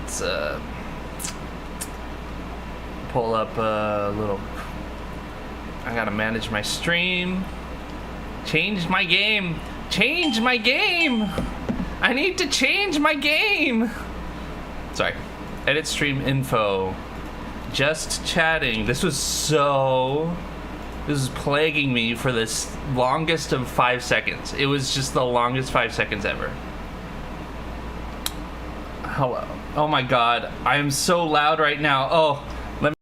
Let's pull up a little. I gotta manage my stream. Change my game. Change my game. I need to change my game. Sorry. Edit stream info. Just chatting. This was plaguing me for this longest of 5 seconds. It was just the longest 5 seconds ever. Hello. Oh my god. I am so loud right now. Oh, let me.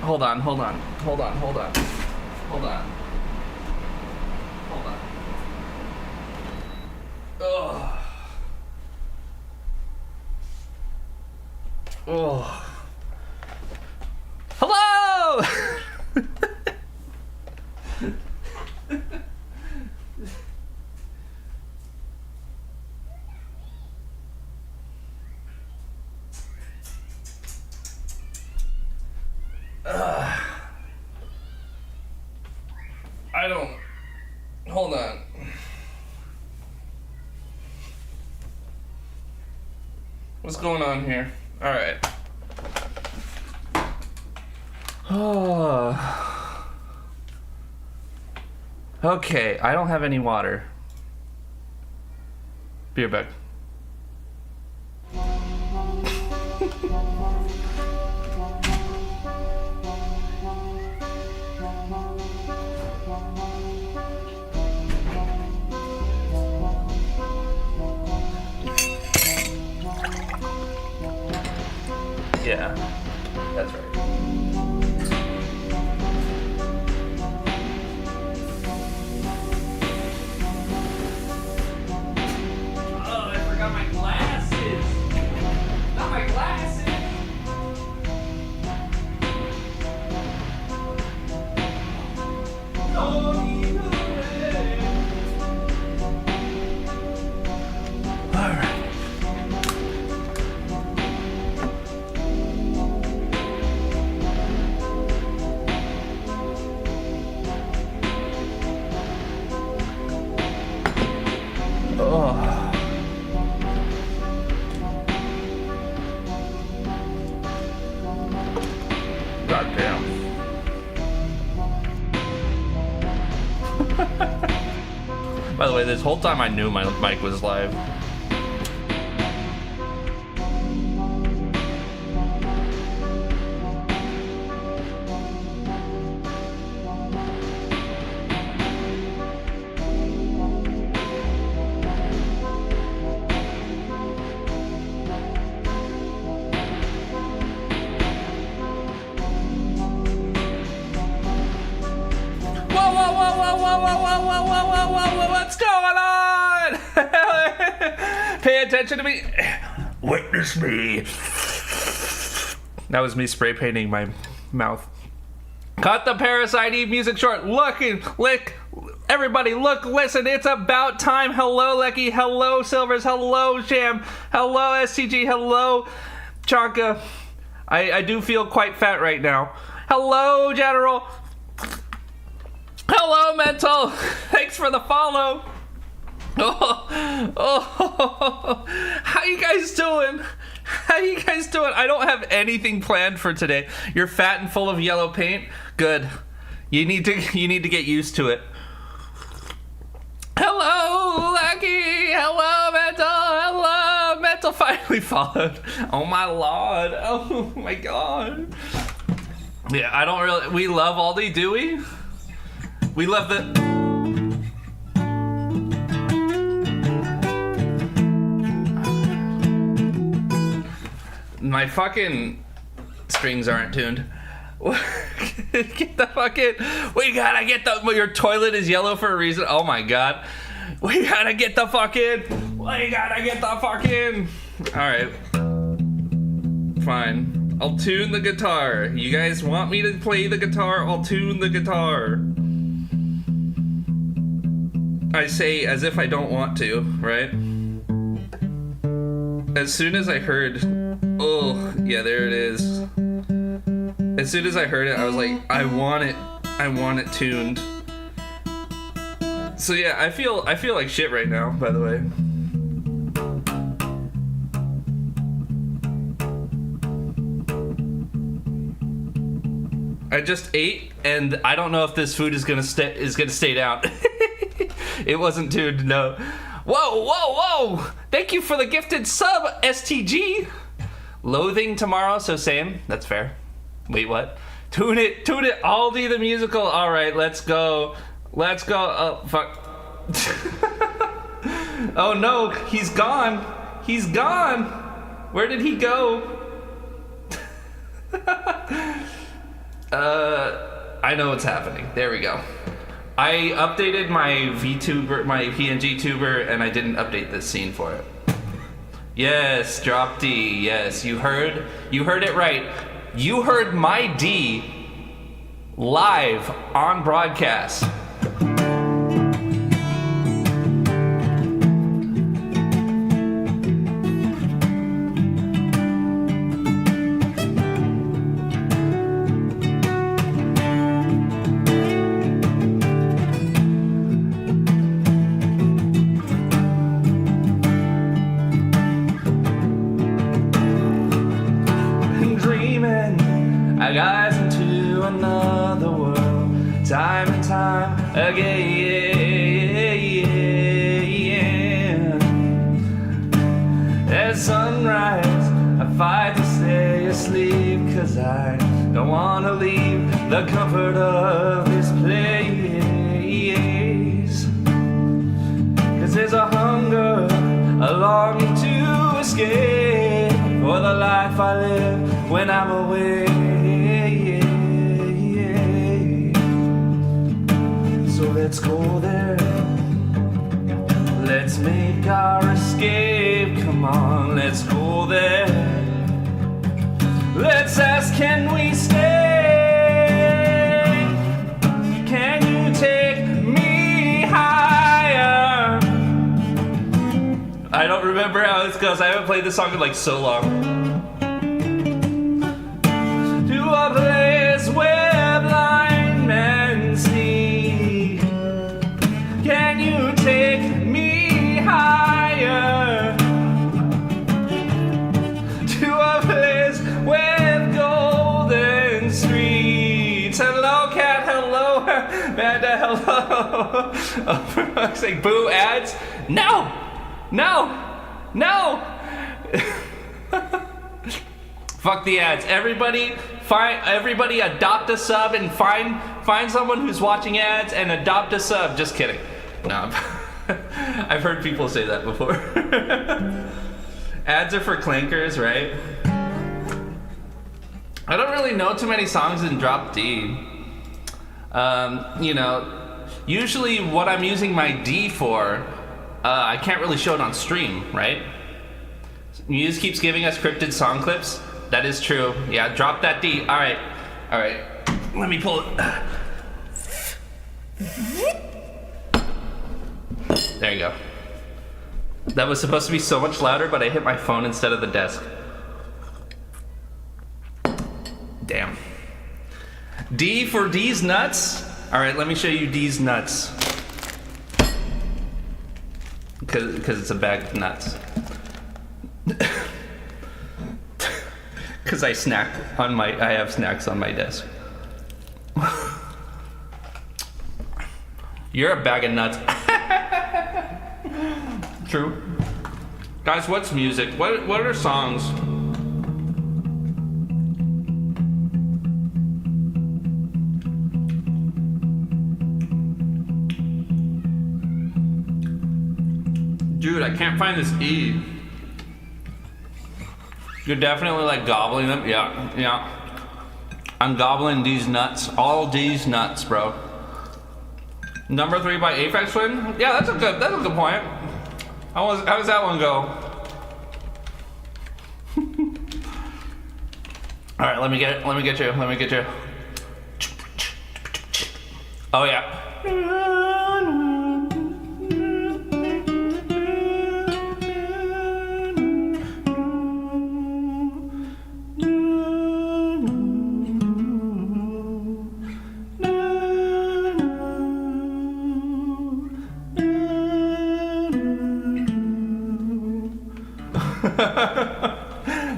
Hold on. Hold on. Hold on. Hold on. Hold on. Hold on. Oh. Oh. Hello! I don't. Hold on. What's going on here? All right. Oh. Okay, I don't have any water. Be right back. Yeah, that's right. Oh, I forgot my glasses. Not my glasses. Oh, all right. Goddamn. By the way, this whole time I knew my mic was live. What's going on? Pay attention to me. Witness me. That was me spray painting my mouth. Cut the Parasite Eve music short. Everybody look, listen, it's about time. Hello, Lecky. Hello, Silvers. Hello, Sham. Hello, STG. Hello, Chanka. I do feel quite fat right now. Hello, General. Hello, Mental. Thanks for the follow. Oh, how you guys doing? How you guys doing? I don't have anything planned for today. You're fat and full of yellow paint. Good. You need to get used to it. Hello, Lucky. Hello, Mental. Hello, Mental finally followed. Oh my lord. Oh my god. Yeah, I don't really. We love Aldi, do we? We love the. My fucking strings aren't tuned. Get the fucking. We gotta get the. Your toilet is yellow for a reason. Oh my god. We gotta get the fucking. We gotta get the fucking. Alright. Fine. I'll tune the guitar. You guys want me to play the guitar? I'll tune the guitar. I say as if I don't want to, right? As soon as I heard, oh, yeah, there it is. As soon as I heard it, I was like, I want it tuned. So yeah, I feel like shit right now, by the way. I just ate, and I don't know if this food is gonna stay down. It wasn't tuned, no. Whoa, whoa, whoa! Thank you for the gifted sub, STG. Loathing tomorrow, so same. That's fair. Wait, what? Tune it, Aldi the musical. All right, let's go. Oh, fuck. Oh no, he's gone. Where did he go? I know what's happening. There we go. I updated my VTuber, my PNG tuber, and I didn't update this scene for it. Yes, drop D. Yes, you heard it right. You heard my D live on broadcast. I rise into another world, time and time again. At sunrise, I fight to stay asleep, 'cause I don't wanna leave the comfort of this place. 'Cause there's a hunger, a longing to escape for the life I live when I'm away. So let's go there. Let's make our escape. Come on, let's go there. Let's ask, can we stay? Can you take me higher? I don't remember how this goes. I haven't played this song in like so long. To a place where blind men see. Can you take me higher? To a place with golden streets. Hello, cat. Hello, Amanda. Hello. Oh, for fuck's sake, boo ads. No. Fuck the ads. Everybody adopt a sub and find someone who's watching ads and adopt a sub. Just kidding. No, I've heard people say that before. Ads are for clankers, right? I don't really know too many songs in Drop D. You know, usually what I'm using my D for, I can't really show it on stream, right? Muse keeps giving us cryptid song clips. That is true. Yeah, drop that D. All right. Let me pull it. There you go. That was supposed to be so much louder, but I hit my phone instead of the desk. Damn. D for D's nuts. All right, let me show you D's nuts. Because it's a bag of nuts. Because I have snacks on my desk. You're a bag of nuts. True. Guys, what's music? What are songs? Dude, I can't find this E. You're definitely like gobbling them. Yeah. I'm gobbling these nuts. All these nuts, bro. Number 3 by Aphex Twin? Yeah, that's a good point. How does that one go? Alright, let me get you. Oh yeah.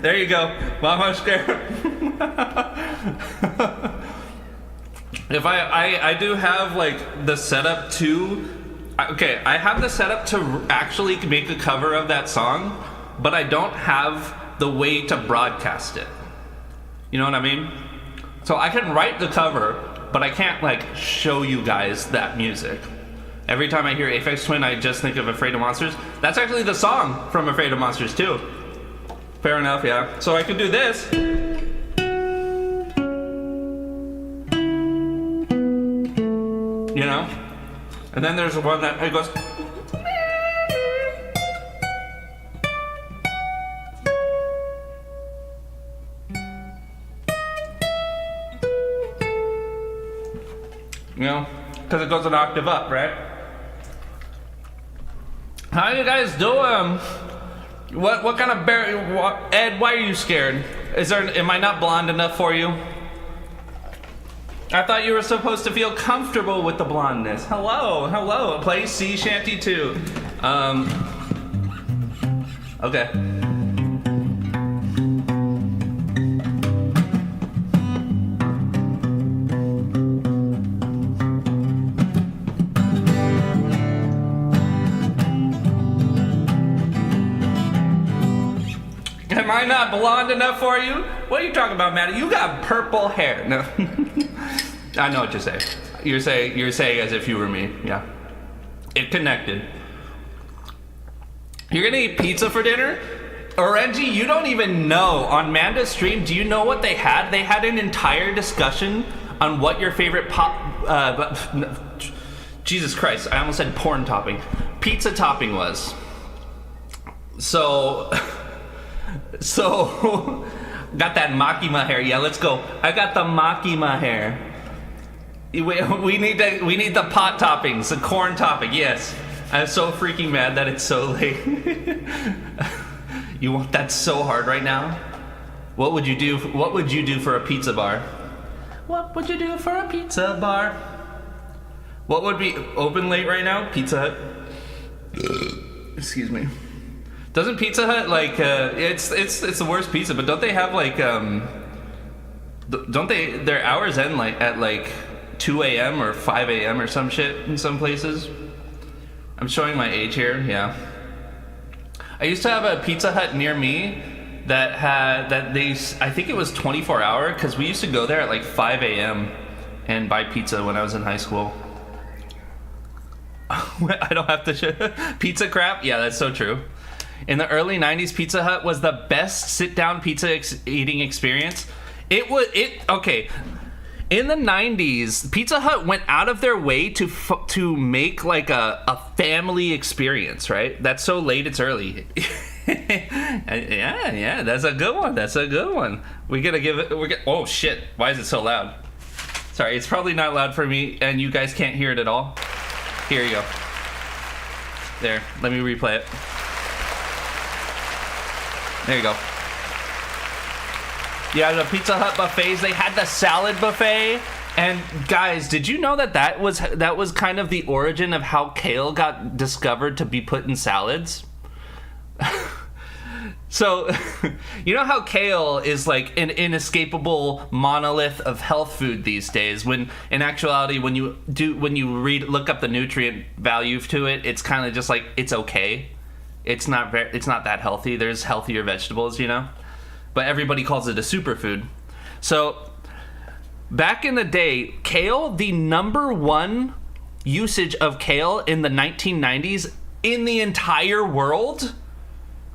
There you go. Mama scared. If I do have like the setup to, okay, I have the setup to actually make a cover of that song, but I don't have the way to broadcast it. You know what I mean? So I can write the cover, but I can't like show you guys that music. Every time I hear Aphex Twin, I just think of Afraid of Monsters. That's actually the song from Afraid of Monsters too. Fair enough, yeah. So I could do this. You know? And then there's one that it goes. You know? Because it goes an octave up, right? How you guys doing? What kind of Ed, why are you scared? Am I not blonde enough for you? I thought you were supposed to feel comfortable with the blondness. Hello. Play Sea Shanty 2. Okay. Am I not blonde enough for you? What are you talking about, Maddie? You got purple hair. No. I know what you're saying. You're saying as if you were me. Yeah. It connected. You're gonna eat pizza for dinner? Orenji, you don't even know. On Manda's stream, do you know what they had? They had an entire discussion on what your favorite Jesus Christ, I almost said porn topping. Pizza topping was. So got that Makima hair. Yeah, let's go. I got the Makima hair. We need the pot toppings, the corn topping. Yes, I'm so freaking mad that it's so late. You want that so hard right now? What would you do? What would you do for a pizza bar? What would you do for a pizza bar? What would be open late right now? Pizza Hut. Excuse me. Doesn't Pizza Hut like it's the worst pizza, but don't they have like don't they their hours end like at like 2 a.m. or 5 a.m. or some shit in some places? I'm showing my age here. Yeah. I used to have a Pizza Hut near me that I think it was 24 hour because we used to go there at like 5 a.m. and buy pizza when I was in high school. I don't have to show pizza crap. Yeah, that's so true. In the early 90s, Pizza Hut was the best sit-down pizza eating experience. Okay. In the 90s, Pizza Hut went out of their way to make like a family experience, right? That's so late, it's early. yeah, that's a good one. We gotta give it. Oh shit! Why is it so loud? Sorry, it's probably not loud for me, and you guys can't hear it at all. Here you go. There, let me replay it. There you go. Yeah, the Pizza Hut buffets, they had the salad buffet. And guys, did you know that was kind of the origin of how kale got discovered to be put in salads? So, you know how kale is like an inescapable monolith of health food these days, when in actuality when you look up the nutrient value to it, it's kind of just like it's okay. It's not that healthy. There's healthier vegetables, you know? But everybody calls it a superfood. So, back in the day, kale, the number one usage of kale in the 1990s in the entire world,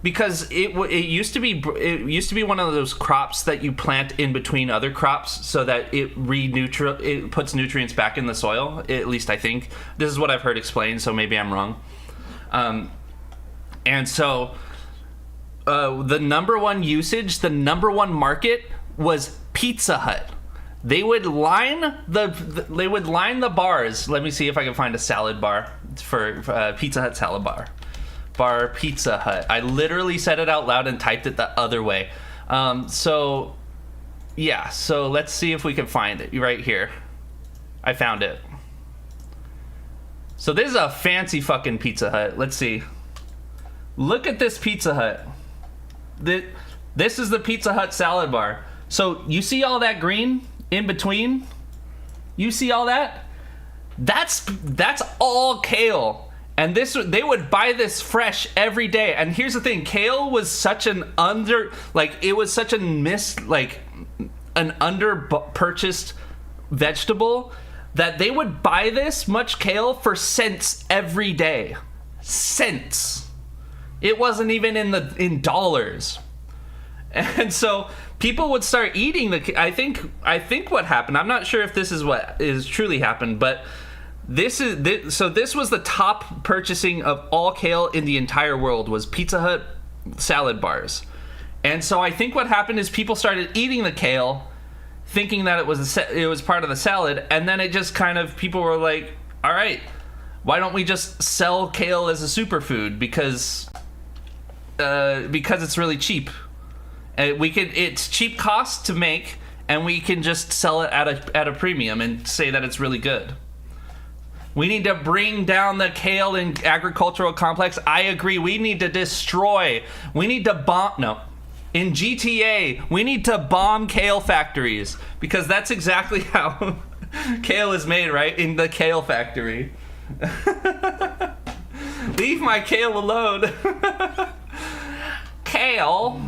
because it used to be one of those crops that you plant in between other crops so that it puts nutrients back in the soil. At least I think. This is what I've heard explained, so maybe I'm wrong. And so the number one usage, the number one market was Pizza Hut. They would line the bars. Let me see if I can find a salad bar for Pizza Hut salad bar. Bar Pizza Hut. I literally said it out loud and typed it the other way. So let's see if we can find it right here. I found it. So this is a fancy fucking Pizza Hut. Let's see. Look at this Pizza Hut. This is the Pizza Hut salad bar. So you see all that green in between? You see all that? That's all kale. And they would buy this fresh every day. And here's the thing, kale was such an under purchased vegetable that they would buy this much kale for cents every day. Cents. It wasn't even in dollars. And so people would start eating I think what happened, I'm not sure if this is what is truly happened, but this was the top purchasing of all kale in the entire world was Pizza Hut salad bars. And so I think what happened is people started eating the kale thinking that it was part of the salad, and then it just kind of, people were like, all right, why don't we just sell kale as a superfood, because it's really cheap. It's cheap cost to make, and we can just sell it at a premium and say that it's really good. We need to bring down the kale and agricultural complex. I agree. We need to destroy. We need to bomb. No. In GTA, we need to bomb kale factories, because that's exactly how kale is made, right? In the kale factory. Leave my kale alone. Kale.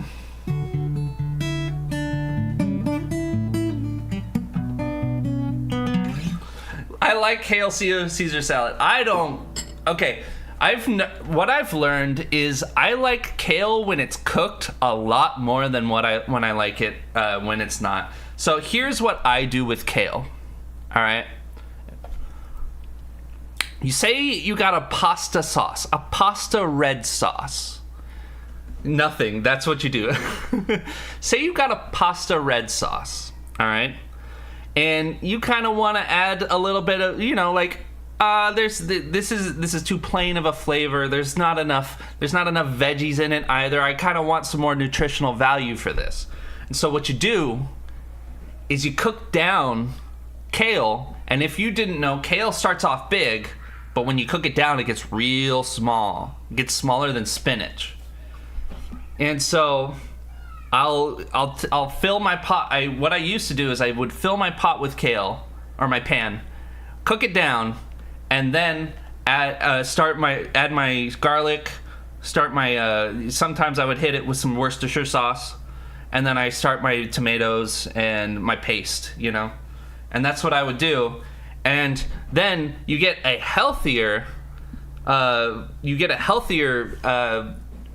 I like kale Caesar salad. I don't. Okay, what I've learned is I like kale when it's cooked a lot more than when I like it when it's not. So here's what I do with kale. All right. You say you got a pasta sauce, a pasta red sauce. Nothing. That's what you do. Say you got a pasta red sauce. All right. And you kind of want to add a little bit of, this is too plain of a flavor. There's not enough veggies in it either. I kind of want some more nutritional value for this. And so what you do is you cook down kale, and if you didn't know, kale starts off big, but when you cook it down, it gets real small. It gets smaller than spinach. And so I'll fill my pot. What I used to do is I would fill my pot with kale, or my pan, cook it down, and then add my garlic. Sometimes I would hit it with some Worcestershire sauce, and then I start my tomatoes and my paste. And that's what I would do. And then you get a healthier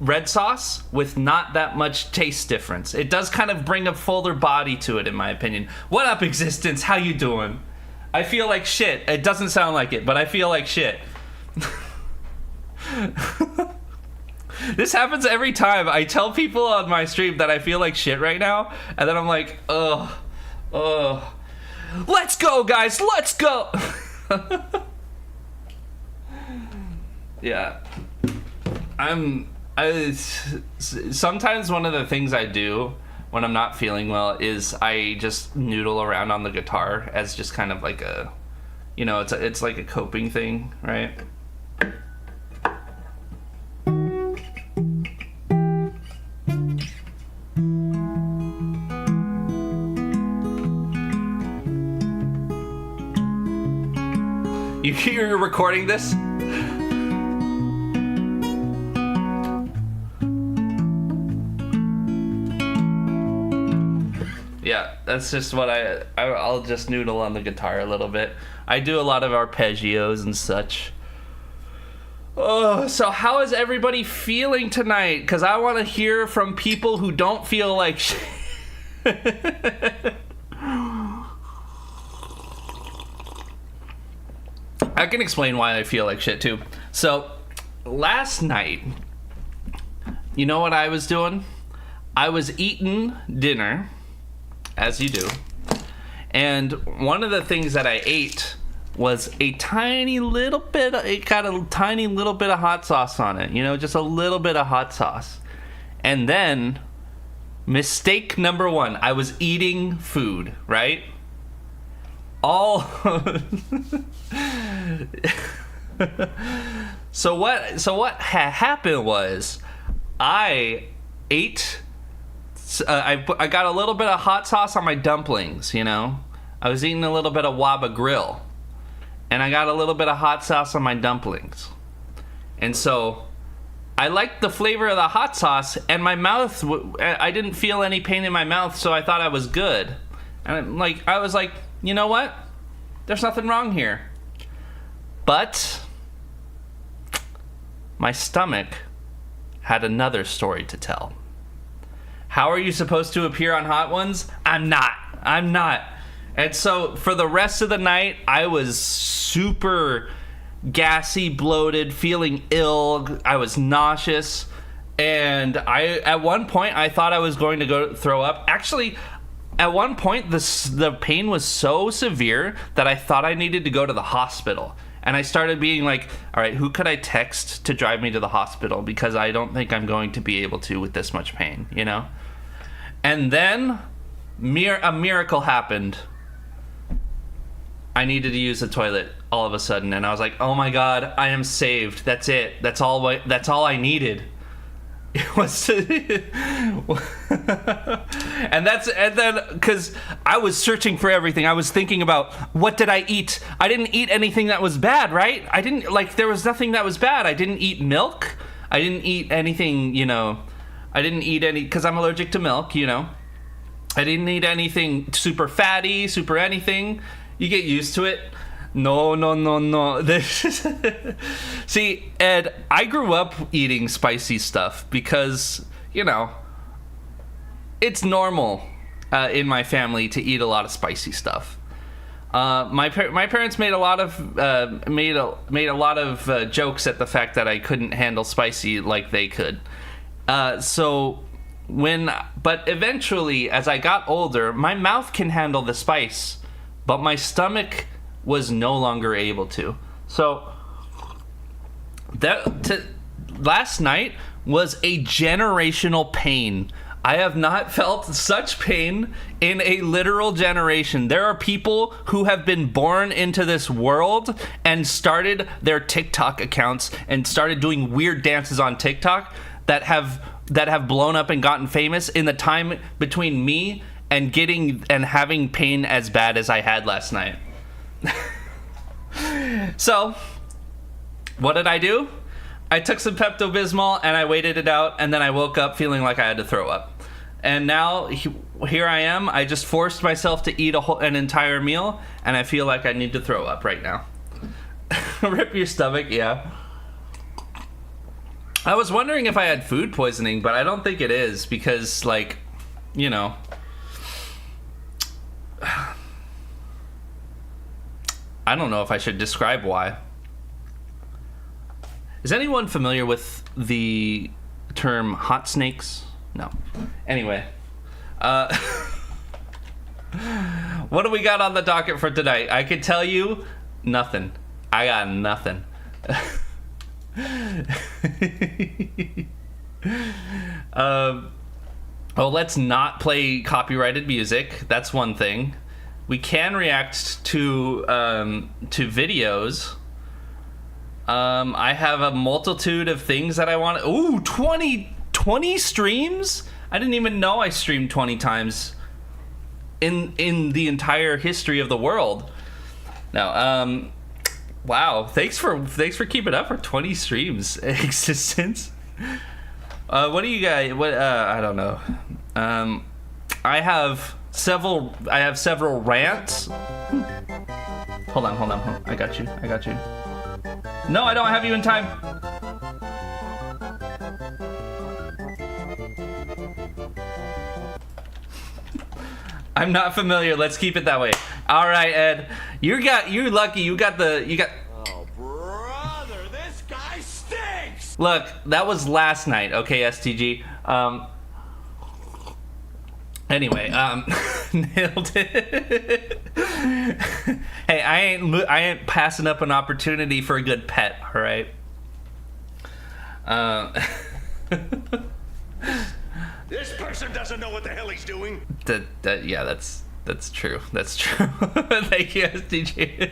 red sauce with not that much taste difference. It does kind of bring a fuller body to it, in my opinion. What up, existence? How you doing? I feel like shit. It doesn't sound like it, but I feel like shit. This happens every time. I tell people on my stream that I feel like shit right now, and then I'm like, ugh. Let's go, guys. Let's go. Yeah. Sometimes one of the things I do when I'm not feeling well is I just noodle around on the guitar as just kind of like it's like a coping thing, right? You're recording this? Yeah, that's just what I'll just noodle on the guitar a little bit. I do a lot of arpeggios and such. Oh, so how is everybody feeling tonight? Because I want to hear from people who don't feel like shit. I can explain why I feel like shit too. So, last night, you know what I was doing? I was eating dinner, as you do, and one of the things that I ate was a tiny little bit of hot sauce on it, just a little bit of hot sauce. And then, mistake number one, I was eating food, right? So what happened was I ate. I got a little bit of hot sauce on my dumplings, I was eating a little bit of Waba Grill, and I got a little bit of hot sauce on my dumplings. And so I liked the flavor of the hot sauce, and my mouth, I didn't feel any pain in my mouth, so I thought I was good. And I was like, you know what? There's nothing wrong here. But my stomach had another story to tell. How are you supposed to appear on Hot Ones? I'm not. And so for the rest of the night, I was super gassy, bloated, feeling ill. I was nauseous. And at one point, I thought I was going to go throw up. Actually, at one point, the pain was so severe that I thought I needed to go to the hospital. And I started being like, all right, who could I text to drive me to the hospital? Because I don't think I'm going to be able to with this much pain, you know? And then a miracle happened. I needed to use the toilet all of a sudden. And I was like, oh my God, I am saved. That's it. That's all I needed. It was and then because I was searching for everything, I was thinking about what did I eat. I didn't eat anything that was bad, right? There was nothing that was bad. I didn't eat milk. I didn't eat anything, you know. I didn't eat any, because I'm allergic to milk, you know. I didn't eat anything super fatty, super anything. You get used to it. No. See, Ed, I grew up eating spicy stuff because, you know, it's normal in my family to eat a lot of spicy stuff. My parents made a lot of jokes at the fact that I couldn't handle spicy like they could. But eventually, as I got older, my mouth can handle the spice, but my stomach was no longer able to. So last night was a generational pain. I have not felt such pain in a literal generation. There are people who have been born into this world and started their TikTok accounts and started doing weird dances on TikTok that have blown up and gotten famous in the time between me and having pain as bad as I had last night. So, what did I do? I took some Pepto-Bismol and I waited it out, and then I woke up feeling like I had to throw up. And now, here I am. I just forced myself to eat an entire meal, and I feel like I need to throw up right now. Rip your stomach, yeah. I was wondering if I had food poisoning, but I don't think it is, because, like, you know, I don't know if I should describe why. Is anyone familiar with the term hot snakes? No. Anyway. What do we got on the docket for tonight? I can tell you nothing. I got nothing. Let's not play copyrighted music. That's one thing. We can react to videos. I have a multitude of things that I want. Ooh, 20 streams? I didn't even know I streamed 20 times in the entire history of the world. Now, wow, thanks for keeping up for 20 streams existence. What do you guys? I don't know. I have several rants. Hold on. I got you. No, I don't have you in time. I'm not familiar. Let's keep it that way. All right, Ed. You're lucky. You got. Oh, brother, this guy stinks. Look, that was last night. Okay, STG. Anyway, nailed it. Hey, I ain't passing up an opportunity for a good pet. All right. This person doesn't know what the hell he's doing. Yeah, that's true. That's true. Thank you, STG.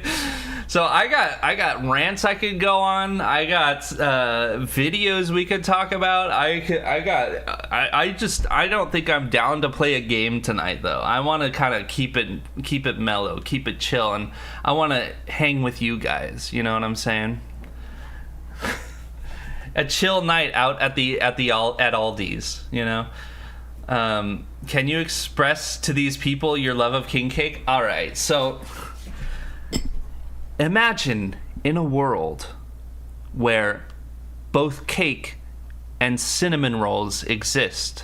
So I got rants I could go on. I got videos we could talk about. I don't think I'm down to play a game tonight though. I want to kind of keep it mellow, keep it chill, and I want to hang with you guys. You know what I'm saying? A chill night out at Aldi's. You know. Can you express to these people your love of king cake? All right, so. Imagine in a world where both cake and cinnamon rolls exist.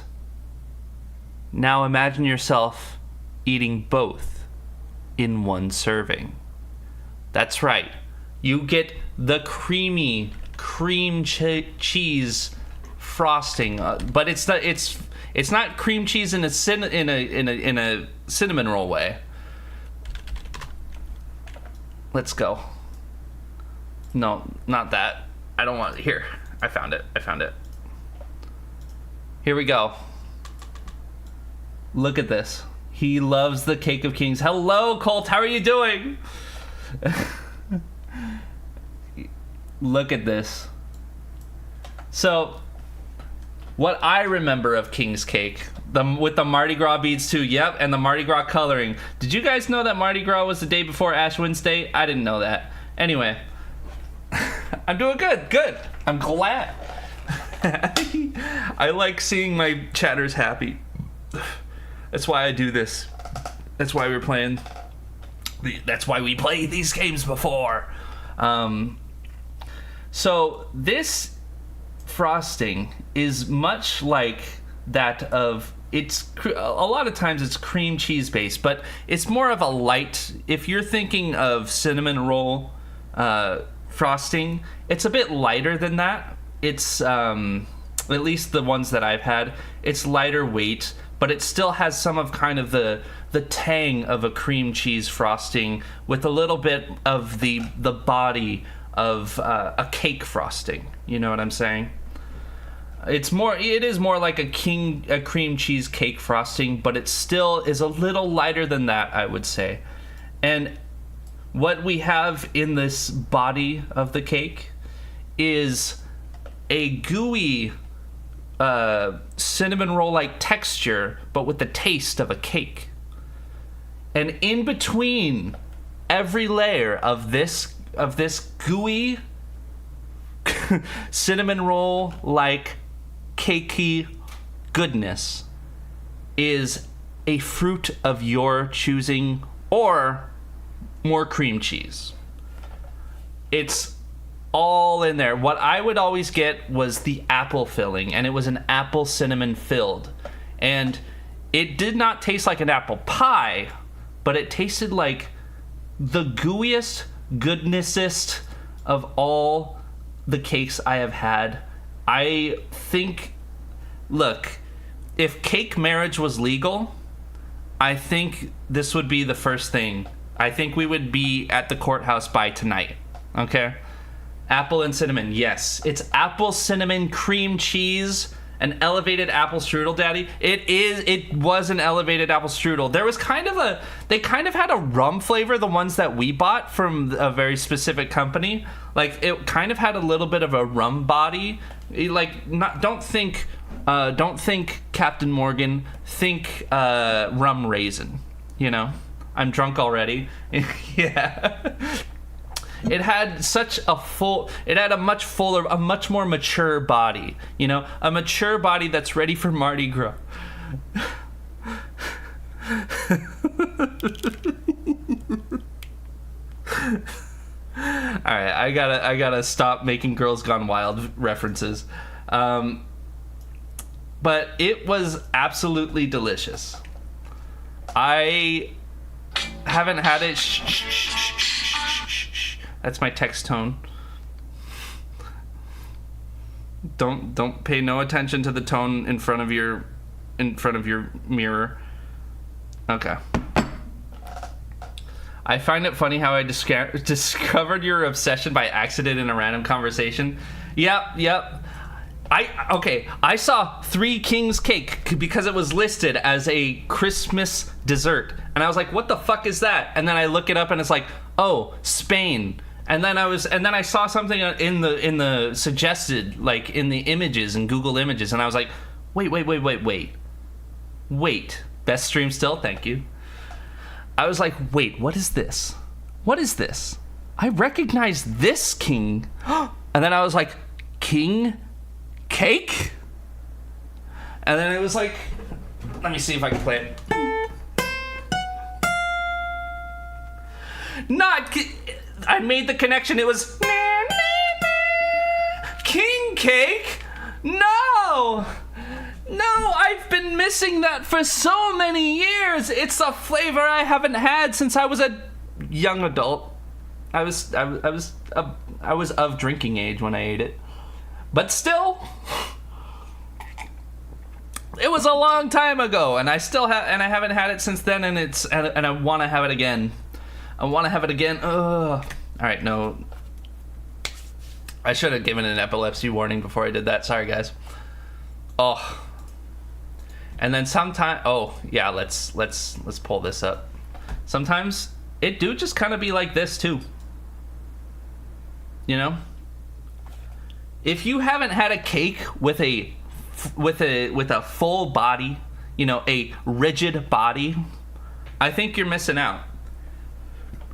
Now imagine yourself eating both in one serving. That's right. You get the creamy cheese frosting, but it's not cream cheese in a cinnamon roll way. Let's go. No, not that. I don't want it. Here. I found it. Here we go. Look at this. He loves the Cake of Kings. Hello, Colt. How are you doing? Look at this. So, what I remember of King's Cake, with the Mardi Gras beads too, yep, and the Mardi Gras coloring. Did you guys know that Mardi Gras was the day before Ash Wednesday? I didn't know that. Anyway, I'm doing good. I'm glad. I like seeing my chatters happy. That's why I do this. That's why we're playing. That's why we played these games before. So this frosting is much like that of, it's a lot of times it's cream cheese based, but it's more of a light. If you're thinking of cinnamon roll frosting, it's a bit lighter than that. It's at least the ones that I've had, it's lighter weight, but it still has some of kind of the tang of a cream cheese frosting with a little bit of the body of a cake frosting. You know what I'm saying? It is more like a cream cheese cake frosting, but it still is a little lighter than that, I would say. And what we have in this body of the cake is a gooey cinnamon roll-like texture, but with the taste of a cake. And in between every layer of this gooey cinnamon roll-like cakey goodness is a fruit of your choosing or more cream cheese. It's all in there. What I would always get was the apple filling, and it was an apple cinnamon filled. And it did not taste like an apple pie, but it tasted like the gooeyest, goodnessest of all the cakes I have had. I think, look, if cake marriage was legal, I think this would be the first thing. I think we would be at the courthouse by tonight, okay? Apple and cinnamon, yes. It's apple, cinnamon, cream cheese, an elevated apple strudel, Daddy. It was an elevated apple strudel. There was they kind of had a rum flavor, the ones that we bought from a very specific company. Like, it kind of had a little bit of a rum body. Don't think Captain Morgan, think rum raisin, you know? I'm drunk already. Yeah. It had a much more mature body, you know, a mature body that's ready for Mardi Gras. All right, I gotta stop making Girls Gone Wild references, but it was absolutely delicious. I haven't had it. That's my text tone. Don't pay no attention to the tone in front of your mirror. Okay. I find it funny how I discovered your obsession by accident in a random conversation. Yep. I saw Three Kings cake because it was listed as a Christmas dessert. And I was like, what the fuck is that? And then I look it up and it's like, oh, Spain. And then I saw something in the suggested, like in the images in Google Images, and I was like, wait. Best stream still, thank you. I was like, wait, what is this? What is this? I recognize this king. And then I was like, king cake? And then it was like, let me see if I can play it. I made the connection. It was king cake. No, I've been missing that for so many years. It's a flavor I haven't had since I was a young adult. I was of drinking age when I ate it, but still, it was a long time ago, and I haven't had it since then, and I want to have it again. Ugh. All right, no. I should have given an epilepsy warning before I did that. Sorry, guys. Oh. And then sometimes, oh yeah, let's pull this up. Sometimes it do just kind of be like this too. You know? If you haven't had a cake with a full body, you know, a rigid body, I think you're missing out.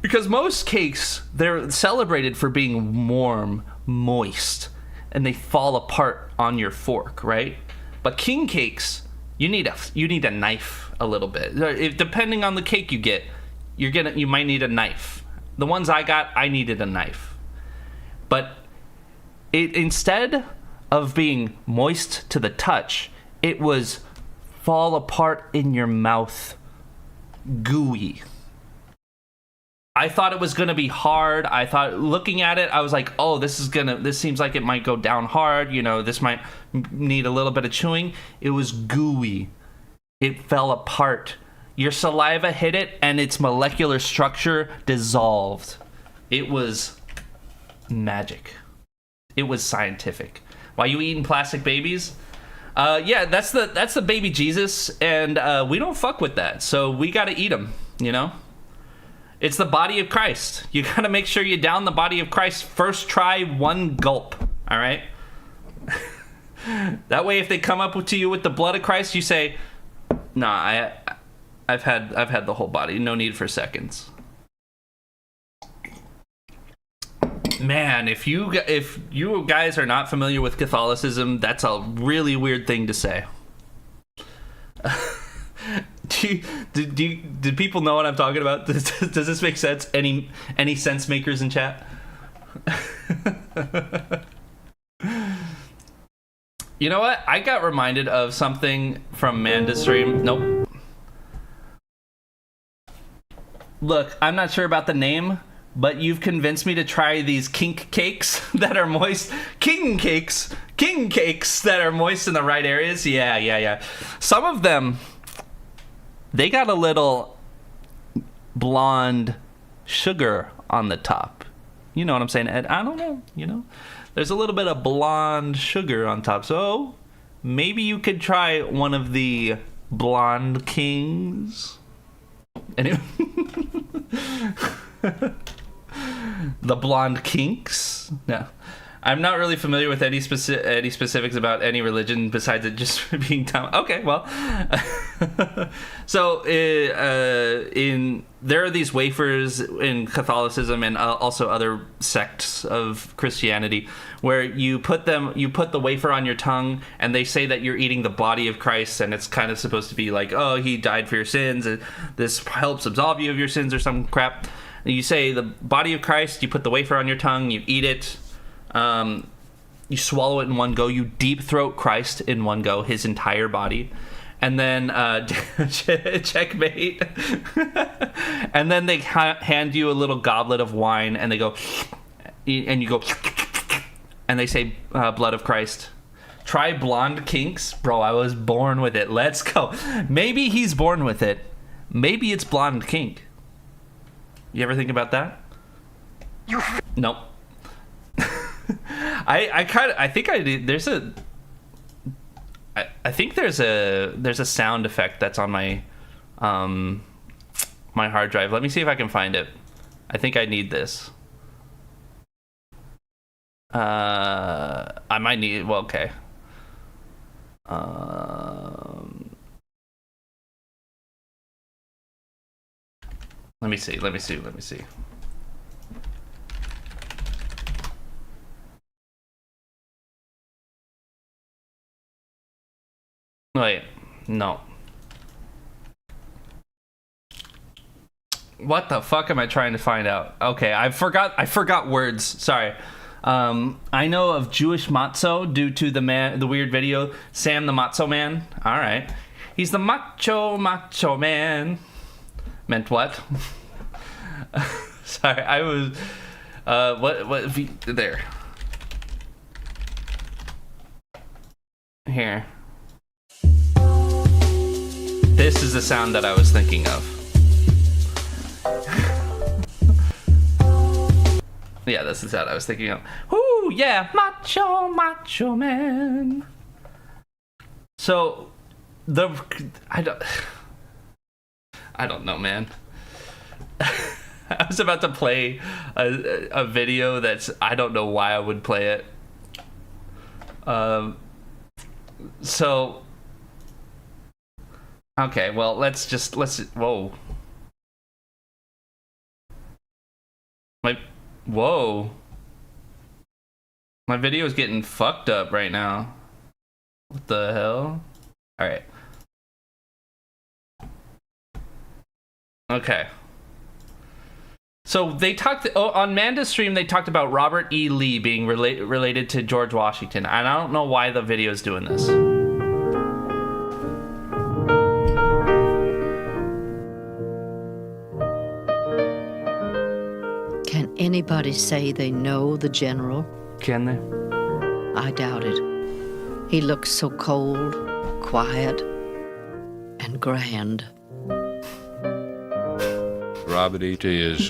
Because most cakes, they're celebrated for being warm, moist, and they fall apart on your fork, right? But king cakes, you need a knife a little bit. Depending on the cake you get, you might need a knife. The ones I got, I needed a knife. But instead of being moist to the touch, it was fall apart in your mouth, gooey. I thought it was gonna be hard. I thought, looking at it, I was like, oh, this seems like it might go down hard. You know, this might need a little bit of chewing. It was gooey. It fell apart. Your saliva hit it, and its molecular structure dissolved. It was magic. It was scientific. Why you eating plastic babies? Yeah, that's the baby Jesus, and we don't fuck with that. So we gotta eat them, you know? It's the body of Christ. You gotta make sure you down the body of Christ. First try, one gulp, all right? That way, if they come up to you with the blood of Christ, you say, nah, I've had the whole body. No need for seconds. Man, if you guys are not familiar with Catholicism, that's a really weird thing to say. Do people know what I'm talking about? Does this make sense? Any sense makers in chat? You know what? I got reminded of something from Manda's stream. Nope. Look, I'm not sure about the name, but you've convinced me to try these kink cakes that are moist. King cakes that are moist in the right areas. Yeah. Some of them, they got a little blonde sugar on the top. You know what I'm saying, Ed? I don't know, you know? There's a little bit of blonde sugar on top. So maybe you could try one of the blonde kings. Anyway. The blonde kinks? No. I'm not really familiar with any specifics about any religion besides it just being time. Okay, well, so there are these wafers in Catholicism and also other sects of Christianity where you put the wafer on your tongue and they say that you're eating the body of Christ, and it's kind of supposed to be like, oh, he died for your sins, and this helps absolve you of your sins or some crap. And you say the body of Christ, you put the wafer on your tongue, you eat it. You swallow it in one go. You deep throat Christ in one go, his entire body, and then checkmate. And then they hand you a little goblet of wine, and they go, and you go, and they say, "Blood of Christ." Try blonde kinks, bro. I was born with it. Let's go. Maybe he's born with it. Maybe it's blonde kink. You ever think about that? Nope. I think I did. I think there's a sound effect that's on my my hard drive. Let me see if I can find it. I think I need this. I might need... Well, okay. Let me see. Wait, no. What the fuck am I trying to find out? Okay, I forgot words. Sorry. I know of Jewish matzo due to the weird video, Sam the Matzo Man. All right. He's the macho man. Meant what? Sorry, I was there. Here. This is the sound that I was thinking of. Yeah, this is what I was thinking of. Ooh, yeah, macho man. So, I don't know, man. I was about to play a video that's, I don't know why I would play it. So, okay, well, let's, whoa. Whoa. My video is getting fucked up right now. What the hell? Alright. Okay. So they talked on Manda's stream. They talked about Robert E. Lee being related to George Washington, and I don't know why the video is doing this. Can anybody say they know the general? Can they? I doubt it. He looks so cold, quiet, and grand. Robert E.T. is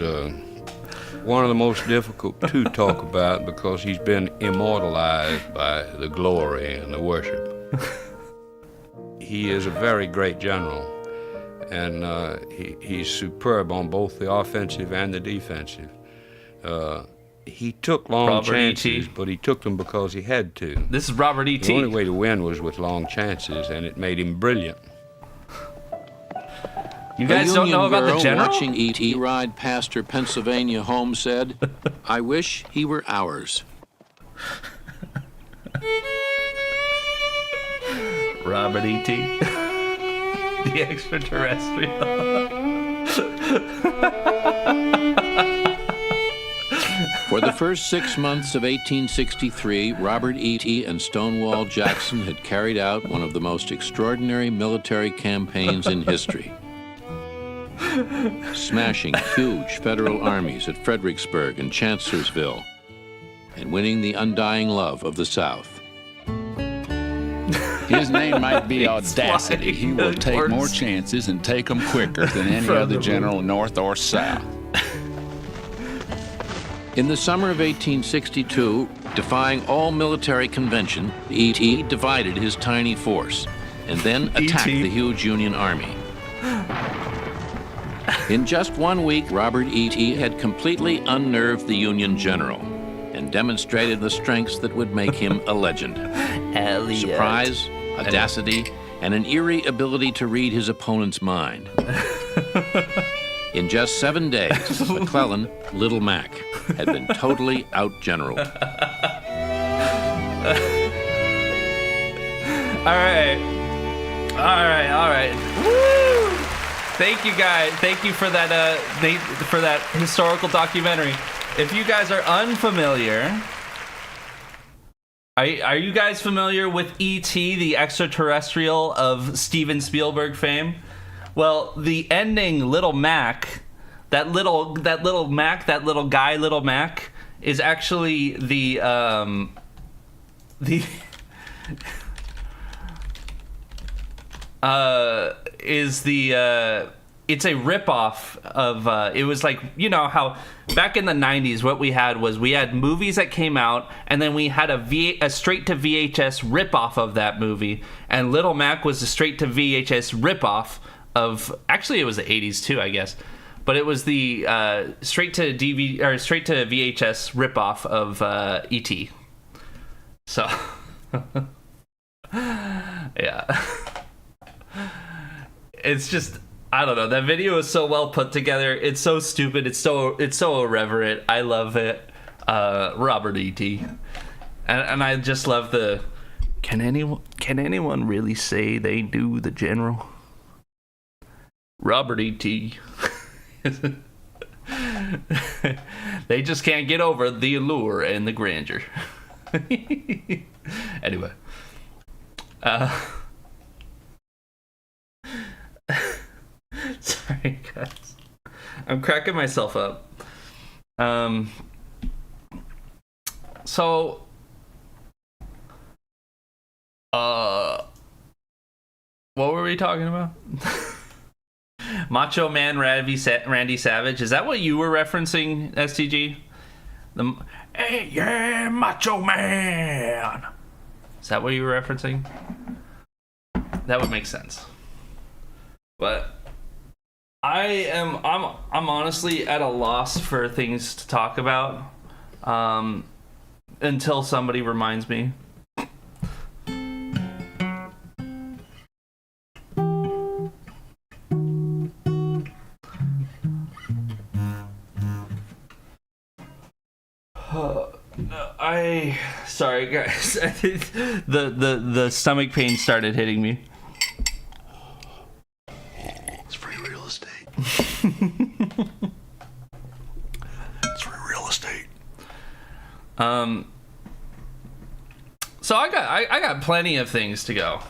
one of the most difficult to talk about because he's been immortalized by the glory and the worship. He is a very great general, and he's superb on both the offensive and the defensive. He took long chances, but he took them because he had to. This is Robert E.T. The only way to win was with long chances, and it made him brilliant. You guys don't know about the general? Watching E.T. ride past her Pennsylvania home said, "I wish he were ours." Robert E.T. The extraterrestrial. For the first 6 months of 1863, Robert E.T. and Stonewall Jackson had carried out one of the most extraordinary military campaigns in history, smashing huge federal armies at Fredericksburg and Chancellorsville, and winning the undying love of the South. His name might be Audacity. He will take more chances and take them quicker than any other general, North or South. In the summer of 1862, defying all military convention, E.T. divided his tiny force and then attacked the huge Union Army. In just 1 week, Robert E.T. had completely unnerved the Union general and demonstrated the strengths that would make him a legend. Elliot. Surprise, audacity, and an eerie ability to read his opponent's mind. In just 7 days, McClellan, Little Mac, had been totally out-generaled. All right. Woo! Thank you guys. Thank you for that historical documentary. If you guys are unfamiliar, are you guys familiar with E.T., the extraterrestrial of Steven Spielberg fame? Well, the ending Little Mac, that little guy, Little Mac, is actually it's a ripoff of it was like, you know how back in the 90s what we had movies that came out, and then we had a straight to VHS ripoff of that movie, and Little Mac was a straight to VHS ripoff of, actually it was the 80s too, I guess, but it was the straight to DVD or straight to VHS ripoff of E.T. So, yeah, it's just, I don't know. That video is so well put together. It's so stupid. It's so irreverent. I love it. Robert E.T. And I just love the. Can anyone really say they knew the general? Robert E.T. They just can't get over the allure and the grandeur. Anyway. Sorry, guys. I'm cracking myself up. So... what were we talking about? Macho Man Randy Savage. Is that what you were referencing, STG? Hey, yeah, Macho Man. Is that what you were referencing? That would make sense. But I'm honestly at a loss for things to talk about until somebody reminds me. Sorry guys, I think the stomach pain started hitting me. It's free real estate. It's free real estate. So I got plenty of things to go.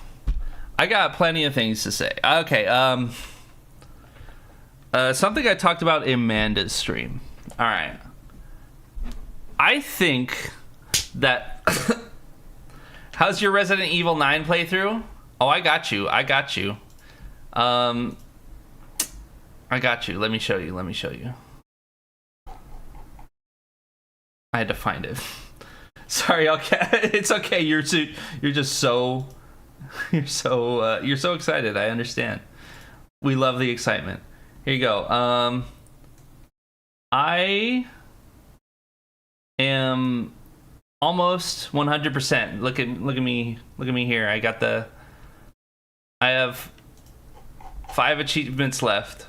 I got plenty of things to say. Okay, something I talked about in Amanda's stream. All right. I think that... How's your Resident Evil 9 playthrough? Oh, I got you. I got you. Let me show you. I had to find it. Sorry, it's okay. You're so excited. I understand. We love the excitement. Here you go. I am almost 100%. Look at me here. I have 5 achievements left.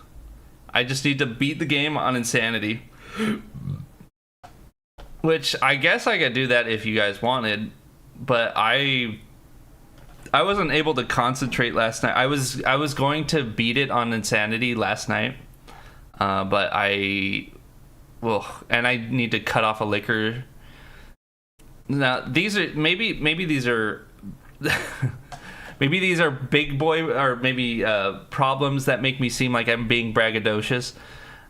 I just need to beat the game on Insanity. Which I guess I could do that if you guys wanted, but I wasn't able to concentrate last night. I was going to beat it on Insanity last night, but and I need to cut off a liquor. Now these are maybe these are maybe these are big boy or maybe problems that make me seem like I'm being braggadocious,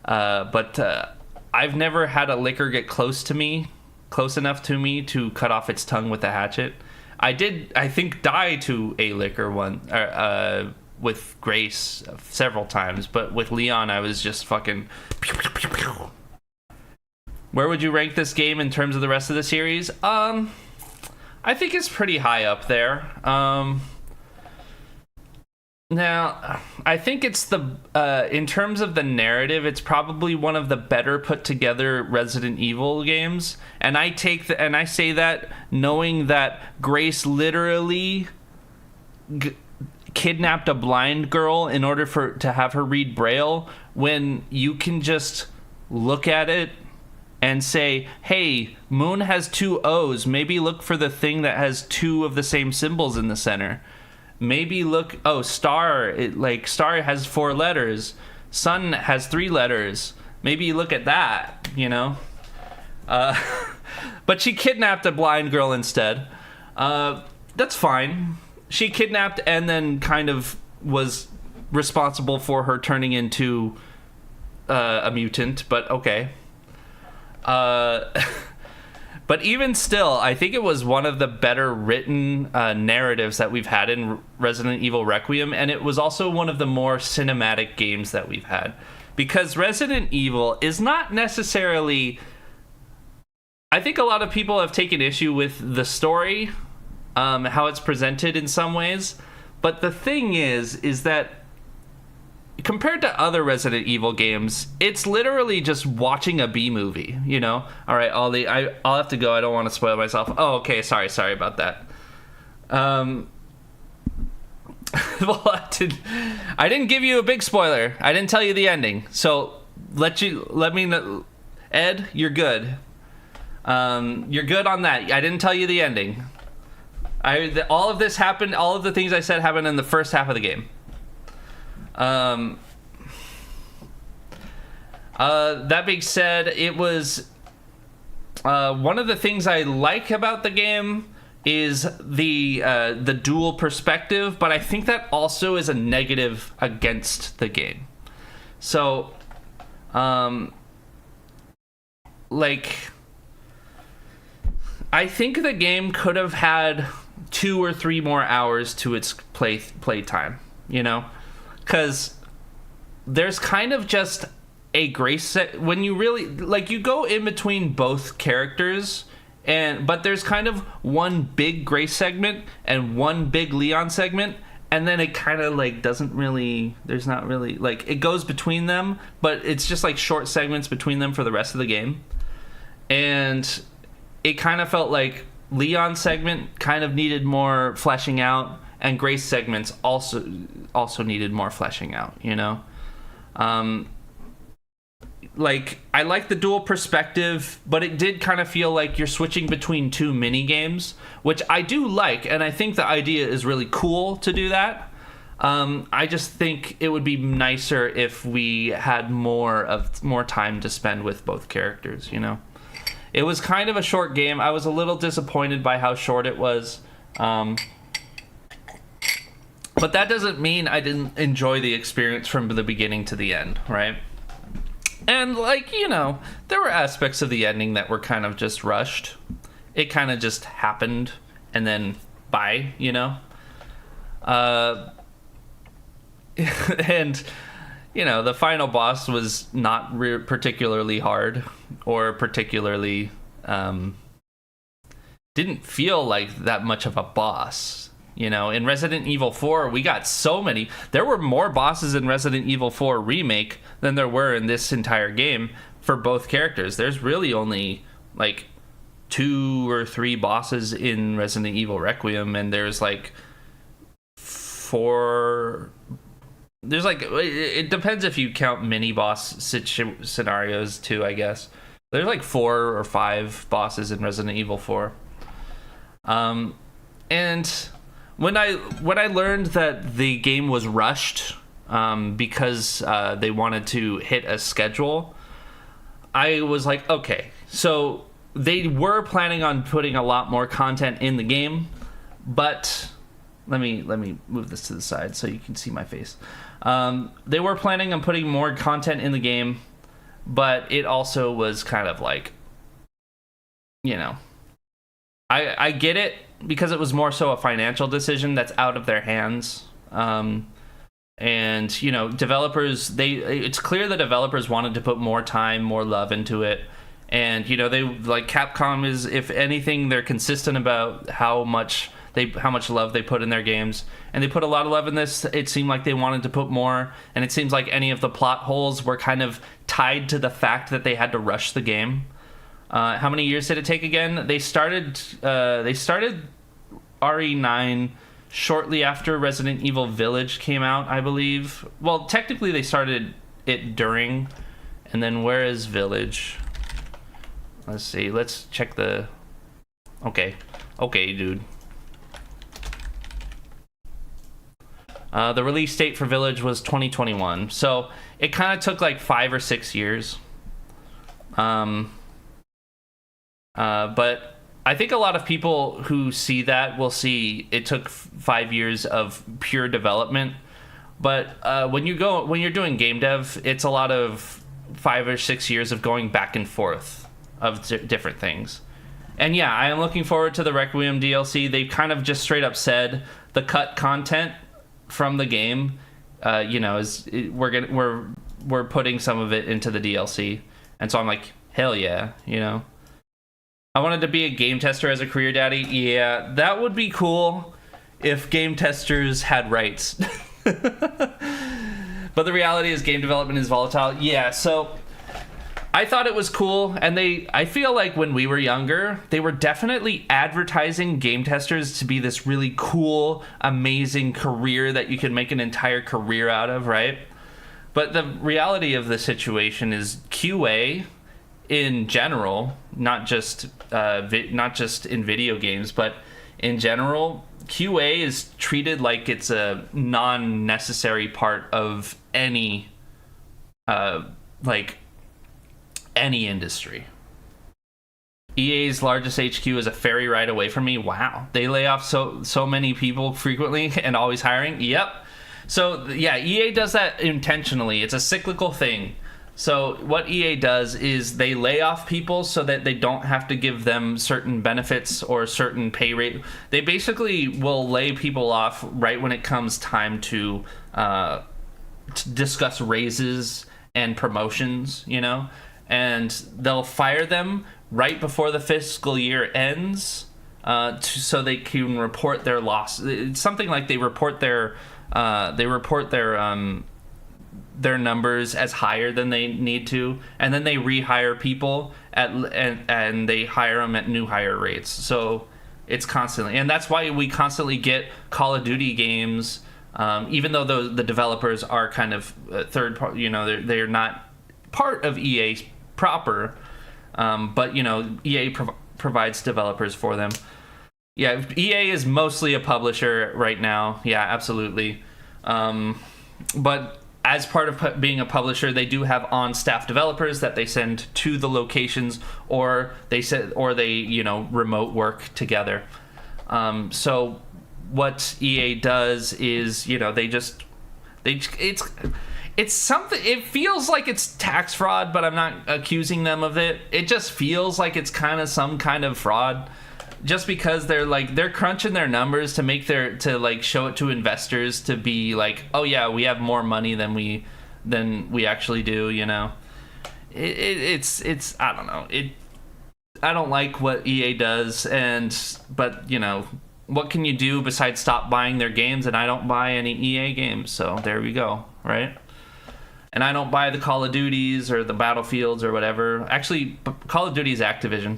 but I've never had a liquor get close enough to me to cut off its tongue with a hatchet. I did, I think, die to a liquor with Grace several times, but with Leon, I was just fucking... Where would you rank this game in terms of the rest of the series? I think it's pretty high up there. Now, I think it's in terms of the narrative, it's probably one of the better put together Resident Evil games. And I say that knowing that Grace literally kidnapped a blind girl in order to have her read Braille, when you can just look at it and say, hey, Moon has 2 O's. Maybe look for the thing that has 2 of the same symbols in the center. Maybe look, Star, Star has 4 letters. Sun has 3 letters. Maybe you look at that, you know? But she kidnapped a blind girl instead. That's fine. She kidnapped and then kind of was responsible for her turning into a mutant, but okay. But even still, I think it was one of the better written narratives that we've had in Resident Evil Requiem, and it was also one of the more cinematic games that we've had. Because Resident Evil is not necessarily... I think a lot of people have taken issue with the story, how it's presented in some ways, but the thing is that compared to other Resident Evil games, it's literally just watching a B movie, you know? All right, Ollie, I'll have to go. I don't want to spoil myself. Oh, okay, sorry about that. Well, I didn't give you a big spoiler. I didn't tell you the ending. So let me know. Ed, you're good. You're good on that. I didn't tell you the ending. All of this happened. All of the things I said happened in the first half of the game. That being said, it was one of the things I like about the game is the dual perspective, but I think that also is a negative against the game. So, like, I think the game could have had 2 or 3 more hours to its play time, you know, because there's kind of just a grace set when you really like you go in between both characters, but there's kind of one big Grace segment and one big Leon segment, and then it kind of like doesn't really, there's not really like, it goes between them, but it's just like short segments between them for the rest of the game. And it kind of felt like Leon segment kind of needed more fleshing out, and Grace segments also needed more fleshing out, you know? Like, I like the dual perspective, but it did kind of feel like you're switching between 2 mini games, which I do like, and I think the idea is really cool to do that. I just think it would be nicer if we had more time to spend with both characters, you know? It was kind of a short game. I was a little disappointed by how short it was. But that doesn't mean I didn't enjoy the experience from the beginning to the end, right? And, like, you know, there were aspects of the ending that were kind of just rushed. It kind of just happened, and then bye, you know? And, you know, the final boss was not particularly hard, or particularly, didn't feel like that much of a boss. You know, in Resident Evil 4, we got so many. There were more bosses in Resident Evil 4 Remake than there were in this entire game for both characters. There's really only, like, 2 or 3 bosses in Resident Evil Requiem, and there's, like, 4... There's, like... It depends if you count mini-boss scenarios, too, I guess. There's, like, 4 or 5 bosses in Resident Evil 4. And... When I learned that the game was rushed because they wanted to hit a schedule, I was like, okay, so they were planning on putting a lot more content in the game, but let me move this to the side so you can see my face. They were planning on putting more content in the game, but it also was kind of like, you know, I get it, because it was more so a financial decision that's out of their hands. And, you know, developers, it's clear the developers wanted to put more time, more love into it. And, you know, they, like, Capcom is, if anything, they're consistent about how much love they put in their games. And they put a lot of love in this. It seemed like they wanted to put more. And it seems like any of the plot holes were kind of tied to the fact that they had to rush the game. How many years did it take again? They started RE9 shortly after Resident Evil Village came out, I believe. Well, technically they started it during, and then where is Village? Let's see. Let's check the... Okay, dude. The release date for Village was 2021, so it kind of took like 5 or 6 years. But I think a lot of people who see that will see it took 5 years of pure development. But when you're doing game dev, it's a lot of 5 or 6 years of going back and forth of different things. And yeah, I am looking forward to the Requiem DLC. They kind of just straight up said the cut content from the game, you know, we're putting some of it into the DLC. And so I'm like, hell yeah, you know. I wanted to be a game tester as a career, Daddy. Yeah, that would be cool if game testers had rights. But the reality is game development is volatile. Yeah, so I thought it was cool, and I feel like when we were younger, they were definitely advertising game testers to be this really cool, amazing career that you can make an entire career out of, right? But the reality of the situation is QA in general, not just in video games, but in general, QA is treated like it's a non-necessary part of any any industry. EA's largest HQ is a ferry ride away from me. Wow. They lay off so many people frequently and always hiring. Yep. So yeah, EA does that intentionally. It's a cyclical thing. So what EA does is they lay off people so that they don't have to give them certain benefits or certain pay rate. They basically will lay people off right when it comes time to discuss raises and promotions, you know? And they'll fire them right before the fiscal year ends, so they can report their loss. It's something like they report their numbers as higher than they need to, and then they rehire people and they hire them at new hire rates. So it's constantly, and that's why we constantly get Call of Duty games, even though the developers are kind of third part. You know, they're not part of EA proper, but you know, EA provides developers for them. Yeah, EA is mostly a publisher right now. Yeah, absolutely. But as part of being a publisher, they do have on-staff developers that they send to the locations, or they remote work together. So what EA does is, you know, it's something. It feels like it's tax fraud, but I'm not accusing them of it. It just feels like it's kind of some kind of fraud, just because they're crunching their numbers to show it to investors to be like, oh yeah, we have more money than we actually do. You know, it's I don't know. I don't like what EA does, but you know, what can you do besides stop buying their games? And I don't buy any EA games, so there we go, right? And I don't buy the Call of Duties or the Battlefields or whatever. Actually, Call of Duty is Activision,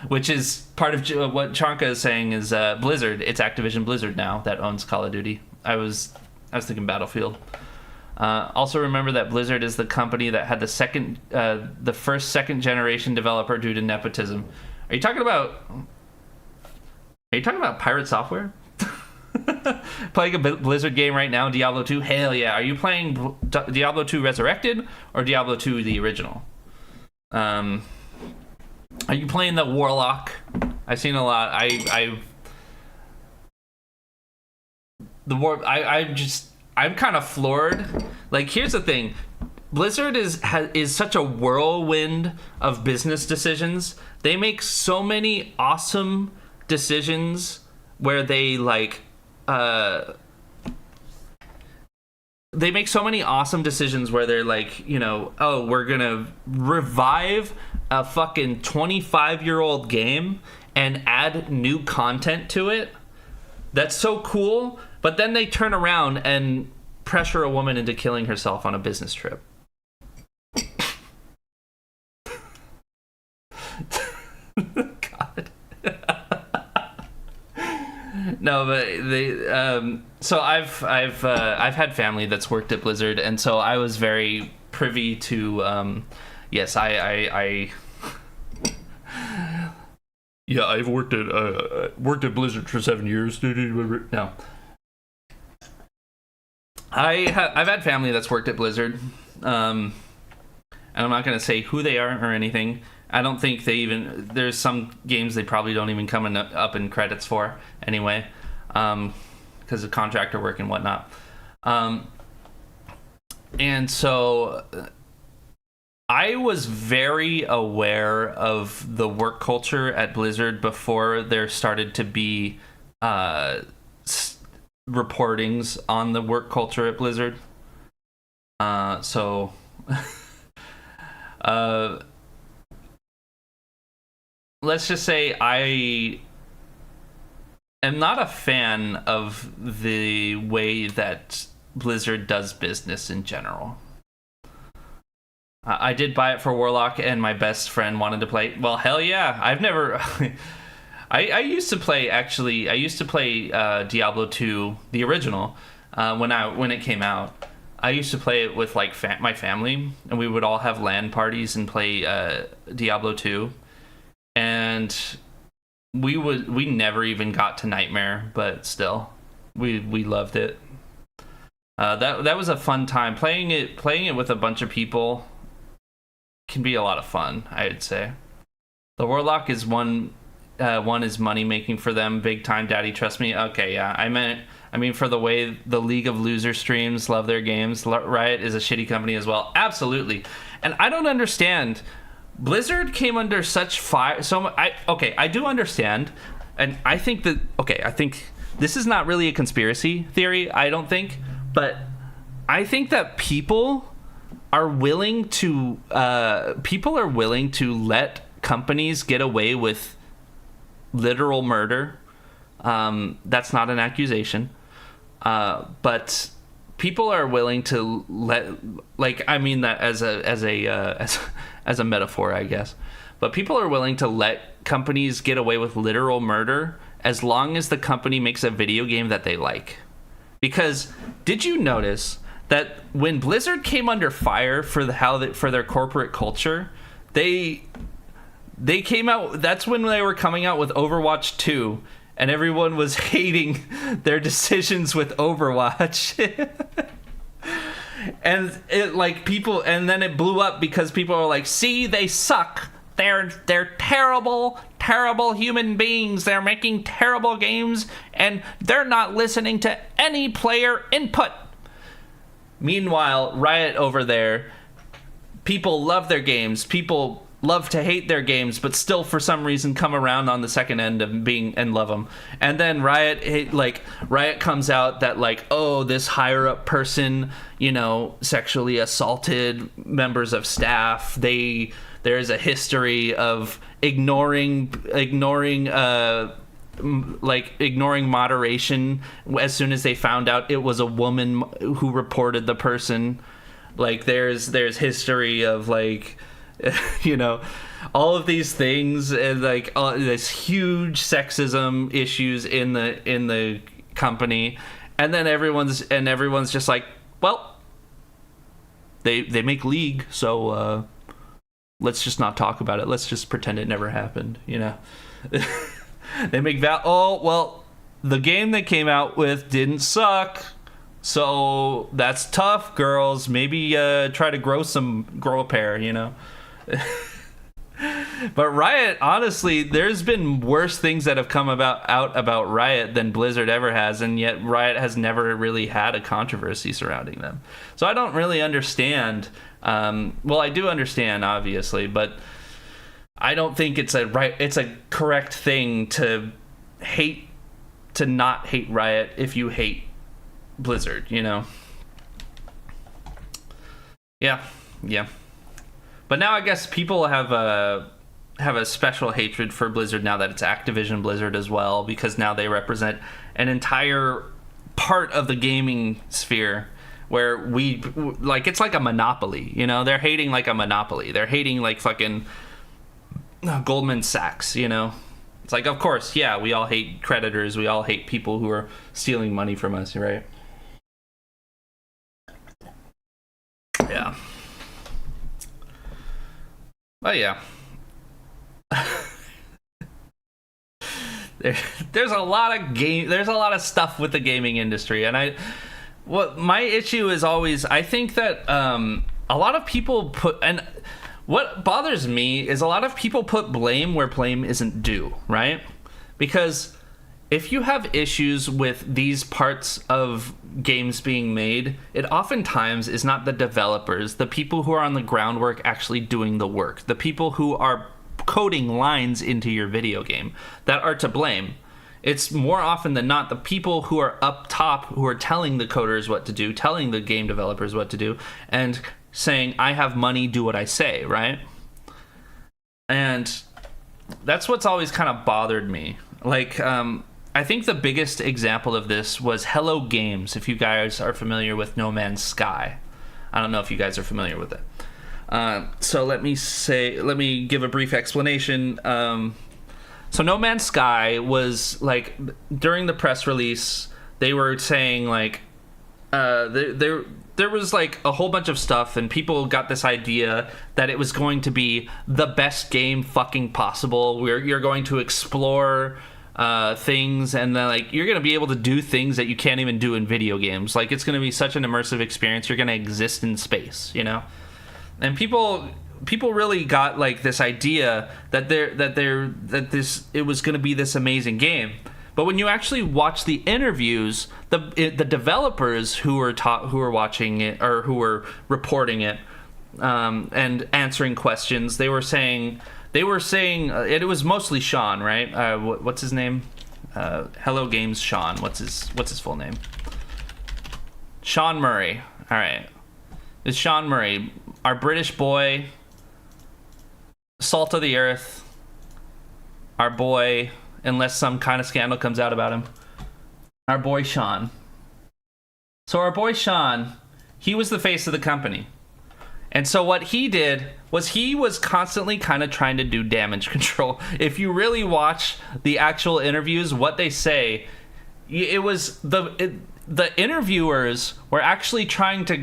which is part of what Chanka is saying is Blizzard. It's Activision Blizzard now that owns Call of Duty. I was thinking Battlefield. Also remember that Blizzard is the company that had the first second generation developer due to nepotism. Are you talking about Pirate Software? Playing a Blizzard game right now, Diablo 2? Hell yeah. Are you playing Diablo 2 Resurrected or Diablo 2 the original? Are you playing the Warlock? I've seen a lot. I'm kind of floored. Like, here's the thing. Blizzard is such a whirlwind of business decisions. They make so many awesome decisions where they make so many awesome decisions where they're like, you know, oh, we're gonna revive a fucking 25-year-old game and add new content to it. That's so cool. But then they turn around and pressure a woman into killing herself on a business trip. God. No, but so I've had family that's worked at Blizzard, and so I was very privy to. Yes, I yeah, I've worked at Blizzard for 7 years. No, I've had family that's worked at Blizzard, and I'm not gonna say who they are or anything. I don't think there's some games they probably don't even come up in credits for anyway, because of contractor work and whatnot. And so I was very aware of the work culture at Blizzard before there started to be reportings on the work culture at Blizzard. Let's just say I am not a fan of the way that Blizzard does business in general. I did buy it for Warlock, and my best friend wanted to play. Well, hell yeah! I've never. I used to play, actually. I used to play Diablo 2, the original, when it came out. I used to play it with like my family, and we would all have LAN parties and play Diablo 2. And we never even got to Nightmare, but still, we loved it. That was a fun time playing it with a bunch of people. Can be a lot of fun, I'd say. The Warlock is one is money making for them, big time, daddy, trust me. Okay, yeah, I mean for the way the League of Loser streams love their games, Riot is a shitty company as well, absolutely. And I don't understand, Blizzard came under such fire, I do understand, and I think this is not really a conspiracy theory, I don't think, but I think that people are willing to let companies get away with literal murder. That's not an accusation, but people are willing to let, like, I mean that as a metaphor, I guess. But people are willing to let companies get away with literal murder as long as the company makes a video game that they like. Because did you notice that when Blizzard came under fire for their corporate culture, they came out, that's when they were coming out with Overwatch 2, and everyone was hating their decisions with Overwatch. And it like people, and then it blew up because people are like, see, they suck. They're terrible human beings. They're making terrible games, and they're not listening to any player input. Meanwhile, Riot over there, people love their games. People love to hate their games, but still for some reason come around on the second end of being and love them. And then Riot comes out that like, oh, this higher up person, sexually assaulted members of staff. There's a history of ignoring moderation as soon as they found out it was a woman who reported the person. Like there's history of like, all of these things, and like this huge sexism issues in the company, and then everyone's just like, well, they make League, so let's just not talk about it. Let's just pretend it never happened, They make oh, well, the game they came out with didn't suck, so that's tough, girls. Maybe try to grow a pair, But Riot, honestly, there's been worse things that have come out about Riot than Blizzard ever has, and yet Riot has never really had a controversy surrounding them. So I don't really understand. Well, I do understand, obviously, but I don't think it's a correct thing to not hate Riot if you hate Blizzard, Yeah. But now I guess people have a special hatred for Blizzard now that it's Activision Blizzard as well, because now they represent an entire part of the gaming sphere where it's like a monopoly, They're hating like a monopoly. They're hating like fucking Goldman Sachs, It's like, of course, yeah, we all hate creditors. We all hate people who are stealing money from us, right? Yeah. Oh yeah. There's a lot of stuff with the gaming industry, and my issue is always, I think that a lot of people and what bothers me is a lot of people put blame where blame isn't due, right? Because if you have issues with these parts of games being made, it oftentimes is not the developers, the people who are on the groundwork actually doing the work, the people who are coding lines into your video game that are to blame. It's more often than not the people who are up top who are telling the coders what to do, telling the game developers what to do, and saying, I have money, do what I say, right? And that's what's always kind of bothered me. Like, I I think the biggest example of this was Hello Games, if you guys are familiar with No Man's Sky. I don't know if you guys are familiar with it. So let me give a brief explanation. So No Man's Sky was like, during the press release, they were saying like, there was like a whole bunch of stuff, and people got this idea that it was going to be the best game fucking possible. You're going to explore things, and then like you're going to be able to do things that you can't even do in video games. Like it's going to be such an immersive experience. You're going to exist in space, you know? And people really got like this idea that it was going to be this amazing game. But when you actually watch the interviews, the developers who were watching it, or who were reporting it and answering questions, they were saying it was mostly Sean, right? What's his name? Hello Games Sean. What's his full name? Sean Murray. All right, it's Sean Murray, our British boy, salt of the earth, our boy. Unless some kind of scandal comes out about him. Our boy Sean. So our boy Sean, he was the face of the company. And so what he did was he was constantly kind of trying to do damage control. If you really watch the actual interviews, what they say, it was the interviewers were actually trying to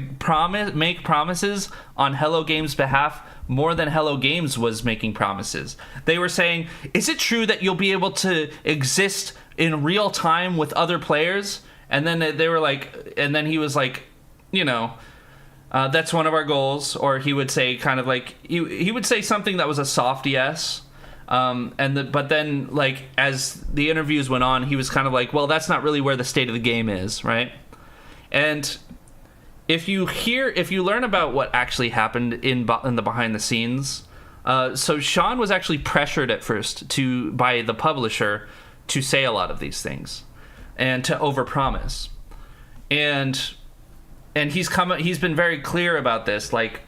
make promises on Hello Games' behalf more than Hello Games was making promises. They were saying, is it true that you'll be able to exist in real time with other players? And then they were like, and then he was like, you know, that's one of our goals. Or he would say kind of like, he would say something that was a soft yes. But then like, as the interviews went on, he was kind of like, well, that's not really where the state of the game is, right? And if you learn about what actually happened in the behind the scenes, so Sean was actually pressured at first by the publisher to say a lot of these things and to overpromise, and he's been very clear about this, like,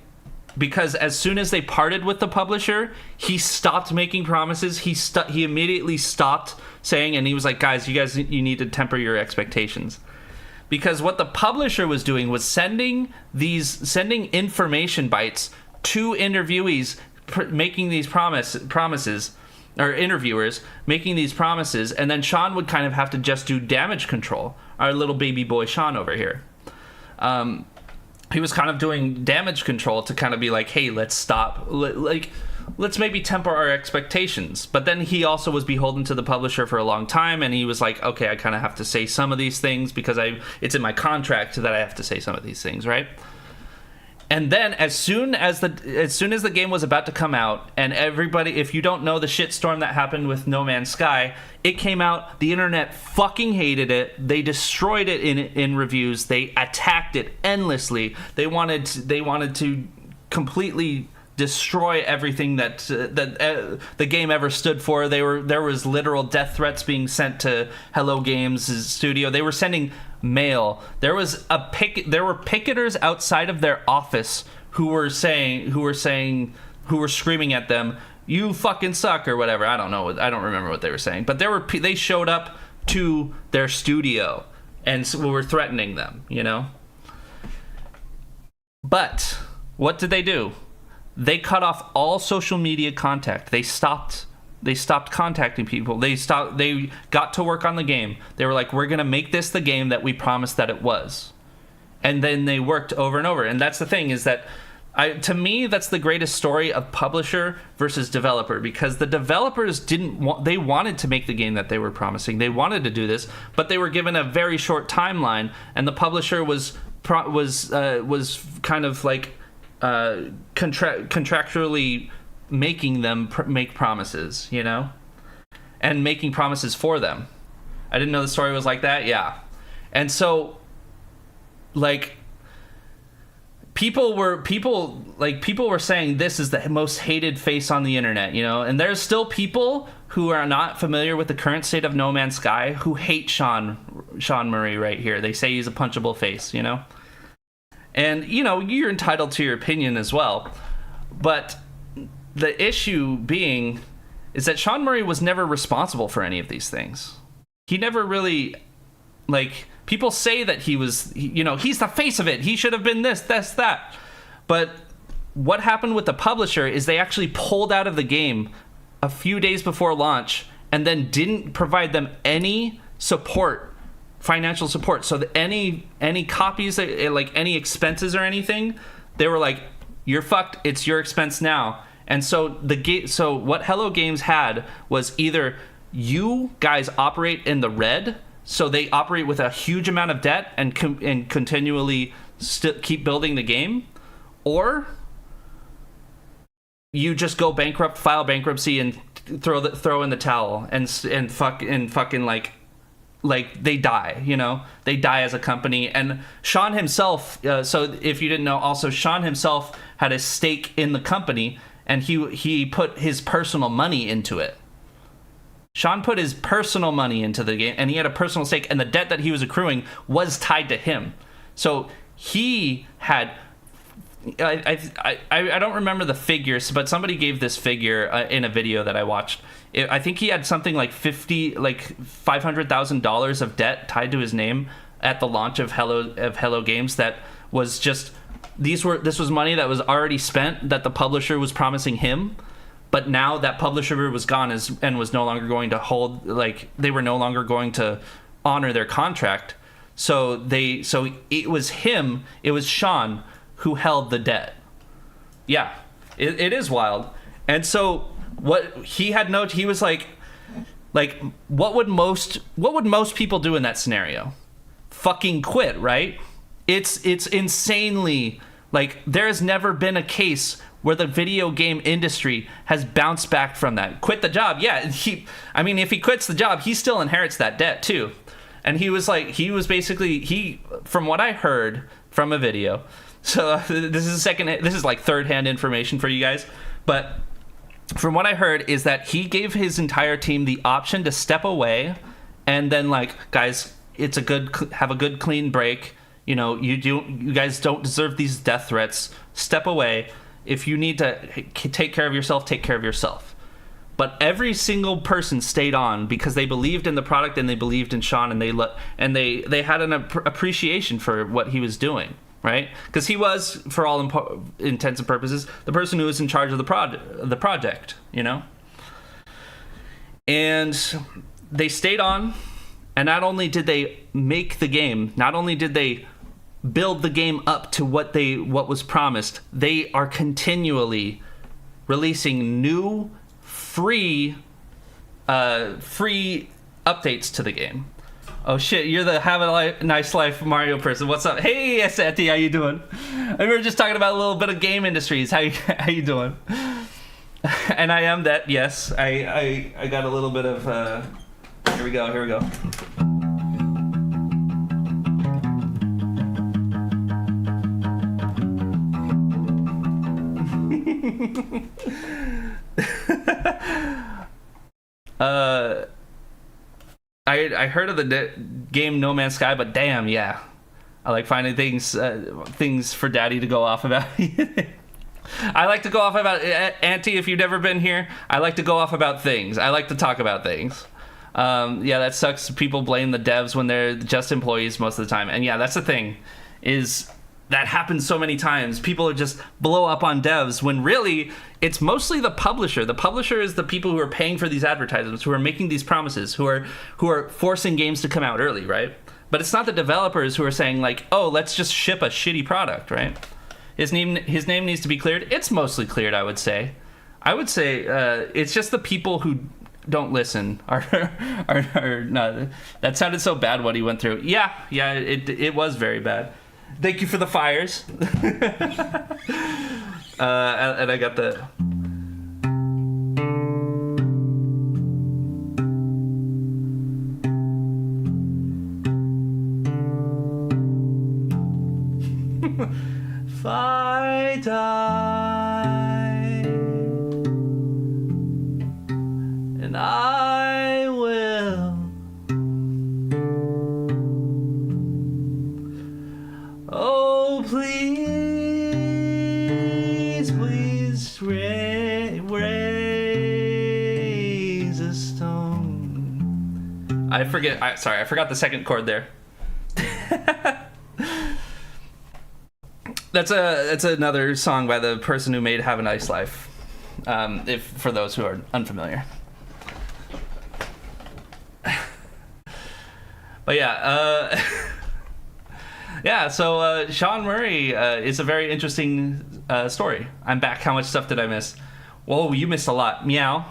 because as soon as they parted with the publisher, he stopped making promises. He immediately stopped saying, and he was like, guys, you need to temper your expectations. Because what the publisher was doing was sending information bites to interviewees making these promises, or interviewers making these promises, and then Sean would kind of have to just do damage control. Our little baby boy Sean over here. He was kind of doing damage control to kind of be like, hey, let's stop. Let's maybe temper our expectations. But then he also was beholden to the publisher for a long time, and he was like, okay, I kind of have to say some of these things because it's in my contract that I have to say some of these things, right? And then as soon as the game was about to come out, and everybody, if you don't know the shitstorm that happened with No Man's Sky, it came out, the internet fucking hated it. They destroyed it in reviews. They attacked it endlessly. They wanted to completely destroy everything that the game ever stood for. There was literal death threats being sent to Hello Games' studio. They were sending mail. There were picketers outside of their office who were screaming at them, "You fucking suck," or whatever. I don't know. I don't remember what they were saying. But they showed up to their studio and were threatening them, you know? But what did they do? They cut off all social media contact. They stopped contacting people. They got to work on the game. They were like, we're going to make this the game that we promised that it was. And then they worked over and over. And that's the thing, is that to me, that's the greatest story of publisher versus developer, because the developers they wanted to make the game that they were promising. They wanted to do this, but they were given a very short timeline, and the publisher was kind of like contractually making them make promises, you know, and making promises for them. I didn't know the story was like that. Yeah. And so like people were saying this is the most hated face on the internet, you know, and there's still people who are not familiar with the current state of No Man's Sky who hate Sean Murray right here. They say he's a punchable face, you know. And, you know, you're entitled to your opinion as well. But the issue being is that Sean Murray was never responsible for any of these things. he never really, like, people say that he was, you know, he's the face of it. He should have been this, that. But what happened with the publisher is they actually pulled out of the game a few days before launch and then didn't provide them any support, financial support. So that any copies, like any expenses or anything, they were like, you're fucked. It's your expense now. And so so what Hello Games had was either you guys operate in the red, so they operate with a huge amount of debt and continually keep building the game, or you just go bankrupt, file bankruptcy, and throw in the towel and fucking like they die, you know, they die as a company. And Sean himself, so if you didn't know, also Sean himself had a stake in the company, and he put his personal money into it. Sean put his personal money into the game, and he had a personal stake, and the debt that he was accruing was tied to him. So he had, I don't remember the figures, but somebody gave this figure in a video that I watched. I think he had something like $500,000 of debt tied to his name at the launch of Hello Games. That was just this was money that was already spent that the publisher was promising him, but now that publisher was gone and was no longer going to hold, like, they were no longer going to honor their contract. So it was Sean who held the debt. Yeah, it is wild. And so what he had he was like what would most people do in that scenario? Fucking quit, right? It's insanely, like, there has never been a case where the video game industry has bounced back from that. Quit the job. Yeah, if he quits the job, he still inherits that debt too. And he was basically, from what I heard from a video, so this is like third-hand information for you guys, but from what I heard is that he gave his entire team the option to step away and then, like, guys, have a good clean break. You know, you guys don't deserve these death threats. Step away. If you need to take care of yourself, take care of yourself. But every single person stayed on because they believed in the product and they believed in Sean, and they had an appreciation for what he was doing, right? Because he was, for all intents and purposes, the person who was in charge of the project, you know. And they stayed on, and not only did they make the game, not only did they build the game up to what was promised, they are continually releasing new free updates to the game. Oh shit, you're the have a nice life Mario person. What's up? Hey, Santi, how you doing? And we were just talking about a little bit of game industries. How you doing? And I am that. Yes, I got a little bit of. Here we go. I heard of the game No Man's Sky, but damn, yeah, I like finding things for Daddy to go off about. I like to go off about, Auntie, if you've never been here, I like to go off about things. I like to talk about things. Yeah, that sucks. People blame the devs when they're just employees most of the time. And yeah, that's the thing, is that happens so many times. People are just blow up on devs when really it's mostly the publisher. The publisher is the people who are paying for these advertisements, who are making these promises, who are forcing games to come out early, right? But it's not the developers who are saying, like, oh, let's just ship a shitty product, right? His name needs to be cleared. It's mostly cleared, I would say. It's just the people who don't listen are no. That sounded so bad what he went through. Yeah, it was very bad. Thank you for the fires. And I got the. If I die, and I will. Oh, please, please raise a stone. I forget. Sorry, I forgot the second chord there. That's another song by the person who made "Have a Nice Life." If for those who are unfamiliar. But yeah, yeah. So Sean Murray is a very interesting story. I'm back. How much stuff did I miss? Whoa, you missed a lot. Meow.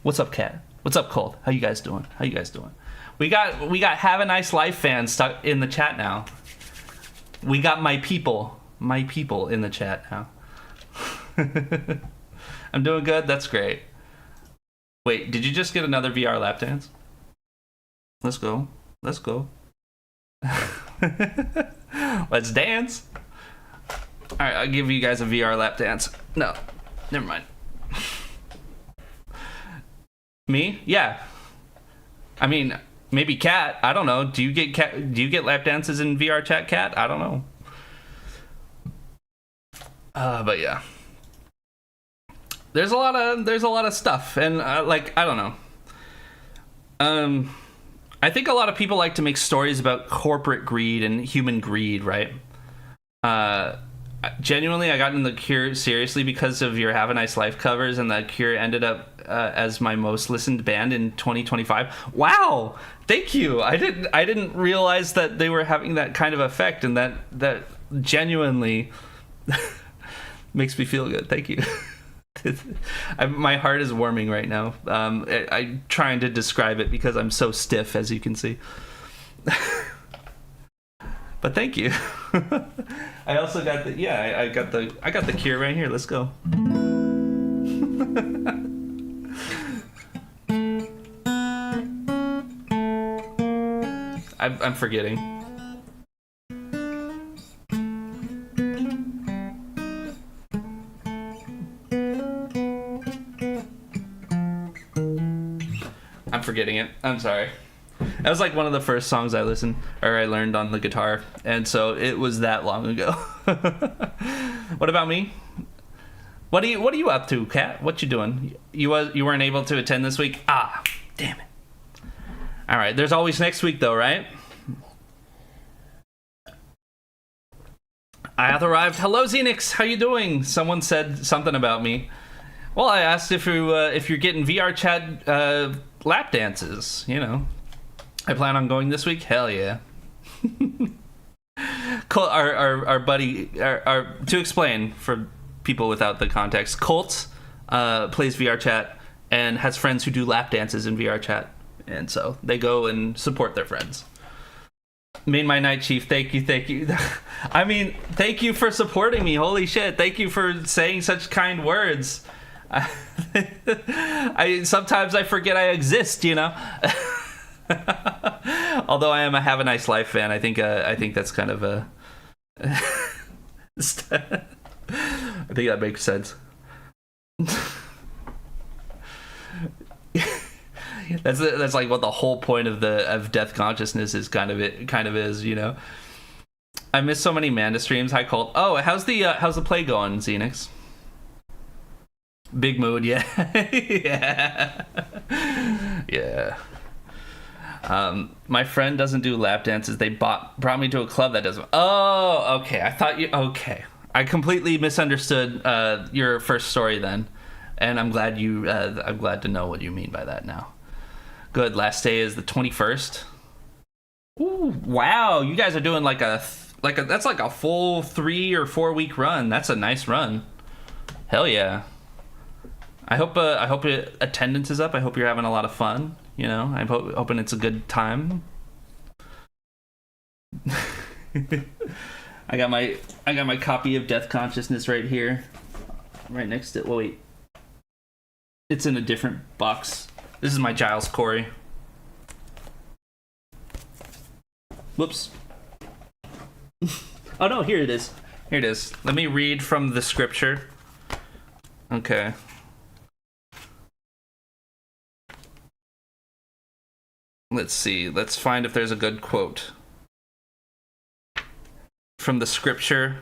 What's up, Cat? What's up, Cold? How you guys doing? We got Have a Nice Life fans stuck in the chat now. We got my people in the chat now. I'm doing good. That's great. Wait, did you just get another VR lap dance? Let's go. Let's dance. All right, I'll give you guys a VR lap dance. No, never mind. Me? Yeah. I mean, maybe Cat. I don't know. Do you get lap dances in VR chat, Cat? I don't know. But yeah. There's a lot of stuff, and like, I don't know. I think a lot of people like to make stories about corporate greed and human greed, right? Genuinely, I got into The Cure seriously because of your Have a Nice Life covers, and The Cure ended up as my most listened band in 2025. Wow, thank you. I didn't realize that they were having that kind of effect, and that genuinely makes me feel good. Thank you. My heart is warming right now. I'm trying to describe it because I'm so stiff, as you can see. But thank you. I also got I got the Cure right here. Let's go. I'm forgetting. I'm forgetting it. I'm sorry. That was like one of the first songs I learned on the guitar, and so it was that long ago. What about me? What are you up to, Kat? What you doing? You weren't able to attend this week? Ah, damn it. All right, there's always next week though, right? I have arrived. Hello, Xenix. How you doing? Someone said something about me. Well, I asked if you're getting VR chat lap dances. You know, I plan on going this week. Hell yeah. Colt, our buddy, to explain for people without the context, Colt plays VR chat and has friends who do lap dances in VR chat, and so they go and support their friends. Made my night, Chief. Thank you. I mean, thank you for supporting me. Holy shit. Thank you for saying such kind words. Sometimes I forget I exist, you know. Although I am a Have a Nice Life fan, I think that's kind of a I think that makes sense. That's like what the whole point of Death Consciousness is kind of is, you know. I miss so many Manda streams. Hi, Colt. Oh, how's the play going, Xenix? Big mood, yeah. Yeah. My friend doesn't do lap dances. They brought me to a club that does. Oh, okay. Okay. I completely misunderstood your first story then, and I'm glad to know what you mean by that now. Good. Last day is the 21st. Ooh, wow. You guys are doing like that's like a full 3 or 4 week run. That's a nice run. Hell yeah. I hope attendance is up. I hope you're having a lot of fun. You know, I'm hoping it's a good time. I got my copy of Death Consciousness right here, right next to it. Well, wait, it's in a different box. This is my Giles Corey. Whoops. Oh no, here it is. Let me read from the scripture. Okay. Let's see. Let's find if there's a good quote from the scripture.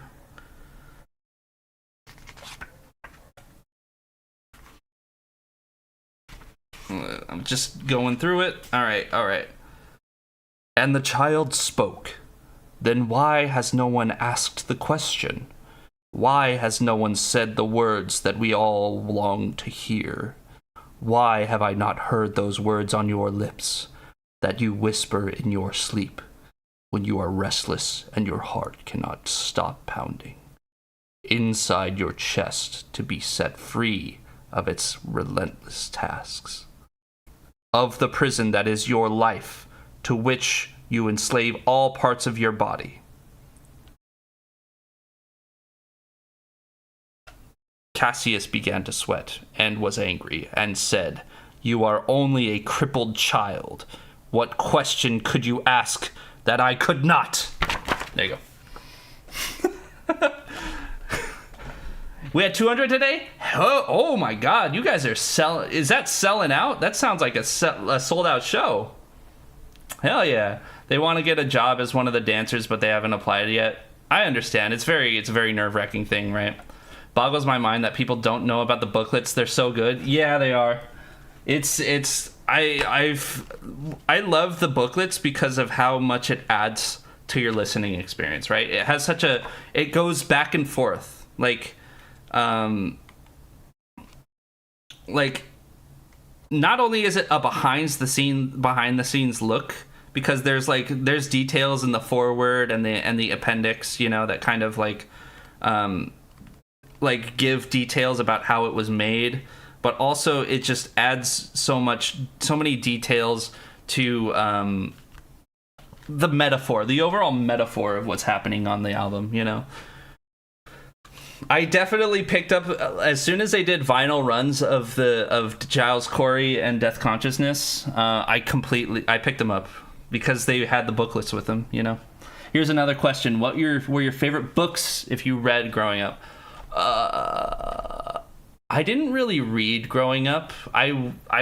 I'm just going through it. All right. And the child spoke. Then why has no one asked the question? Why has no one said the words that we all long to hear? Why have I not heard those words on your lips that you whisper in your sleep when you are restless and your heart cannot stop pounding inside your chest to be set free of its relentless tasks? Of the prison that is your life, to which you enslave all parts of your body. Cassius began to sweat and was angry and said, "You are only a crippled child. What question could you ask that I could not?" There you go. We had 200 today? Oh my god, you guys are selling. Is that selling out? That sounds like a sold out show. Hell yeah. They want to get a job as one of the dancers, but they haven't applied yet. I understand. It's a very nerve-wracking thing, right? Boggles my mind that people don't know about the booklets. They're so good. Yeah, they are. I love the booklets because of how much it adds to your listening experience, right? It has it goes back and forth. Like not only is it a behind the scenes look, because there's details in the foreword and the appendix, that kind of give details about how it was made, but also it just adds so many details to the overall metaphor of what's happening on the album. I definitely picked up as soon as they did vinyl runs of Giles Corey and Death Consciousness. I picked them up because they had the booklets with them. Here's another question: what were your favorite books if you read growing up? I didn't really read growing up. I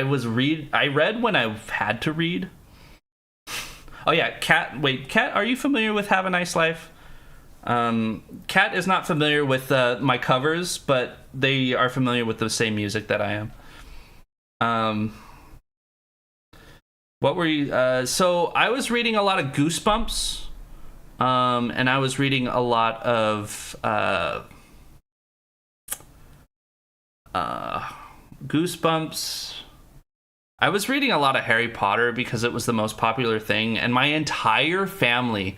read when I had to read. Oh yeah, Kat, are you familiar with Have a Nice Life? Kat is not familiar with my covers, but they are familiar with the same music that I am. What were you? So I was reading a lot of Goosebumps, and I was reading a lot of Goosebumps. I was reading a lot of Harry Potter because it was the most popular thing, and my entire family,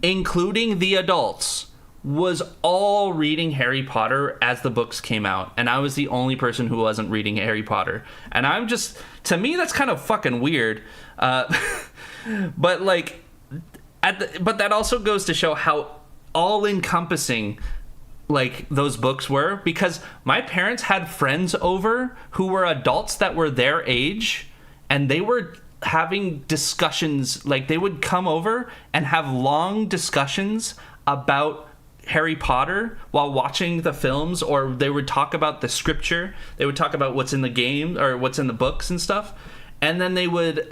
including the adults, was all reading Harry Potter as the books came out, and I was the only person who wasn't reading Harry Potter. And to me, that's kind of fucking weird. But that also goes to show how all-encompassing those books were, because my parents had friends over who were adults that were their age, and they were having discussions. They would come over and have long discussions about Harry Potter while watching the films, or they would talk about the scripture. They would talk about what's in the game or what's in the books and stuff. And then they would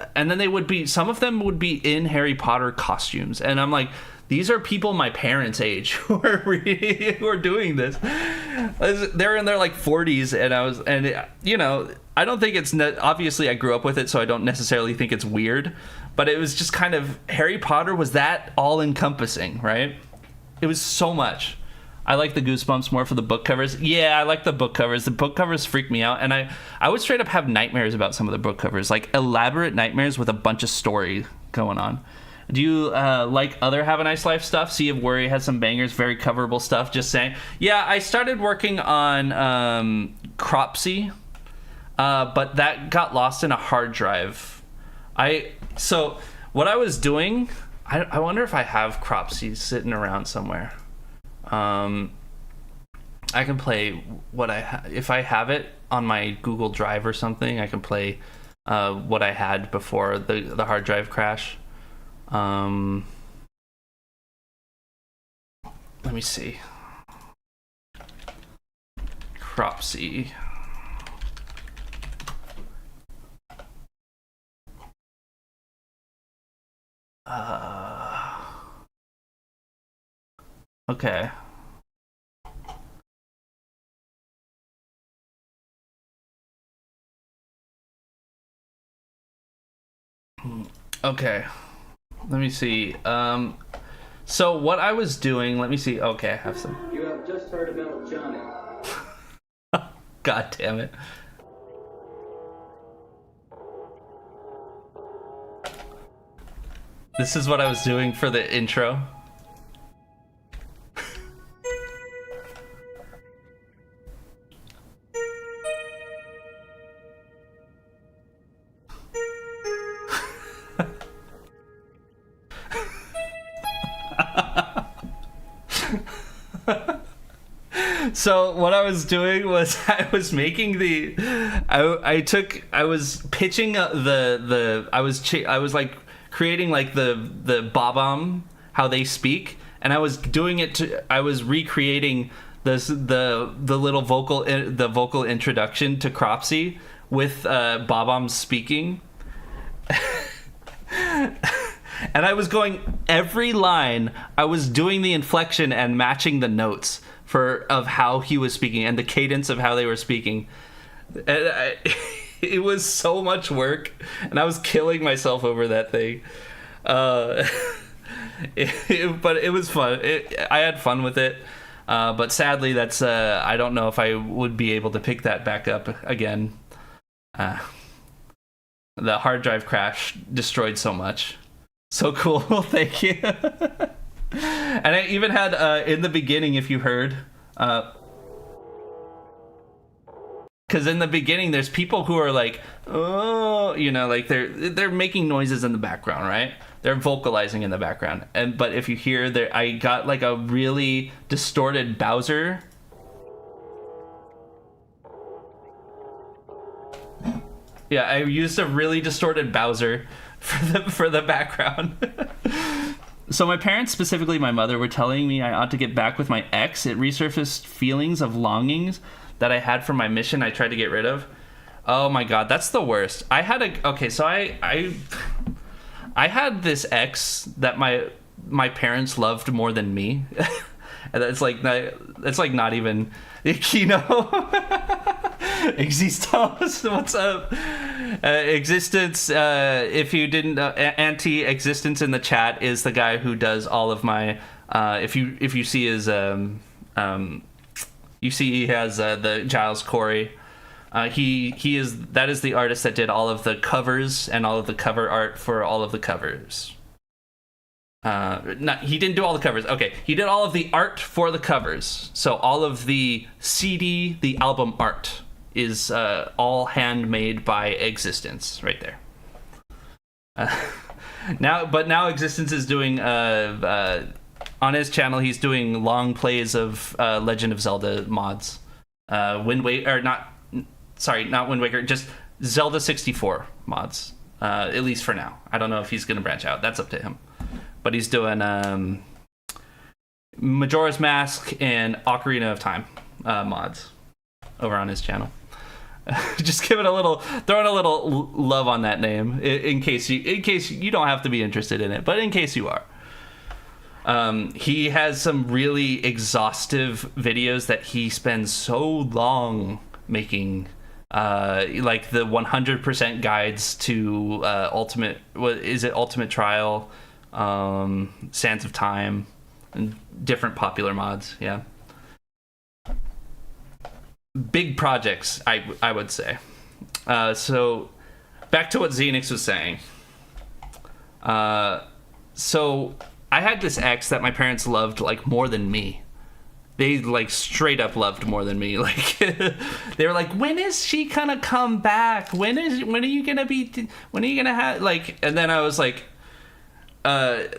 be, some of them would be in Harry Potter costumes, and I'm like, these are people my parents' age who are doing this. They're in their 40s, and I don't think it's obviously I grew up with it, so I don't necessarily think it's weird, but it was just kind of, Harry Potter was that all-encompassing, right? It was so much. I like the Goosebumps more for the book covers. Yeah, I like the book covers. The book covers freak me out, and I would straight up have nightmares about some of the book covers, elaborate nightmares with a bunch of story going on. Do you like other Have a Nice Life stuff? Sea of Worry has some bangers, very coverable stuff, just saying. Yeah, I started working on Cropsy, but that got lost in a hard drive. So what I was doing, I wonder if I have Cropsy sitting around somewhere. I can play if I have it on my Google Drive or something, I can play what I had before the hard drive crash. Let me see. Cropsy. Okay. Okay. Let me see. So what I was doing, let me see. Okay, I have some. You have just heard about Johnny. God damn it. This is what I was doing for the intro. So what I was doing was I was making the, I was pitching I was like creating like the Babam, how they speak, and I was doing it I was recreating the little vocal introduction to Cropsy with Babam speaking. And I was going every line, I was doing the inflection and matching the notes of how he was speaking and the cadence of how they were speaking. And it was so much work, and I was killing myself over that thing. But it was fun. I had fun with it. But sadly, that's I don't know if I would be able to pick that back up again. The hard drive crash destroyed so much. So cool. Thank you. And I even had in the beginning, if you heard, because in the beginning there's people who are like, oh, you know, like they're making noises in the background, right? They're vocalizing in the background, but if you hear there, I got like a really distorted Bowser. Yeah, I used a really distorted Bowser for the background. So my parents, specifically my mother, were telling me I ought to get back with my ex. It resurfaced feelings of longings that I had for my mission I tried to get rid of. Oh my god, that's the worst. I had I had this ex that my parents loved more than me. And it's like not even, you know. Existence, what's up? Existence, if you didn't, anti-existence in the chat is the guy who does all of my, if you see his, you see he has the Giles Corey. That is the artist that did all of the covers and all of the cover art for all of the covers. He didn't do all the covers. Okay, he did all of the art for the covers. So all of the CD, the album art is all handmade by Existence right there. Now Existence is doing on his channel. He's doing long plays of Legend of Zelda mods. Not Wind Waker, just Zelda 64 mods. At least for now. I don't know if he's gonna branch out. That's up to him. But he's doing Majora's Mask and Ocarina of Time mods over on his channel. Just throwing a little love on that name in case you don't have to be interested in it, but in case you are. He has some really exhaustive videos that he spends so long making, like the 100% guides to Ultimate Trial, Sands of Time, and different popular mods. Yeah. Big projects, I would say. So back to what Xenix was saying. So I had this ex that my parents loved like more than me. They like straight up loved more than me. Like they were like, when is she gonna come back? When are you gonna have like? And then I was like, and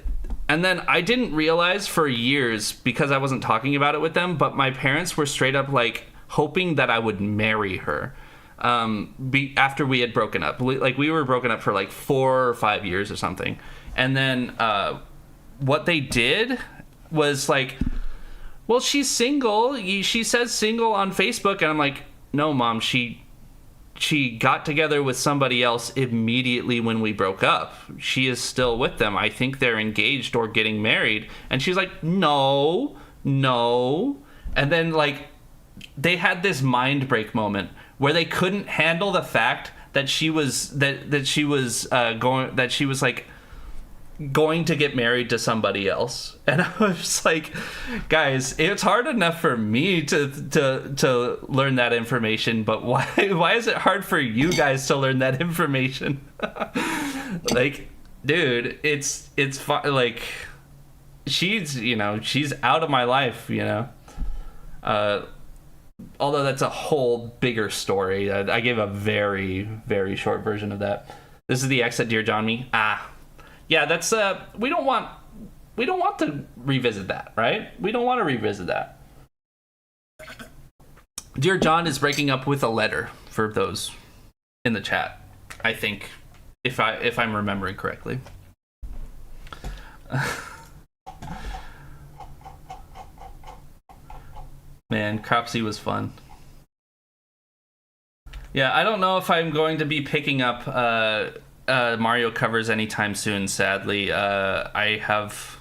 then I didn't realize for years because I wasn't talking about it with them, but my parents were straight up like hoping that I would marry her after we had broken up. Like we were broken up for like 4 or 5 years or something. And then what they did was like, well, she's single. She says single on Facebook. And I'm like, no, Mom, she got together with somebody else immediately when we broke up. She is still with them. I think they're engaged or getting married. And she's like, no. And then like they had this mind break moment where they couldn't handle the fact that she was going to get married to somebody else. And I was just like, guys, it's hard enough for me to learn that information, but why is it hard for you guys to learn that information? Like, dude, it's fine. Like, she's out of my life, although that's a whole bigger story. I gave a very, very short version of that. This is the ex that Dear John me. Yeah, that's we don't want to revisit that, right? We don't want to revisit that. Dear John is breaking up with a letter, for those in the chat, I think, if I'm remembering correctly. Man, Cropsy was fun. Yeah, I don't know if I'm going to be picking up Mario covers anytime soon, sadly. I have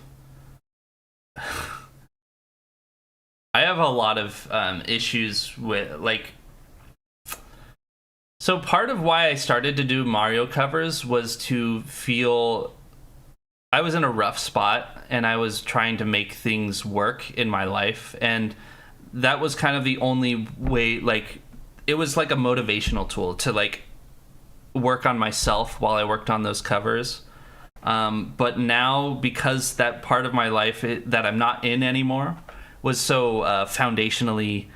a lot of issues with, like, so part of why I started to do Mario covers was to feel I was in a rough spot and I was trying to make things work in my life, and that was kind of the only way, like, it was like a motivational tool to, like, work on myself while I worked on those covers. But now, because that part of my life that I'm not in anymore was so foundationally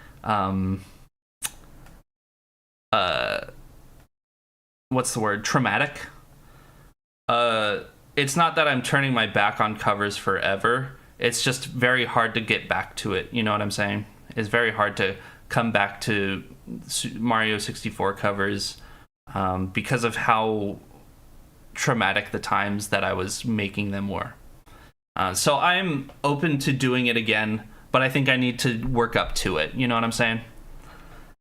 what's the word, traumatic, it's not that I'm turning my back on covers forever. It's just very hard to get back to it. You know what I'm saying? It's very hard to come back to Mario 64 covers because of how traumatic the times that I was making them were. So I'm open to doing it again, but I think I need to work up to it. You know what I'm saying?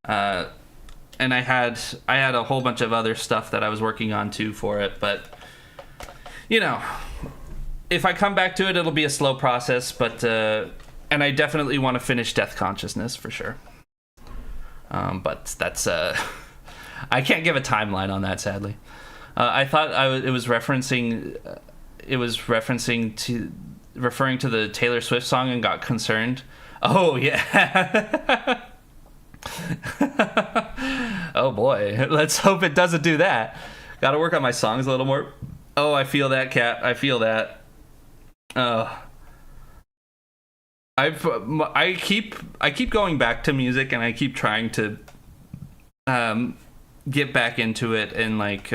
And I had a whole bunch of other stuff that I was working on too for it, but if I come back to it, it'll be a slow process, but and I definitely want to finish Death Consciousness for sure. But that's I can't give a timeline on that, sadly. I thought it was referring to the Taylor Swift song and got concerned. Oh yeah. Oh boy, let's hope it doesn't do that. Gotta work on my songs a little more. Oh, I feel that, Cat. I feel that. I keep going back to music, and I keep trying to get back into it, and like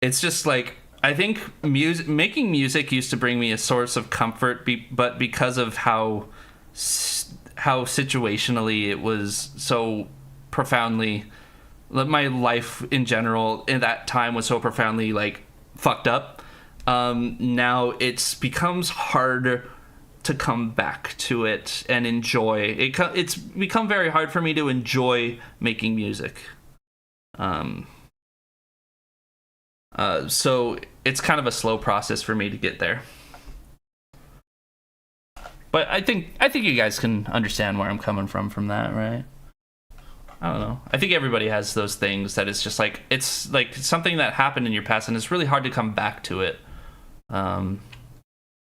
it's just like, I think making music used to bring me a source of comfort, but because of how situationally it was so profoundly, my life in general in that time was so profoundly, like, fucked up. Now it's becomes harder to come back to it and enjoy it. It's become very hard for me to enjoy making music. So it's kind of a slow process for me to get there. But I think you guys can understand where I'm coming from that, right? I don't know. I think everybody has those things that it's just like, it's like something that happened in your past, and it's really hard to come back to it.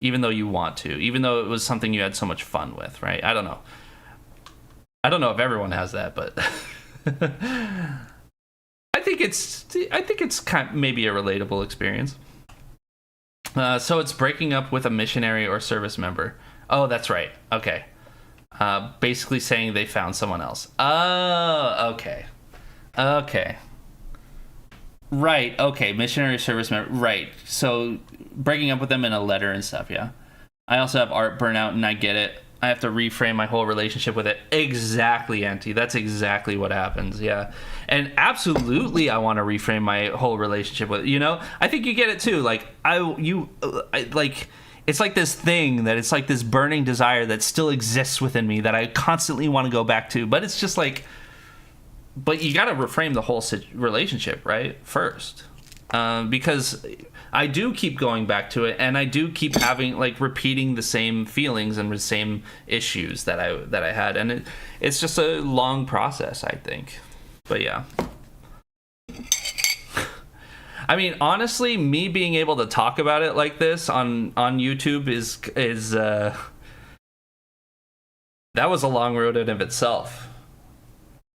Even though you want to, even though it was something you had so much fun with, right? I don't know if everyone has that, but I think it's kind of maybe a relatable experience. So it's breaking up with a missionary or service member. Oh, that's right. Okay. Basically saying they found someone else. Oh, okay. Right, okay, missionary service member, right. So breaking up with them in a letter and stuff, yeah. I also have art burnout, and I get it. I have to reframe my whole relationship with it. Exactly, Auntie. That's exactly what happens, yeah. And absolutely I want to reframe my whole relationship with it, I think you get it too. Like, it's like this thing that it's like this burning desire that still exists within me that I constantly want to go back to, but it's just like, but you got to reframe the whole relationship, right? First. Because I do keep going back to it, and I do keep having, like, repeating the same feelings and the same issues that I had. And it's just a long process, I think. But yeah. I mean, honestly, me being able to talk about it like this on YouTube is that was a long road in of itself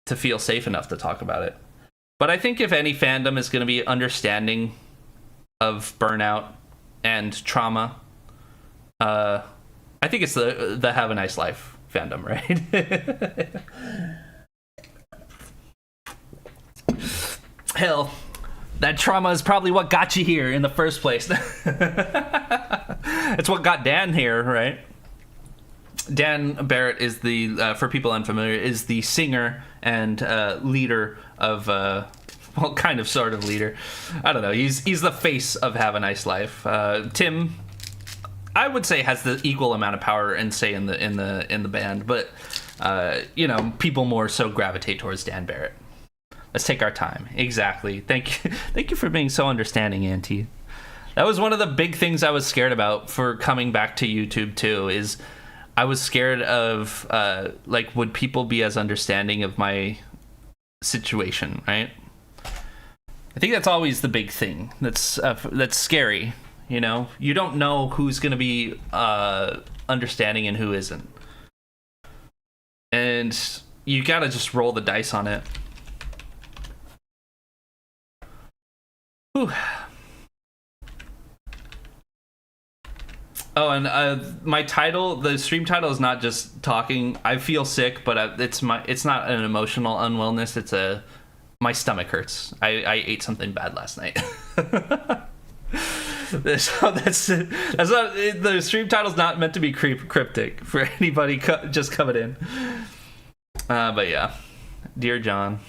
to feel safe enough to talk about it. But I think if any fandom is going to be understanding of burnout and trauma, I think it's the Have a Nice Life fandom, right? Hell, that trauma is probably what got you here in the first place. It's what got Dan here, right? Dan Barrett is the, for people unfamiliar, is the singer and leader of, well, kind of, sort of leader. I don't know. He's the face of Have a Nice Life. Tim, I would say, has the equal amount of power and say in the band, but you know, people more so gravitate towards Dan Barrett. Let's take our time. Exactly. Thank you for being so understanding, Auntie. That was one of the big things I was scared about for coming back to YouTube too. Is I was scared of like, would people be as understanding of my situation, right? I think that's always the big thing. That's scary. You know, you don't know who's going to be understanding and who isn't, and you got to just roll the dice on it. Whew. Oh, and my title, the stream title, is not just talking. I feel sick, but it's not an emotional unwellness. It's my stomach hurts. I ate something bad last night. So that's not, the stream title's not meant to be cryptic for anybody just coming in. But yeah, dear John.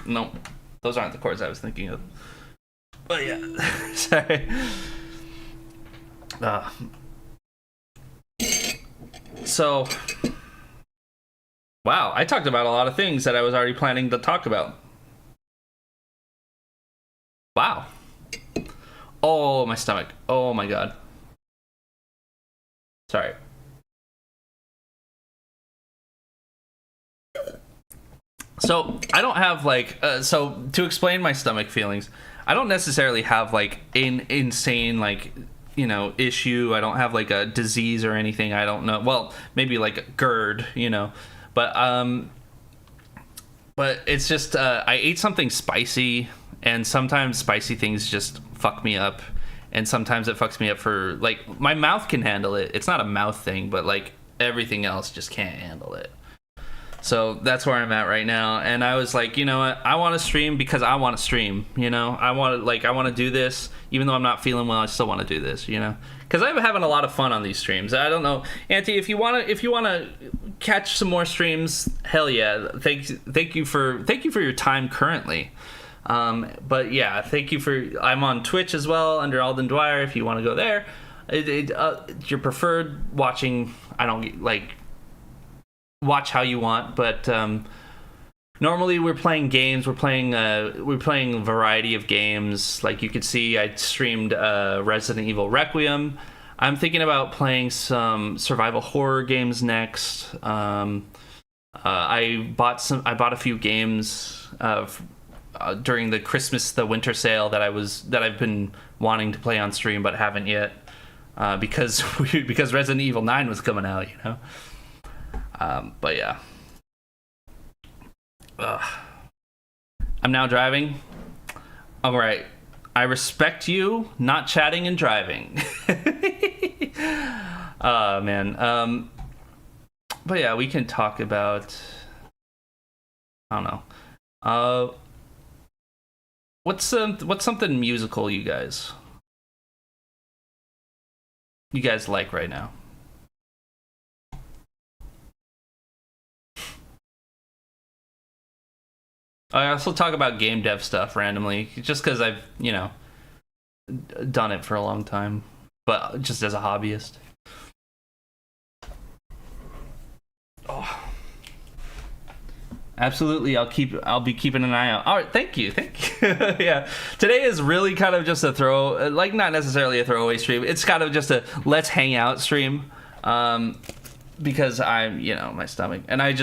Nope, those aren't the chords I was thinking of. But yeah, sorry. So, wow, I talked about a lot of things that I was already planning to talk about. Wow. Oh, my stomach. Oh my god. Sorry. So, I don't have, like, so to explain my stomach feelings, I don't necessarily have, like, an insane, like, you know, issue. I don't have, like, a disease or anything. I don't know. Well, maybe, like, a GERD, you know. But it's just, I ate something spicy, and sometimes spicy things just fuck me up. And sometimes it fucks me up for, like, my mouth can handle it. It's not a mouth thing, but, like, everything else just can't handle it. So that's where I'm at right now. And I was like, you know what? I want to stream because I want to stream, you know? I want to do this. Even though I'm not feeling well, I still want to do this, you know? Because I'm having a lot of fun on these streams. I don't know. Auntie, if you want to catch some more streams, hell yeah. Thank you for your time currently. But yeah, thank you for... I'm on Twitch as well, under Alden Dwyer, if you want to go there. Your preferred watching... I don't, like... watch how you want, but normally we're playing games. We're playing a variety of games. Like you could see, I streamed Resident Evil Requiem. I'm thinking about playing some survival horror games next. I bought a few games during the winter sale that I've been wanting to play on stream but haven't yet, because Resident Evil 9 was coming out, you know. But yeah. I'm now driving. All right. I respect you not chatting and driving. Man. But yeah, we can talk about... I don't know. What's something musical you guys like right now? I also talk about game dev stuff randomly, just because I've, you know, done it for a long time, but just as a hobbyist. Oh. absolutely. I'll be keeping an eye out. All right, thank you. Yeah, today is really kind of just a not necessarily a throwaway stream. It's kind of just a let's hang out stream, because I'm, my stomach, and I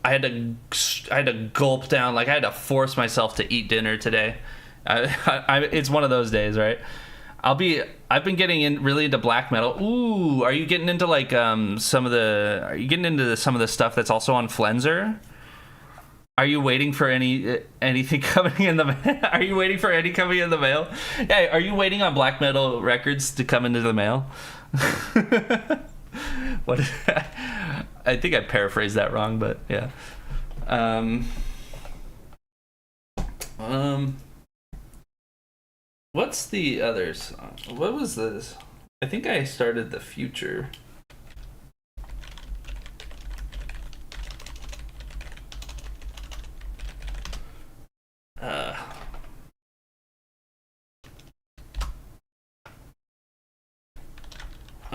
had to gulp down, like I had to force myself to eat dinner today. It's one of those days, right? I've been getting really into black metal. Ooh, are you getting into some of the stuff that's also on Flenser? Are you waiting for anything coming in the mail? Are you waiting for any coming in the mail? Yeah, are you waiting on black metal records to come into the mail? What? I think I paraphrased that wrong, but yeah. What's the other song? What was this? I think I started The Future.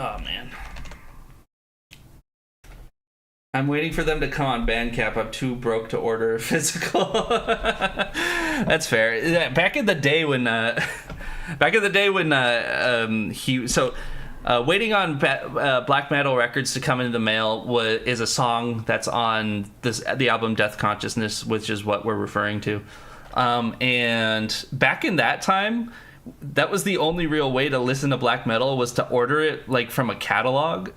Oh man. I'm waiting for them to come on Bandcamp. I'm too broke to order a physical. That's fair. Back in the day when waiting on black metal records to come into the mail is a song that's on the album Death Consciousness, which is what we're referring to. And back in that time, that was the only real way to listen to black metal, was to order it like from a catalog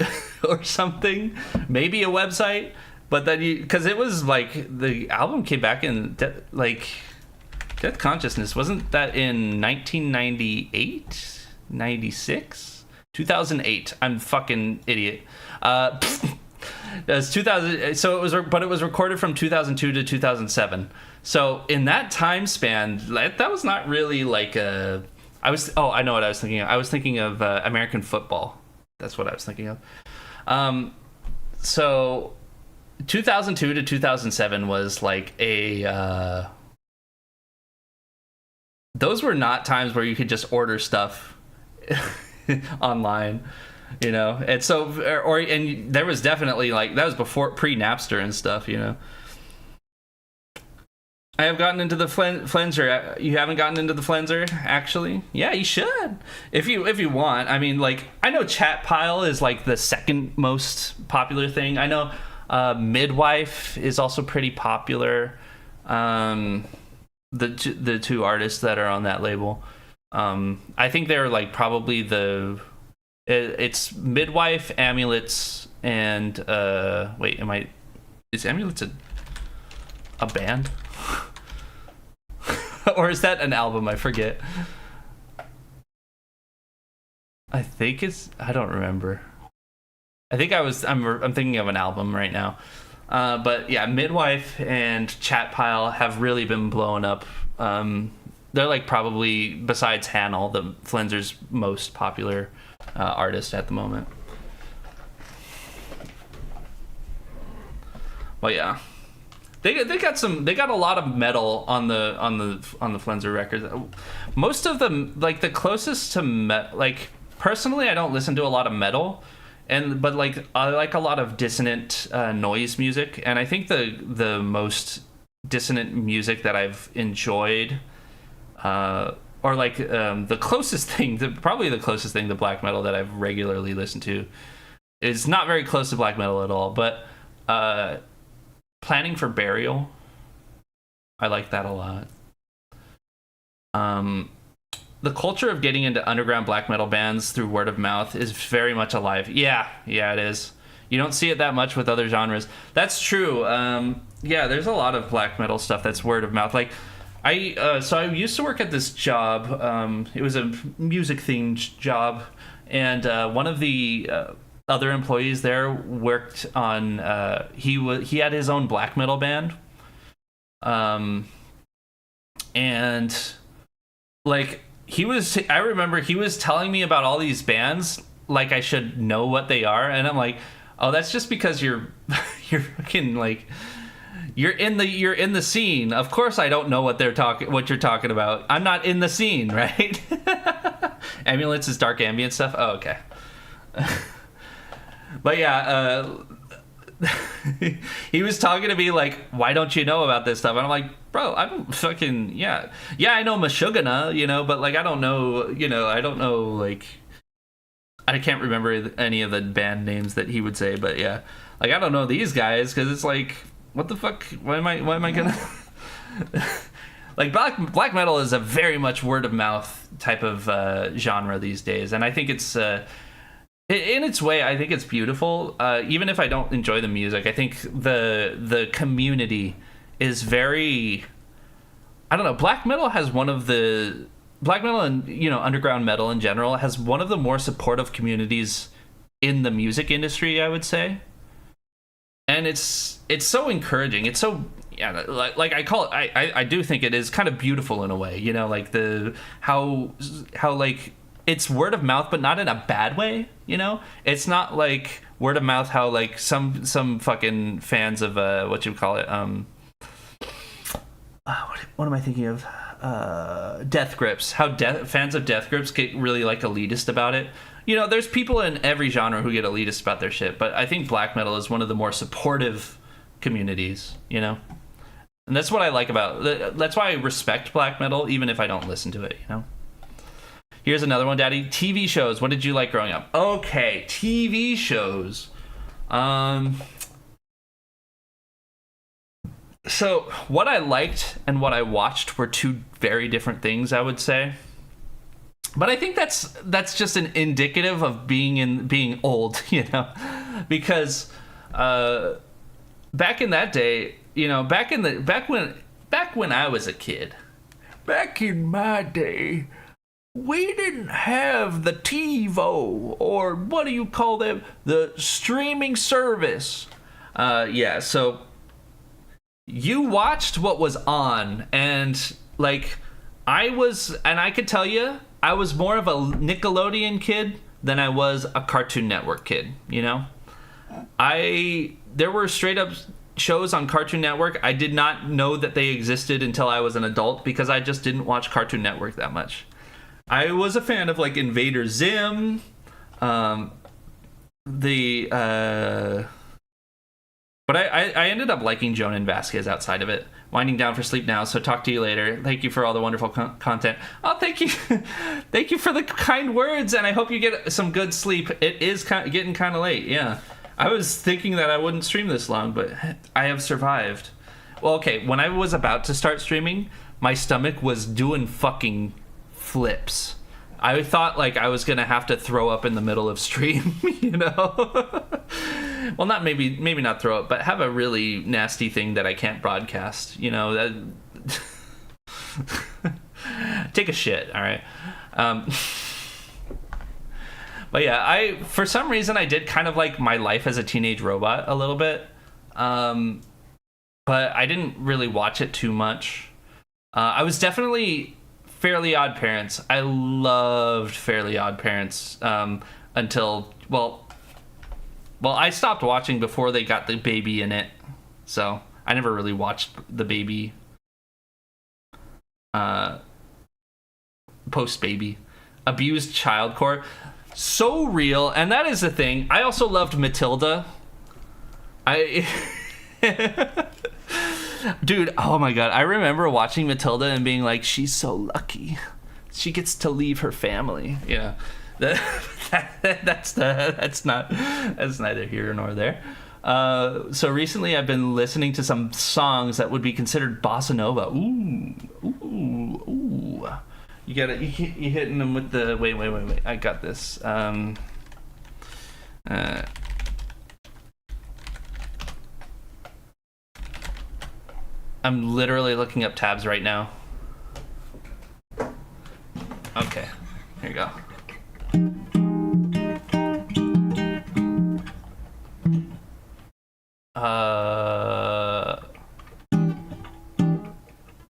or something, maybe a website. But then because it was like the album came back in Death Consciousness, wasn't that in 1998, 96, 2008? I'm fucking idiot. It's 2000. So it was recorded from 2002 to 2007. So in that time span, that was not really like a. I know what I was thinking of. I was thinking of American football. That's what I was thinking of. So 2002 to 2007 was like a. Those were not times where you could just order stuff online, And so, and there was definitely that was before pre-Napster and stuff, I have gotten into the Flenser. You haven't gotten into the Flenser, actually? Yeah, you should. If you want. I mean, I know Chat Pile is the second most popular thing. I know Midwife is also pretty popular. The two artists that are on that label. I think they're probably it's Midwife, Amulets, and is Amulets a band? Or is that an album? I forget. I think I don't remember. I think I'm thinking of an album right now. But yeah, Midwife and Chat Pile have really been blowing up. They're probably, besides Hannel, the Flenser's most popular artist at the moment. Well, yeah. They got a lot of metal on the Flenser records. Most of them, the closest to personally, I don't listen to a lot of metal, but I like a lot of dissonant noise music, and I think the most dissonant music that I've enjoyed, the closest thing, probably the closest thing to black metal that I've regularly listened to, is not very close to black metal at all, but Planning for Burial. I like that a lot. The culture of getting into underground black metal bands through word of mouth is very much alive. Yeah, it is. You don't see it that much with other genres. That's true. Yeah, there's a lot of black metal stuff that's word of mouth. I used to work at this job. It was a music themed job, and one of the other employees there worked on he had his own black metal band, and I remember he was telling me about all these bands like I should know what they are, and I'm like, oh, that's just because you're fucking you're in the scene. Of course I don't know what you're talking about. I'm not in the scene, right? Amulets is dark ambient stuff. Oh, okay. But yeah, he was talking to me like, why don't you know about this stuff? And I'm like, bro, I don't fucking, yeah, I know Meshuggah, you know, but like, I don't know, you know, I don't know, like, I can't remember any of the band names that he would say, but yeah, like, I don't know these guys, because it's like, what the fuck, why am I gonna, like, black metal is a very much word of mouth type of genre these days, and I think it's, in its way, I think it's beautiful. Even if I don't enjoy the music, I think the community is very, I don't know, black metal and, you know, underground metal in general has one of the more supportive communities in the music industry, I would say. And it's so encouraging. It's so, yeah, like I call it, I do think it is kind of beautiful in a way, you know, like how like it's word of mouth, but not in a bad way, you know? It's not like word of mouth how like some fucking fans of what you call it, what am I thinking of? Death Grips. How fans of Death Grips get really like elitist about it. You know, there's people in every genre who get elitist about their shit, but I think black metal is one of the more supportive communities, you know? And that's what I like about, that's why I respect black metal, even if I don't listen to it, you know? Here's another one, Daddy. TV shows. What did you like growing up? Okay, TV shows. So what I liked and what I watched were two very different things, I would say. But I think that's just an indicative of being old, you know, because back in that day, you know, back when I was a kid, back in my day, we didn't have the TiVo, or what do you call them? The streaming service. Yeah, so you watched what was on, and like I could tell you, I was more of a Nickelodeon kid than I was a Cartoon Network kid, you know? There were straight up shows on Cartoon Network. I did not know that they existed until I was an adult, because I just didn't watch Cartoon Network that much. I was a fan of like Invader Zim, but I ended up liking Jonan Vasquez outside of it. Winding down for sleep now, so talk to you later. Thank you for all the wonderful content. Oh, thank you. Thank you for the kind words, and I hope you get some good sleep. It is getting kind of late, yeah. I was thinking that I wouldn't stream this long, but I have survived. Well, okay, when I was about to start streaming, my stomach was doing fucking flips. I thought like I was gonna have to throw up in the middle of stream, you know. Well, not maybe not throw up, but have a really nasty thing that I can't broadcast, you know. Take a shit, all right. But yeah, for some reason I did kind of like My Life as a Teenage Robot a little bit, but I didn't really watch it too much. I was definitely Fairly Odd Parents. I loved Fairly Odd Parents until, well, I stopped watching before they got the baby in it, so I never really watched the baby post-baby. Abused childcore. So real, and that is the thing. I also loved Matilda. Dude, oh my god, I remember watching Matilda and being like, she's so lucky. She gets to leave her family. Yeah. That's neither here nor there. So recently I've been listening to some songs that would be considered bossa nova. Ooh. You hitting them with the wait. I got this. I'm literally looking up tabs right now. Okay, here you go.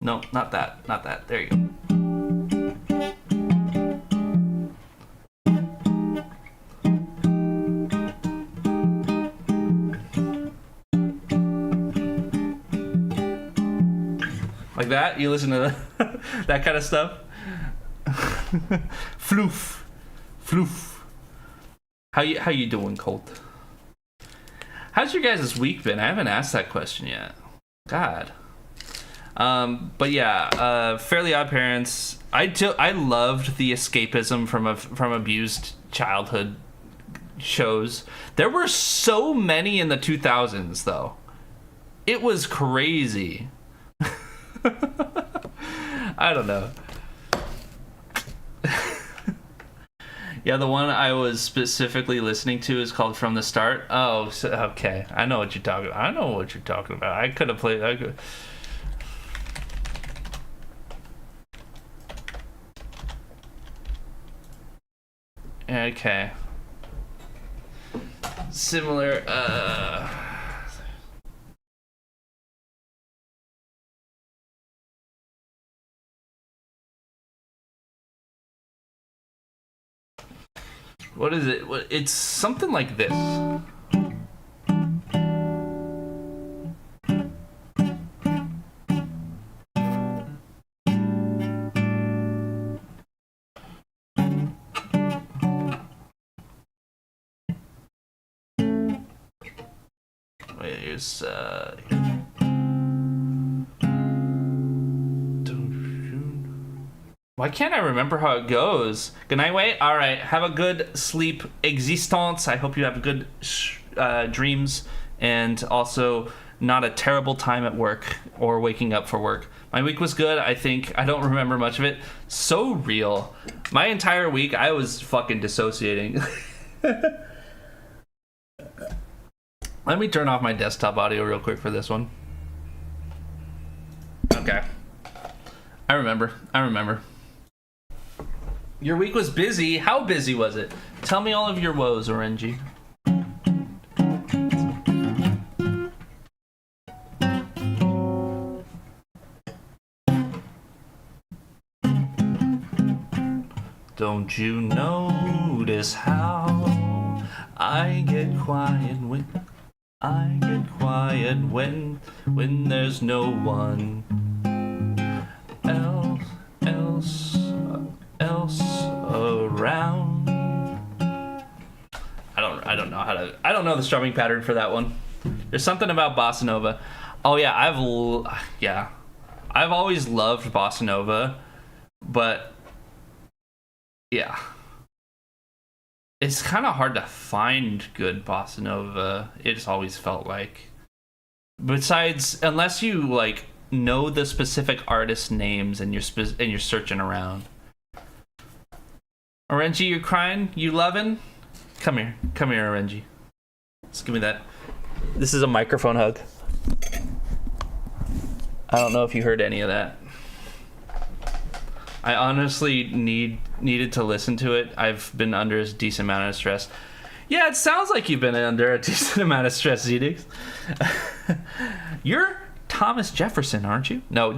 No, not that. There you go. Like that? You listen to that kind of stuff? Floof. How you doing, Colt? How's your guys' week been? I haven't asked that question yet. God. But yeah, Fairly Odd Parents. I loved the escapism from abused childhood shows. There were so many in the 2000s, though. It was crazy. I don't know. Yeah, the one I was specifically listening to is called From the Start. Oh, so, okay. I know what you're talking about. I could have played. Okay. Similar, what is it? It's something like this. Here's, why can't I remember how it goes? Good night, wait. All right. Have a good sleep existence. I hope you have good dreams and also not a terrible time at work or waking up for work. My week was good. I think I don't remember much of it. So real. My entire week, I was fucking dissociating. Let me turn off my desktop audio real quick for this one. Okay. I remember. Your week was busy. How busy was it? Tell me all of your woes, Orenji. Don't you notice how I get quiet when there's no one else around. I don't know the strumming pattern for that one. There's something about bossa nova. Oh yeah, I've always loved bossa nova, but yeah, it's kind of hard to find good bossa nova. It's always felt like, besides, unless you like know the specific artist names and you're searching around. Orenji, you crying? You loving? Come here, Orenji. Just give me that. This is a microphone hug. I don't know if you heard any of that. I honestly needed to listen to it. I've been under a decent amount of stress. Yeah, it sounds like you've been under a decent amount of stress, Xenix. You're Thomas Jefferson, aren't you? No.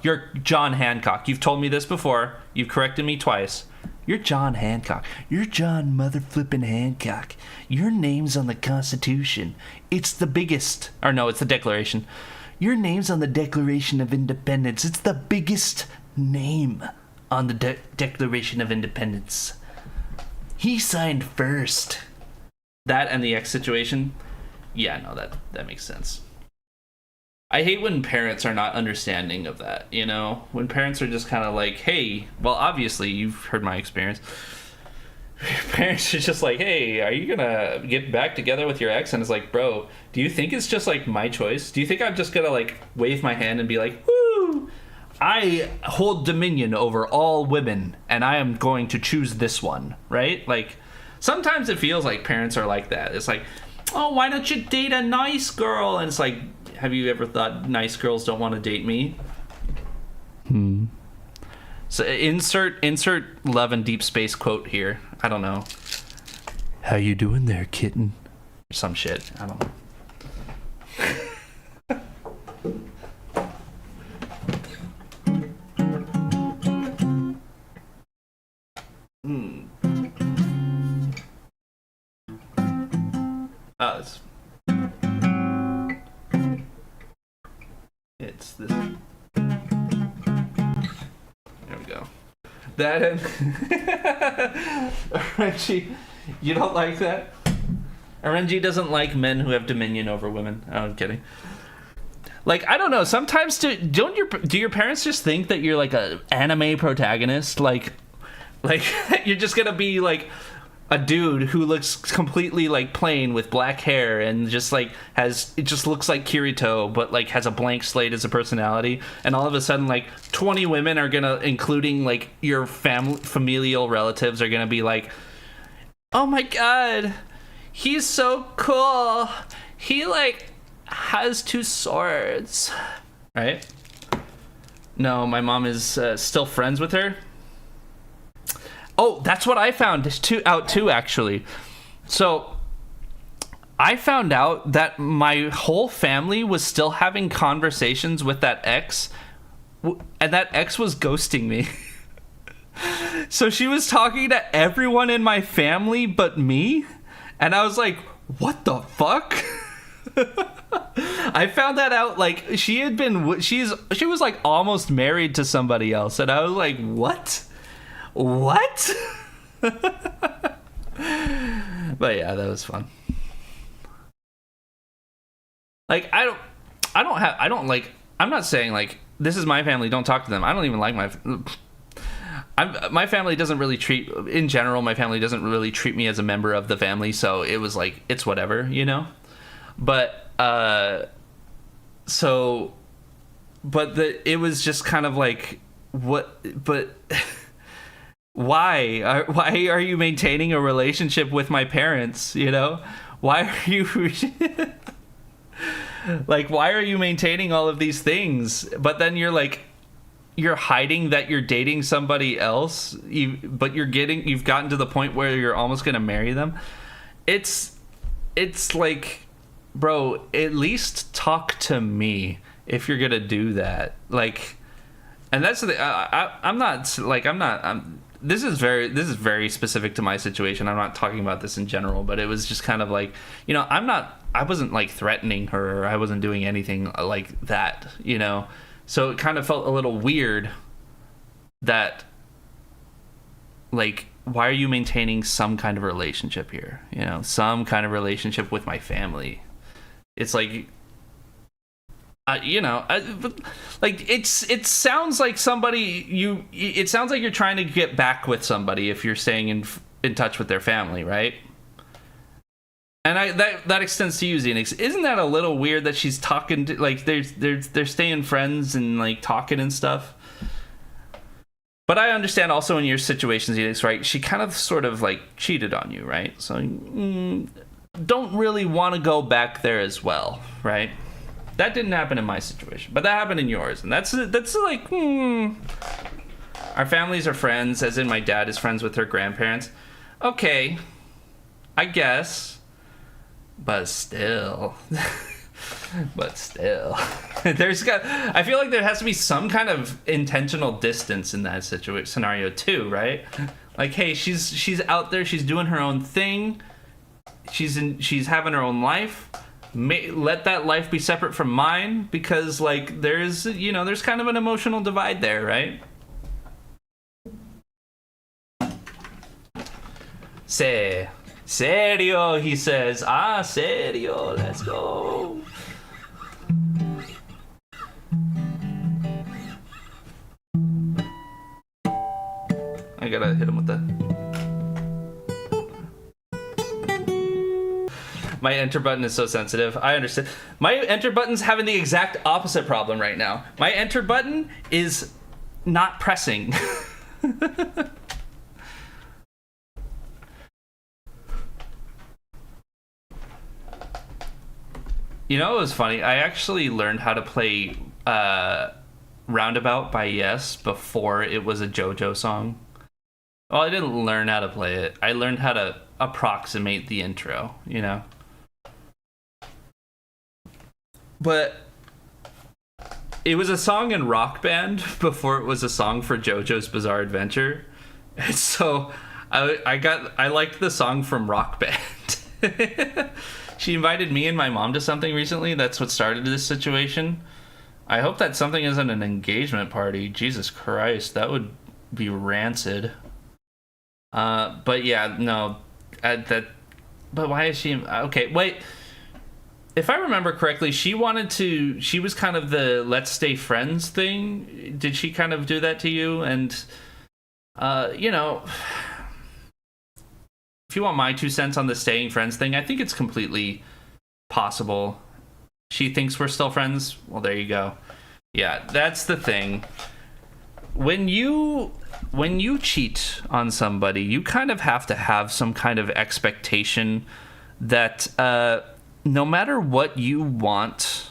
You're John Hancock. You've told me this before. You've corrected me twice. You're John Hancock. You're John mother flippin' Hancock. Your name's on the Constitution. It's the biggest. Or no, it's the Declaration. Your name's on the Declaration of Independence. It's the biggest name on the Declaration of Independence. He signed first. That and the X situation. Yeah, no, that makes sense. I hate when parents are not understanding of that, you know? When parents are just kind of like, hey, well, obviously, you've heard my experience. Parents are just like, hey, are you gonna get back together with your ex? And it's like, bro, do you think it's just like my choice? Do you think I'm just gonna like wave my hand and be like, woo, I hold dominion over all women and I am going to choose this one, right? Like, sometimes it feels like parents are like that. It's like, oh, why don't you date a nice girl? And it's like, have you ever thought nice girls don't want to date me? So insert Love and Deep Space quote here. I don't know. How you doing there, kitten? Or some shit. I don't know. Oh, it's this. There we go. That and Reggie, you don't like that? RNG doesn't like men who have dominion over women. Oh, I'm kidding. Like, I don't know. Sometimes do your parents just think that you're like a anime protagonist? Like you're just gonna be like a dude who looks completely like plain with black hair and just like it just looks like Kirito, but like has a blank slate as a personality, and all of a sudden like 20 women are gonna, including like your familial relatives, are gonna be like, oh my god, he's so cool, he like has 2 swords, right? No, my mom is still friends with her. Oh, that's what I found out too, actually. So I found out that my whole family was still having conversations with that ex, and that ex was ghosting me. So she was talking to everyone in my family but me, and I was like, what the fuck? I found that out, like, she was like almost married to somebody else, and I was like, what? But yeah, that was fun. Like, I'm not saying like this is my family, don't talk to them. I don't even like my family doesn't really treat, in general, my family doesn't really treat me as a member of the family, so it was like, it's whatever, you know? But it was just kind of like, why are you maintaining a relationship with my parents, you know? Why are you like, why are you maintaining all of these things, but then you're hiding that you're dating somebody else, but you've gotten to the point where you're almost gonna marry them? It's like, bro, at least talk to me if you're gonna do that. Like, and that's the this is very specific to my situation. I'm not talking about this in general, but it was just kind of like, you know, I wasn't like threatening her, or I wasn't doing anything like that, you know? So it kind of felt a little weird that, like, why are you maintaining some kind of relationship here? You know, some kind of relationship with my family. It's like, you know, like it sounds like it sounds like you're trying to get back with somebody if you're staying in touch with their family, right? And that extends to you, Xenix. Isn't that a little weird that she's talking to, like, they're staying friends and like talking and stuff? But I understand also in your situation, Xenix, right? She kind of sort of like cheated on you, right? So don't really want to go back there as well, right? That didn't happen in my situation, but that happened in yours, and that's like, our families are friends, as in my dad is friends with her grandparents. Okay, I guess, but still, I feel like there has to be some kind of intentional distance in that scenario too, right? Like, hey, she's out there, she's doing her own thing, she's having her own life. Let that life be separate from mine, because like there's kind of an emotional divide there, right? Serio, he says. Serio, let's go. I gotta hit him with that. My enter button is so sensitive. I understand. My enter button's having the exact opposite problem right now. My enter button is not pressing. You know, it was funny. I actually learned how to play Roundabout by Yes before it was a JoJo song. Well, I didn't learn how to play it. I learned how to approximate the intro, you know? But it was a song in Rock Band before it was a song for JoJo's Bizarre Adventure. And so I liked the song from Rock Band. She invited me and my mom to something recently. That's what started this situation. I hope that something isn't an engagement party. Jesus Christ, that would be rancid. But yeah, no, But why is she... Okay, wait. If I remember correctly, she was kind of the let's stay friends thing. Did she kind of do that to you? And, you know, if you want my 2 cents on the staying friends thing, I think it's completely possible. She thinks we're still friends. Well, there you go. Yeah, that's the thing. When you cheat on somebody, you kind of have to have some kind of expectation that no matter what you want,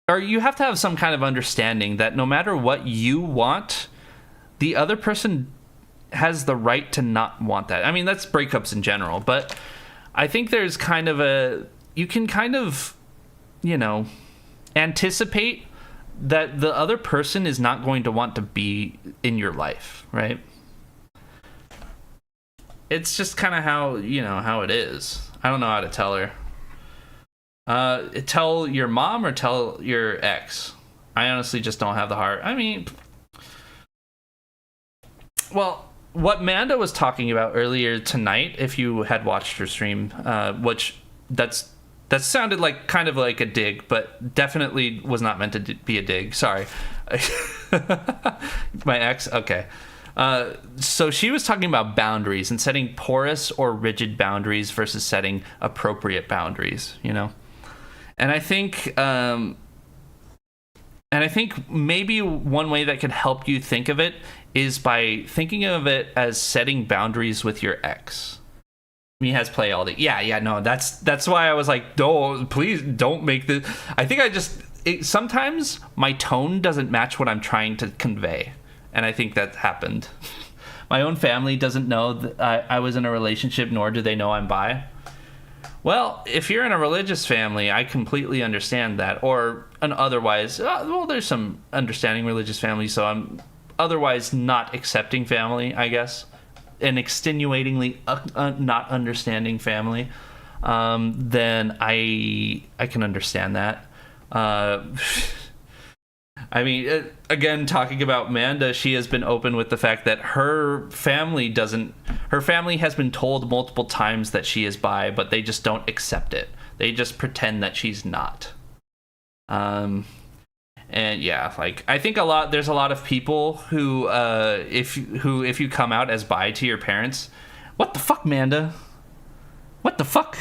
or you have to have some kind of understanding that no matter what you want, the other person has the right to not want that. I mean, that's breakups in general, but I think there's kind of you can kind of, you know, anticipate that the other person is not going to want to be in your life, right? It's just kind of how it is. I don't know how to tell her. Tell your mom or tell your ex? I honestly just don't have the heart. I mean, well, what Manda was talking about earlier tonight, if you had watched her stream, which that sounded like kind of like a dig, but definitely was not meant to be a dig. Sorry. My ex? Okay. So she was talking about boundaries and setting porous or rigid boundaries versus setting appropriate boundaries, you know? And I think maybe one way that could help you think of it is by thinking of it as setting boundaries with your ex. He has play all the... Yeah, no, that's why I was like, please don't make this... I think sometimes my tone doesn't match what I'm trying to convey. And I think that happened. My own family doesn't know that I was in a relationship, nor do they know I'm bi. Well, if you're in a religious family, I completely understand that. Or an otherwise... well, there's some understanding religious families, so I'm otherwise not accepting family, I guess. An extenuatingly not understanding family, then I can understand that. I mean, again, talking about Manda, she has been open with the fact that her family has been told multiple times that she is bi, but they just don't accept it. They just pretend that she's not. And yeah, like, I think there's a lot of people who if you come out as bi to your parents, what the fuck, Manda? What the fuck?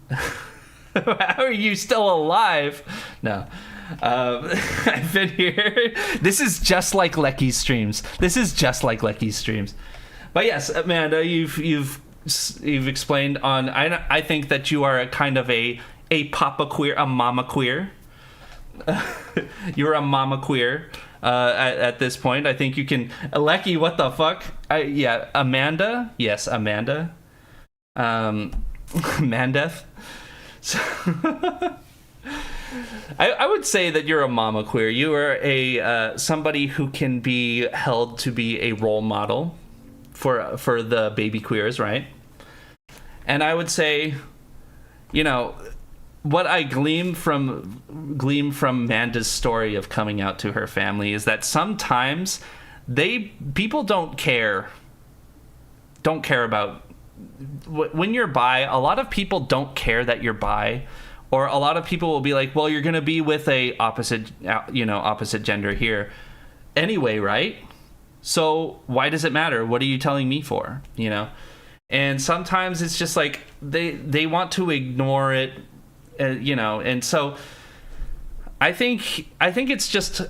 How are you still alive? No. I've been here. This is just like Lecky's streams. But yes, Amanda, you've explained on. I think that you are a kind of a papa queer, a mama queer. You're a mama queer at this point. I think you can. Lecky, what the fuck? Yeah, Amanda. Yes, Amanda. Mandeth. So I would say that you're a mama queer. You are a somebody who can be held to be a role model for the baby queers, right? And I would say, you know, what I glean from Manda's story of coming out to her family is that sometimes people don't care about when you're bi. A lot of people don't care that you're bi, or a lot of people will be like, well, you're gonna be with a opposite gender here anyway, right? So why does it matter? What are you telling me for? You know? And sometimes it's just like they want to ignore it. You know, and so I think it's just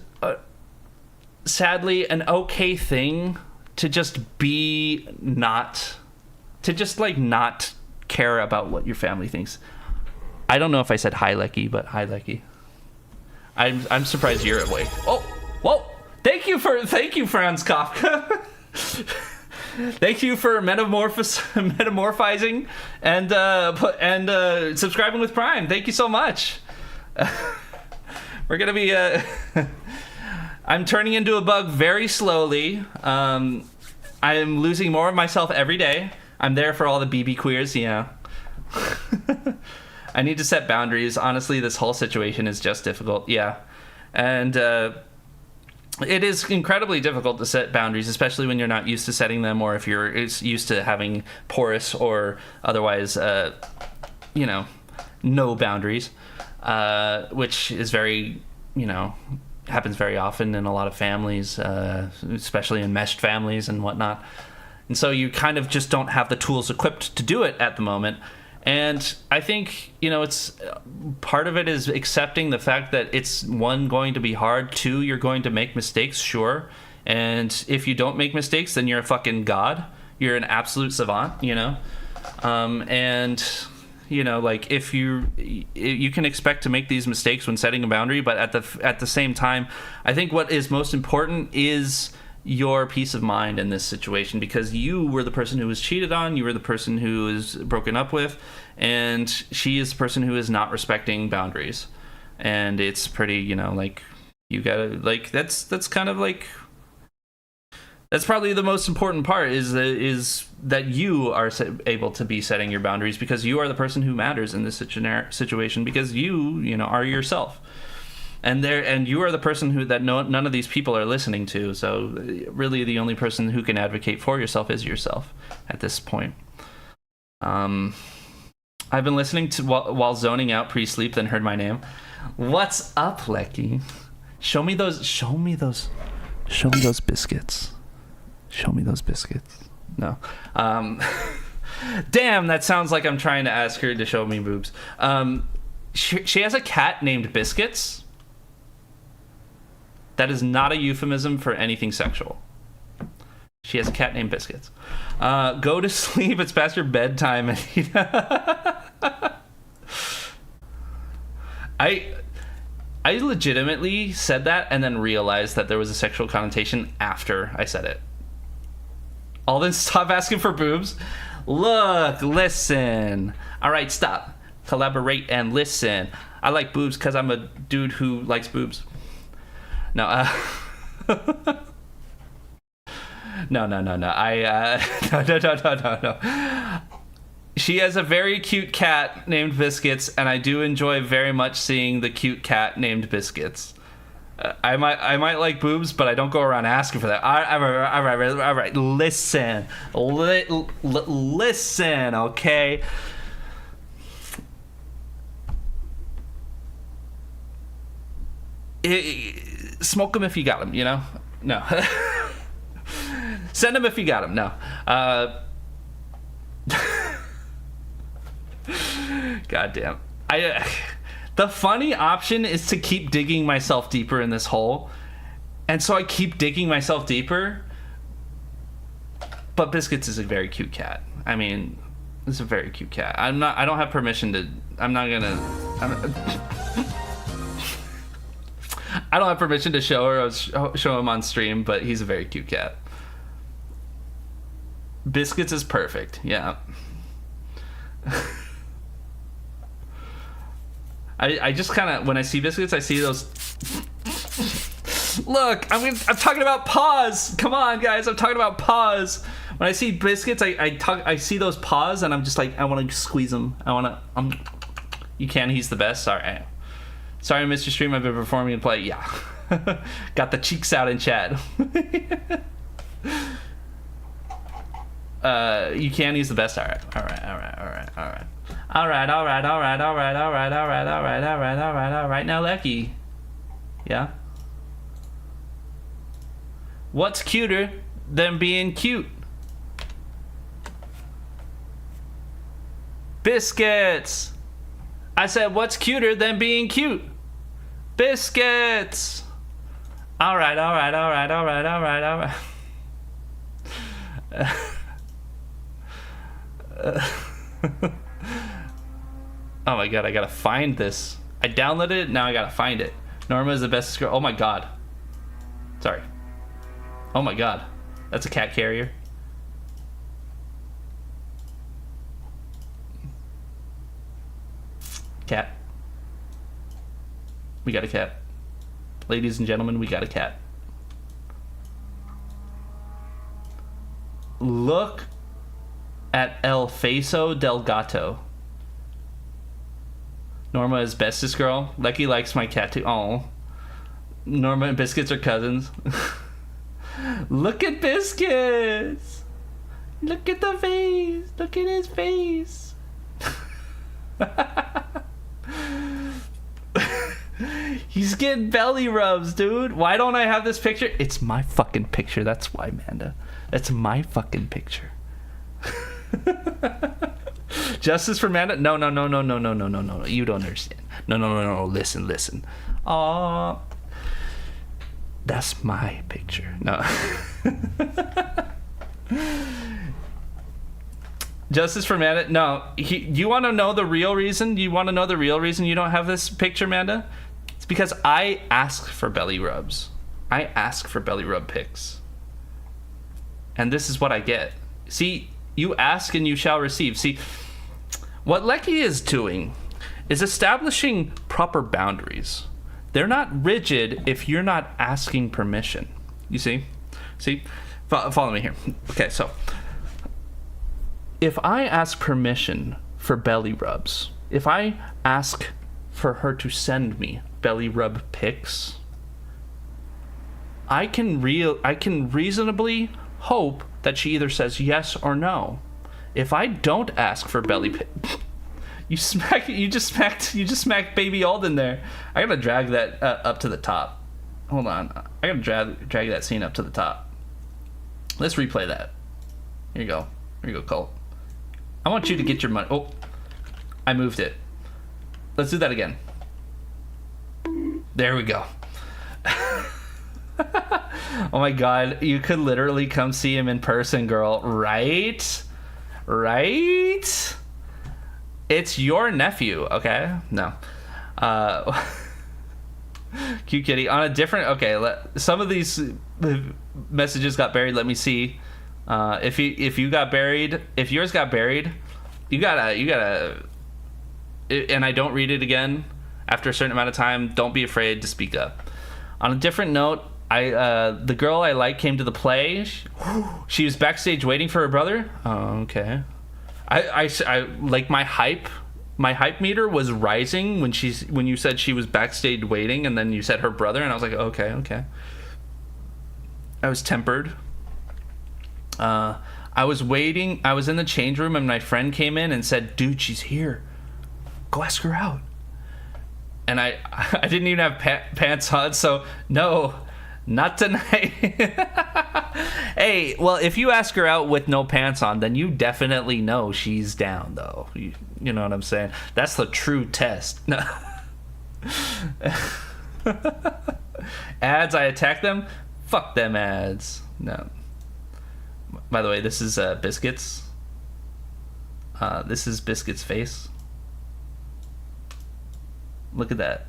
sadly an okay thing to just not care about what your family thinks. I don't know if I said hi, Lecky, but hi, Lecky. I'm surprised you're awake. Oh, whoa! Thank you, Franz Kafka. Thank you for metamorphizing and subscribing with Prime. Thank you so much. We're gonna be. I'm turning into a bug very slowly. I'm losing more of myself every day. I'm there for all the BB queers, you know. I need to set boundaries. Honestly, this whole situation is just difficult. Yeah, and it is incredibly difficult to set boundaries, especially when you're not used to setting them, or if you're used to having porous or otherwise, no boundaries, which is very, happens very often in a lot of families, especially in meshed families and whatnot. And so you kind of just don't have the tools equipped to do it at the moment. And I think, it's part of it is accepting the fact that it's, one, going to be hard, two, you're going to make mistakes, sure. And if you don't make mistakes, then you're a fucking god. You're an absolute savant, like if you can expect to make these mistakes when setting a boundary, but at the same time, I think what is most important is your peace of mind in this situation, because you were the person who was cheated on, you were the person who was broken up with, and she is the person who is not respecting boundaries. And it's pretty, you gotta, that's kind of like, that's probably the most important part, is that you are able to be setting your boundaries, because you are the person who matters in this situation, because you are yourself. And you are the person that none of these people are listening to. So really the only person who can advocate for yourself is yourself at this point. I've been listening to while zoning out pre-sleep, then heard my name. What's up, Lecky? Show me those biscuits. Show me those biscuits. No. Damn, that sounds like I'm trying to ask her to show me boobs. She has a cat named Biscuits. That is not a euphemism for anything sexual. She has a cat named Biscuits. Go to sleep. It's past your bedtime. I legitimately said that and then realized that there was a sexual connotation after I said it. Alden, stop asking for boobs. Look, listen. All right, stop. Collaborate and listen. I like boobs because I'm a dude who likes boobs. No, no. No. She has a very cute cat named Biscuits, and I do enjoy very much seeing the cute cat named Biscuits. I might like boobs, but I don't go around asking for that. All right. Listen, listen, okay. Smoke them if you got them, No. Send them if you got them. No. Goddamn. The funny option is to keep digging myself deeper in this hole, and so I keep digging myself deeper. But Biscuits is a very cute cat. I mean, it's a very cute cat. I don't have permission to. I don't have permission to show him on stream, but he's a very cute cat. Biscuits is perfect. Yeah. I just kind of, when I see Biscuits, I see those. Look, I'm talking about paws. Come on, guys, I'm talking about paws. When I see Biscuits, I see those paws, and I'm just like, I want to squeeze them. You can. He's the best. Sorry, Mr. Stream. I've been performing and play. Yeah, got the cheeks out in chat. You can. He's the best. All right. Now, Lecky. Yeah. What's cuter than being cute? Biscuits. I said, what's cuter than being cute? Biscuits. All right. Oh my god, I gotta find this. I downloaded it, now I gotta find it. Norma is the best girl. Oh my god. Sorry. Oh my god. That's a cat carrier. Cat. We got a cat. Ladies and gentlemen, we got a cat. Look at El Faso del Gato. Norma is bestest girl. Lecky likes my cat too. Oh. Norma and Biscuits are cousins. Look at Biscuits. Look at the face. Look at his face. He's getting belly rubs, dude. Why don't I have this picture? It's my fucking picture. That's why, Amanda. That's my fucking picture. Justice for Amanda? No. You don't understand. No. Listen. Aw. That's my picture. No. Justice for Amanda? No. You want to know the real reason? You want to know the real reason you don't have this picture, Amanda? It's because I ask for belly rubs. I ask for belly rub pics. And this is what I get. See, you ask and you shall receive. See, what Lecky is doing is establishing proper boundaries. They're not rigid if you're not asking permission. You see? Follow me here. Okay, so if I ask permission for belly rubs, if I ask for her to send me belly rub pics, I can reasonably hope that she either says yes or no. If I don't ask for belly pics, you just smacked baby Alden there. I gotta drag that up to the top. Hold on, I gotta drag that scene up to the top. Let's replay that. Here you go, Colt. I want you to get your money. Oh, I moved it. Let's do that again. There we go. Oh my god, you could literally come see him in person, girl. Right? It's your nephew, okay? No. Cute kitty. On a different... Okay, some of these messages got buried. Let me see. If you got buried... If yours got buried, you gotta... And I don't read it again after a certain amount of time, don't be afraid to speak up. On a different note, the girl I like came to the play. She was backstage waiting for her brother. Oh, okay. I like my hype meter was rising when you said she was backstage waiting, and then you said her brother, and I was like, okay. I was tempered. I was waiting. I was in the change room, and my friend came in and said, "Dude, she's here. Go ask her out." And I didn't even have pants on, so no. Not tonight. Hey, well, if you ask her out with no pants on, then you definitely know she's down, though. You know what I'm saying? That's the true test. No. Ads, I attack them? Fuck them ads. No. By the way, this is Biscuits. This is Biscuits' face. Look at that.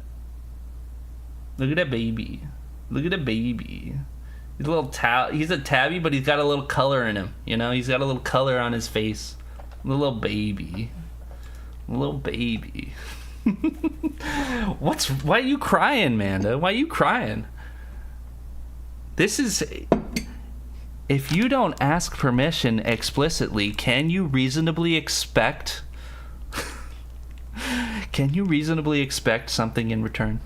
Look at that baby. Look at the baby. He's a little he's a tabby, but he's got a little color in him. You know, he's got a little color on his face. Little baby. Little baby. Why are you crying, Manda? Why are you crying? This is... If you don't ask permission explicitly, can you reasonably expect... Can you reasonably expect something in return?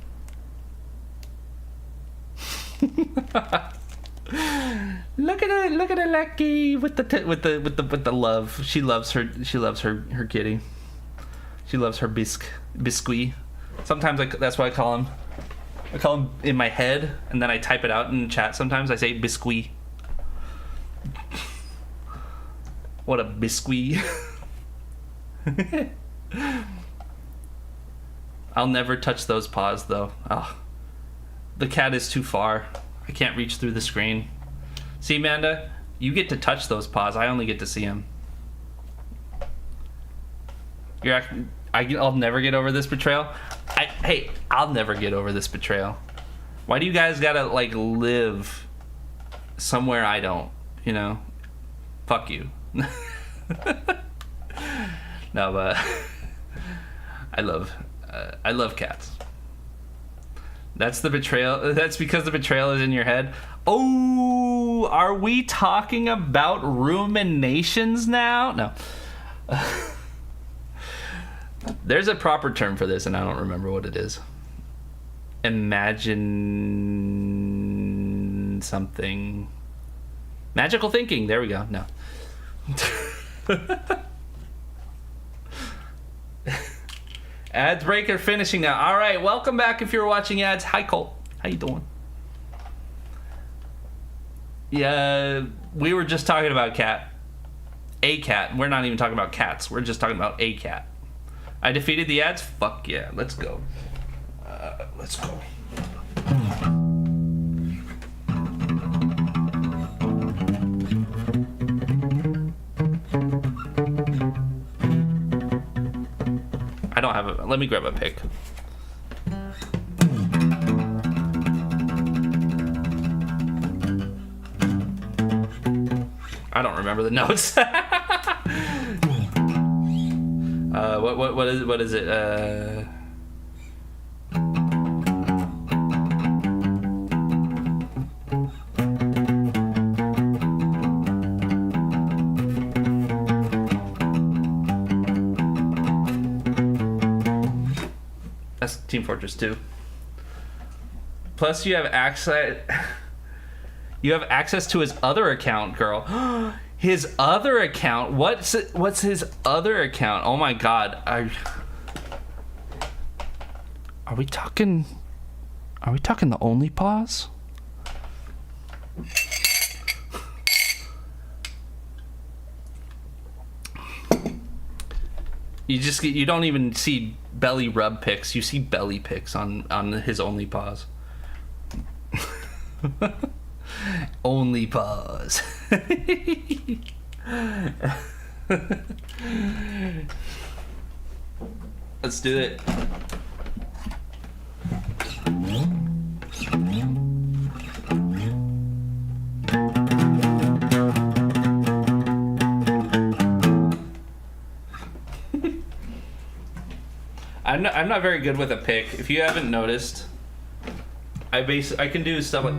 Look at her Lucky with the love. She loves her kitty. She loves her biscuit. Sometimes that's what I call him. I call him in my head, and then I type it out in chat. Sometimes I say biscuit. What a biscuit. I'll never touch those paws though. Oh. The cat is too far. I can't reach through the screen. See, Amanda? You get to touch those paws. I only get to see them. I'll never get over this betrayal. I'll never get over this betrayal. Why do you guys gotta, live somewhere I don't? You know? Fuck you. No, but... I love cats. That's the betrayal. That's because the betrayal is in your head. Oh, are we talking about ruminations now? No. There's a proper term for this, and I don't remember what it is. Imagine something. Magical thinking. There we go. No. Ads break are finishing now. All right, welcome back if you're watching ads. Hi, Cole. How you doing? Yeah, we were just talking about cat. A cat. We're not even talking about cats. We're just talking about a cat. I defeated the ads? Fuck yeah. Let's go. Let's go. I don't have a... Let me grab a pick. I don't remember the notes. What is it? That's Team Fortress 2. Plus, you have access. You have access to his other account, girl. His other account. What's his other account? Oh my God. Are we talking? Are we talking the only pause? You don't even see belly rub pics. You see belly pics on his only pause. Only pause. Let's do it. I'm not very good with a pick. If you haven't noticed, I can do stuff like...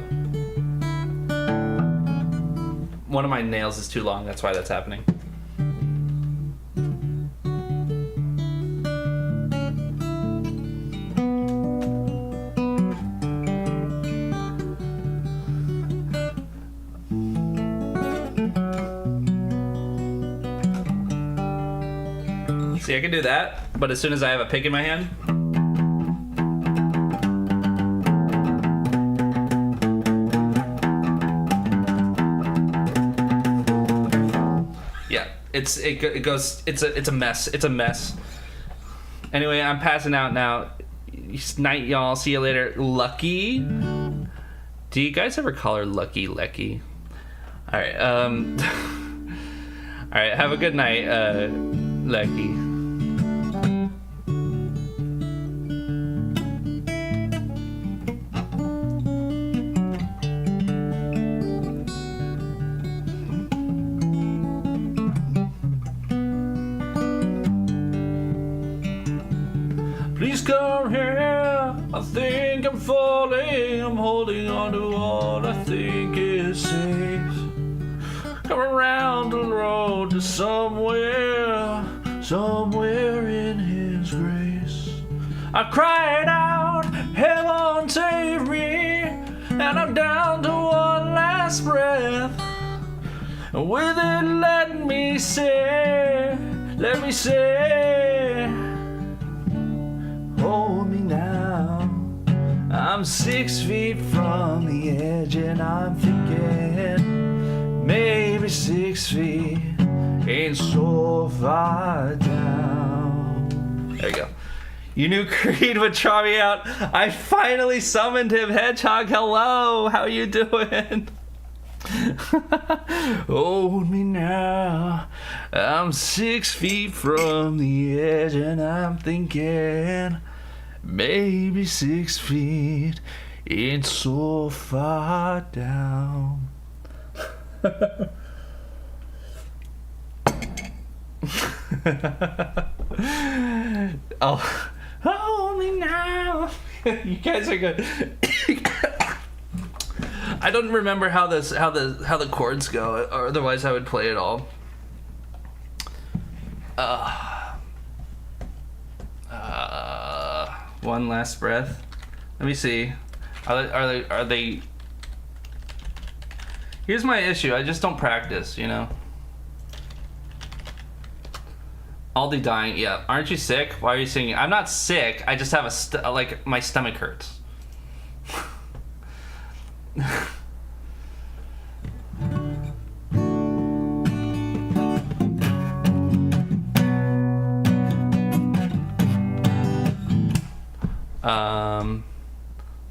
One of my nails is too long, that's why that's happening. See, I can do that, but as soon as I have a pick in my hand... It's a mess. It's a mess. Anyway, I'm passing out now. Night, y'all. See you later. Lucky. Do you guys ever call her Lucky Lecky? All right. All right. Have a good night, Lucky. Please come here, I think I'm falling. I'm holding on to what I think is safe. Come around the road to somewhere in His grace. I cried out, heaven save me, and I'm down to one last breath. And with it, let me say, hold me now. I'm 6 feet from the edge and I'm thinking maybe 6 feet ain't so far down. There you go. You knew Creed would try me out. I finally summoned him. Hedgehog, hello. How you doing? Hold me now. I'm 6 feet from the edge and I'm thinking maybe 6 feet ain't so far down. Oh, hold me now. You guys are good. I don't remember how the chords go, or otherwise I would play it all. One last breath. Let me see. Are they? Here's my issue. I just don't practice, you know. Aldi dying. Yeah. Aren't you sick? Why are you singing? I'm not sick. I just have like my stomach hurts.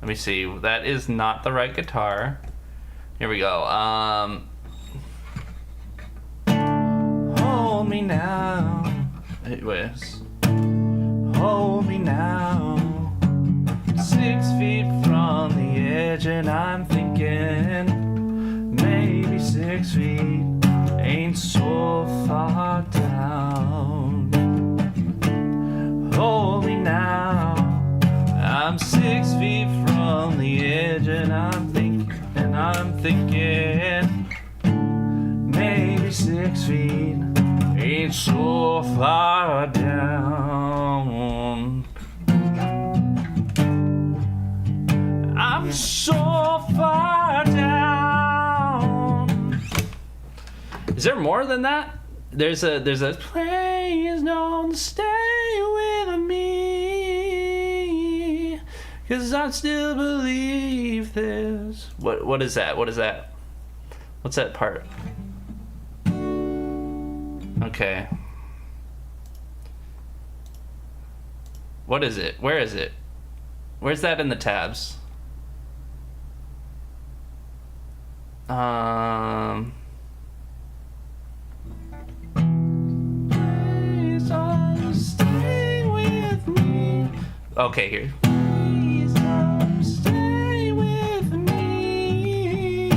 Let me see. That is not the right guitar. Here we go. Hold me now. Anyways. Hold me now. 6 feet from the edge, and I'm thinking maybe 6 feet ain't so far down. Hold me now. I'm 6 feet from the edge, and I'm thinking maybe 6 feet ain't so far down. I'm so far down. Is there more than that? There's a please don't stay with me, 'cause I still believe this. What is that? What is that? What's that part? Okay. What is it? Where is it? Where's that in the tabs? Please don't stay with me. Okay, here. Please don't stay with me,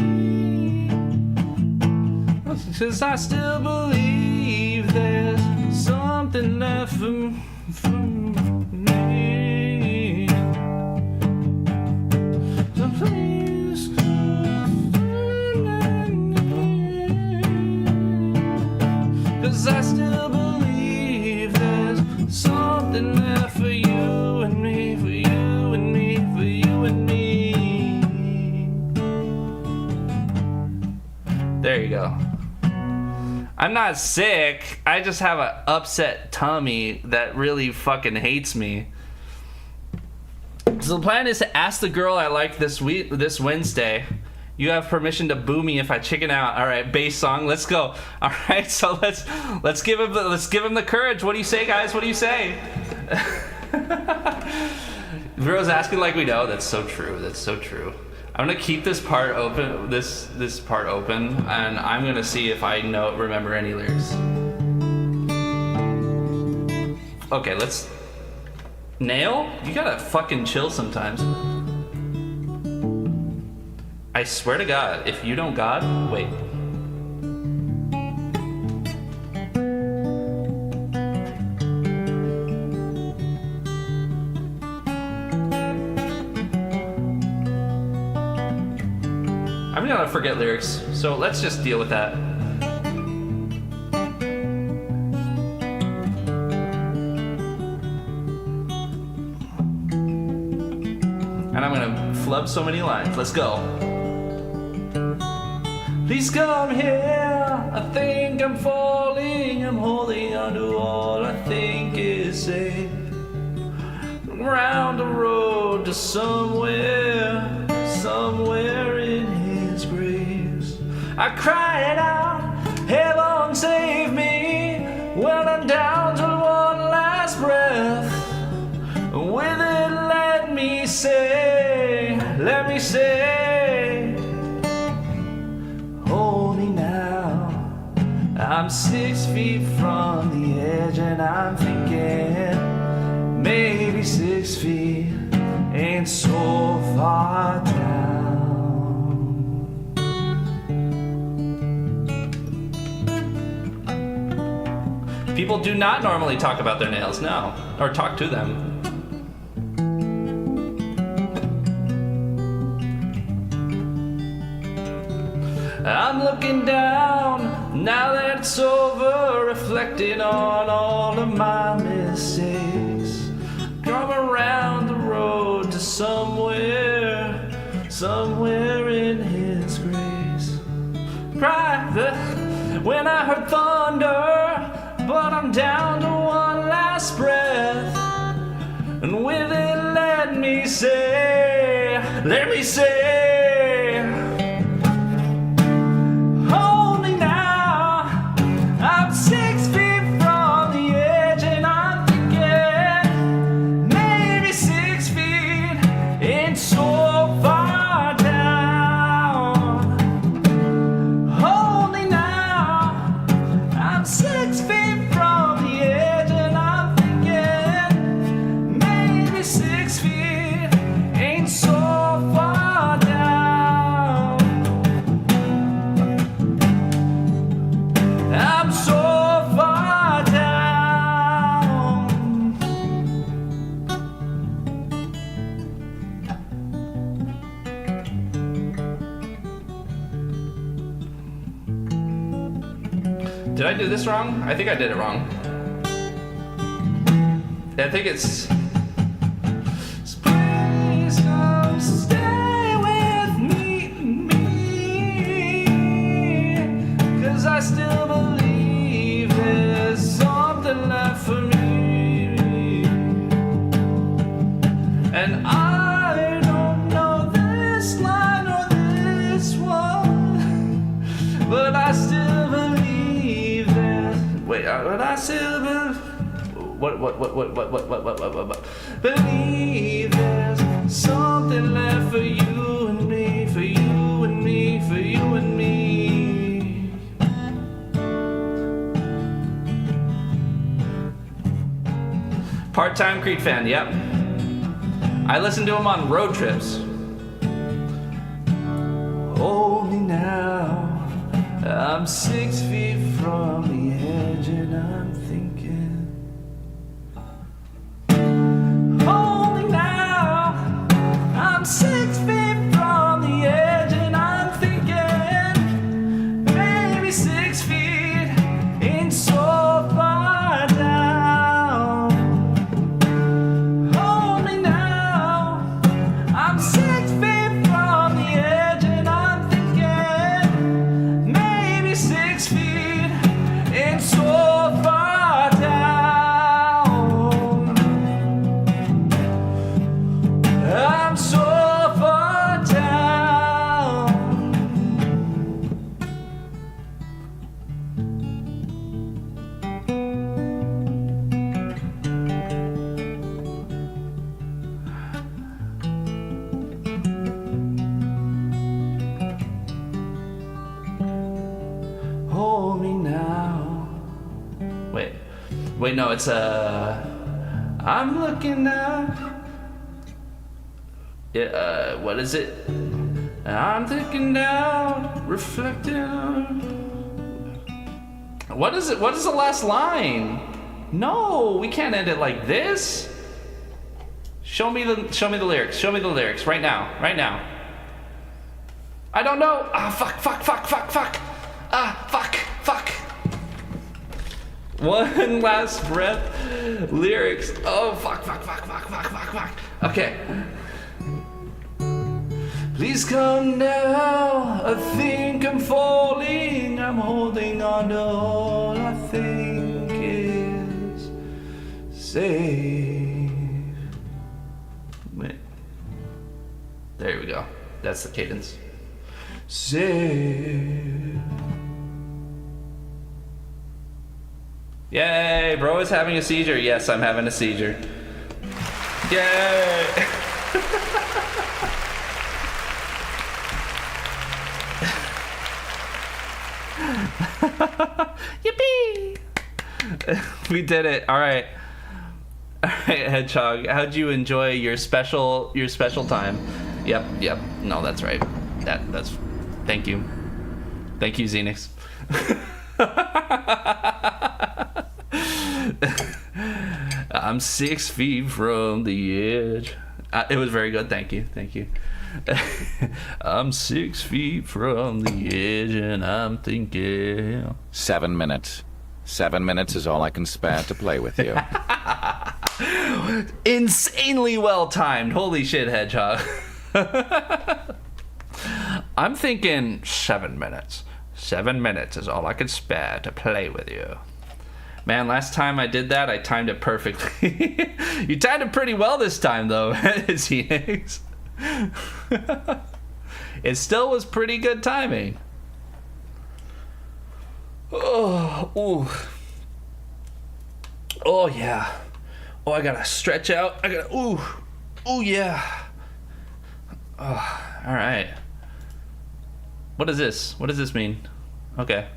'cause I still believe there's something left for me. So please, 'cause I still believe there's something left for you and me, for you and me, for you and me. There you go. I'm not sick. I just have an upset tummy that really fucking hates me. So the plan is to ask the girl I like this Wednesday. You have permission to boo me if I chicken out. All right, bass song. Let's go. All right, so let's give him the courage. What do you say, guys? What do you say? Bro's asking like we know. That's so true. That's so true. I'm gonna keep this part open, this part open, and I'm gonna see if I remember any lyrics. Okay, let's. Nail? You gotta fucking chill sometimes. I swear to God, if you don't God, wait. I'm gonna forget lyrics, so let's just deal with that. And I'm gonna flub so many lines. Let's go. Please come here. I think I'm falling. I'm holding on to all I think is safe. Around the road to somewhere in His grace. I cried out, heaven save me, when I'm down to one last breath. With it, let me say, hold me now. I'm 6 feet from the edge, and I'm thinking maybe 6 feet ain't so far down. People do not normally talk about their nails, no, or talk to them. I'm looking down, now that it's over, reflecting on all of my mistakes. Come around the road to somewhere somewhere in his grace. Private, when I heard thunder, but I'm down to one last breath. And with it, let me say, hold me now. I'm 6 feet from the edge, and I'm thinking maybe 6 feet ain't so far down. Hold me now. I'm 6 feet from the edge, and I'm thinking maybe 6 feet ain't so far down. I'm so far down. Did I do this wrong? I think I did it wrong. I think it's. Please come stay with me, 'cause I still believe there's something left for me. And I don't know this line or this one, but I still believe there's. Wait, but I still believe. What? Believe there's something left for you and me, for you and me, for you and me. Part-time Creed fan, yep. I listen to him on road trips. Hold me now. I'm 6 feet from the edge, and I'm thinking. Hold me now. I'm 6 feet from the edge, and I'm thinking maybe 6 feet ain't so far down. Hold me now. I'm 6 feet from the edge, and I'm thinking maybe 6 feet ain't so far down. I'm so far down. Hold me now. Wait, no, it's I'm looking up. Yeah, what is it? I'm thinking down, reflecting on. What is it? What is the last line? No, we can't end it like this. Show me the lyrics. Show me the lyrics right now. Right now. I don't know. Ah, fuck. Ah, fuck. One last breath. Lyrics. Oh, fuck. Okay. Please come now. I think I'm falling. I'm holding on to all I think is safe. Wait. There we go. That's the cadence. Safe. Yay, bro is having a seizure. Yes, I'm having a seizure. Yay. Yippee! We did it. All right, Hedgehog. How'd you enjoy your special time? Yep. No, that's right. That's. Thank you, Xenix. I'm 6 feet from the edge. It was very good. Thank you. I'm 6 feet from the edge, and I'm thinking. 7 minutes. 7 minutes is all I can spare to play with you. Insanely well timed. Holy shit, Hedgehog. I'm thinking 7 minutes. 7 minutes is all I could spare to play with you. Man, last time I did that, I timed it perfectly. You timed it pretty well this time, though, Xenix. It still was pretty good timing. Oh, ooh. Oh, yeah. Oh, I gotta stretch out. I gotta, ooh. Ooh, yeah. Oh, all right. What is this? What does this mean? Okay.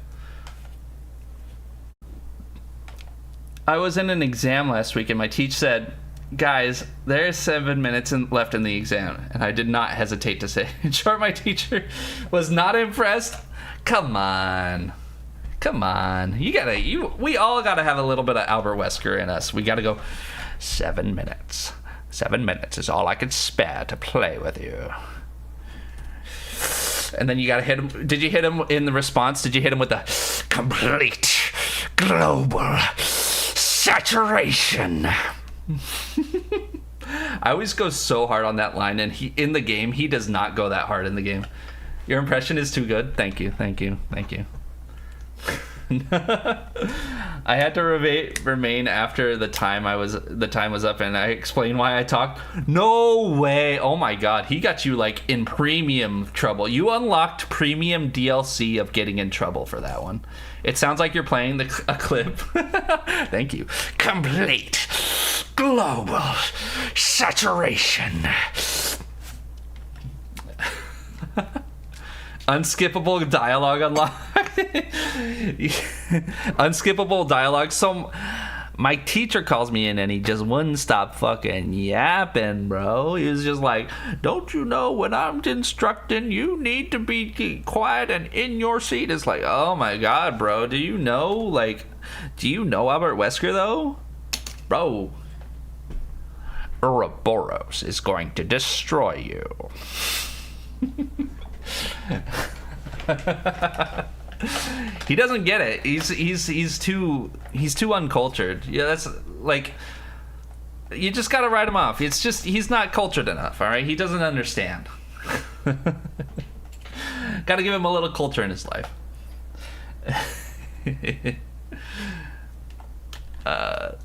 I was in an exam last week and my teacher said, guys, there's 7 minutes left in the exam. And I did not hesitate to say, in short, my teacher was not impressed. Come on. Come on. We all gotta have a little bit of Albert Wesker in us. We gotta go 7 minutes. 7 minutes is all I could spare to play with you. And then you gotta hit him. Did you hit him in the response? Did you hit him with the complete global saturation? I always go so hard on that line, and in the game, he does not go that hard in the game. Your impression is too good. Thank you. I had to remain after the time was up, and I explained why I talked. No way! Oh my god, he got you like in premium trouble. You unlocked premium DLC of getting in trouble for that one. It sounds like you're playing a clip. Thank you. Complete global saturation. Unskippable dialogue unlocked. Unskippable dialogue. So my teacher calls me in and he just wouldn't stop fucking yapping, bro. He was just like, don't you know when I'm instructing, you need to be quiet and in your seat? It's like, oh my god, bro. Do you know Albert Wesker, though? Bro. Ouroboros is going to destroy you. He doesn't get it. He's too uncultured. Yeah, that's like, you just gotta write him off. It's just he's not cultured enough. All right, he doesn't understand. Gotta give him a little culture in his life.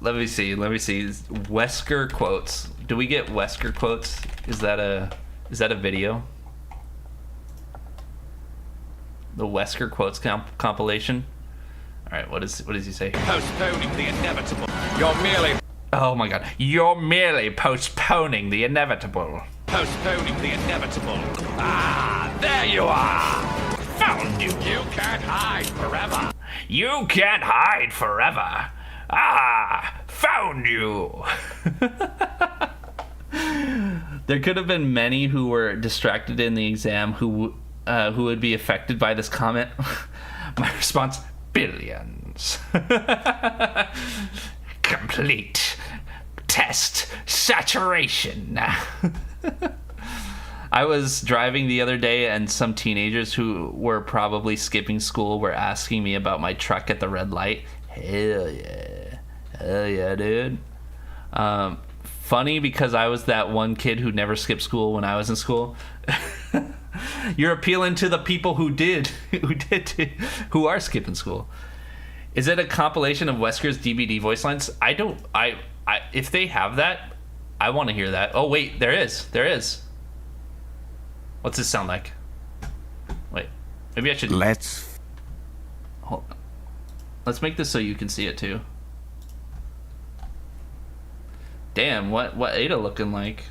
Let me see. Wesker quotes. Do we get Wesker quotes? Is that a video? The Wesker quotes compilation. All right, what does he say? Postponing the inevitable. You're merely Oh my god. You're merely postponing the inevitable. postponing the inevitable. Ah, there you are. Found you. You can't hide forever. You can't hide forever. Ah, found you. There could have been many who were distracted in the exam who would be affected by this comment. My response, billions. Complete test saturation. I was driving the other day and some teenagers who were probably skipping school were asking me about my truck at the red light. Hell yeah, dude. Funny because I was that one kid who never skipped school when I was in school. You're appealing to the people who who are skipping school. Is it a compilation of Wesker's DVD voice lines? I if they have that, I want to hear that. Oh wait, there is. What's this sound like? Wait, maybe I should. Hold on. Let's make this so you can see it too. Damn, what Ada looking like?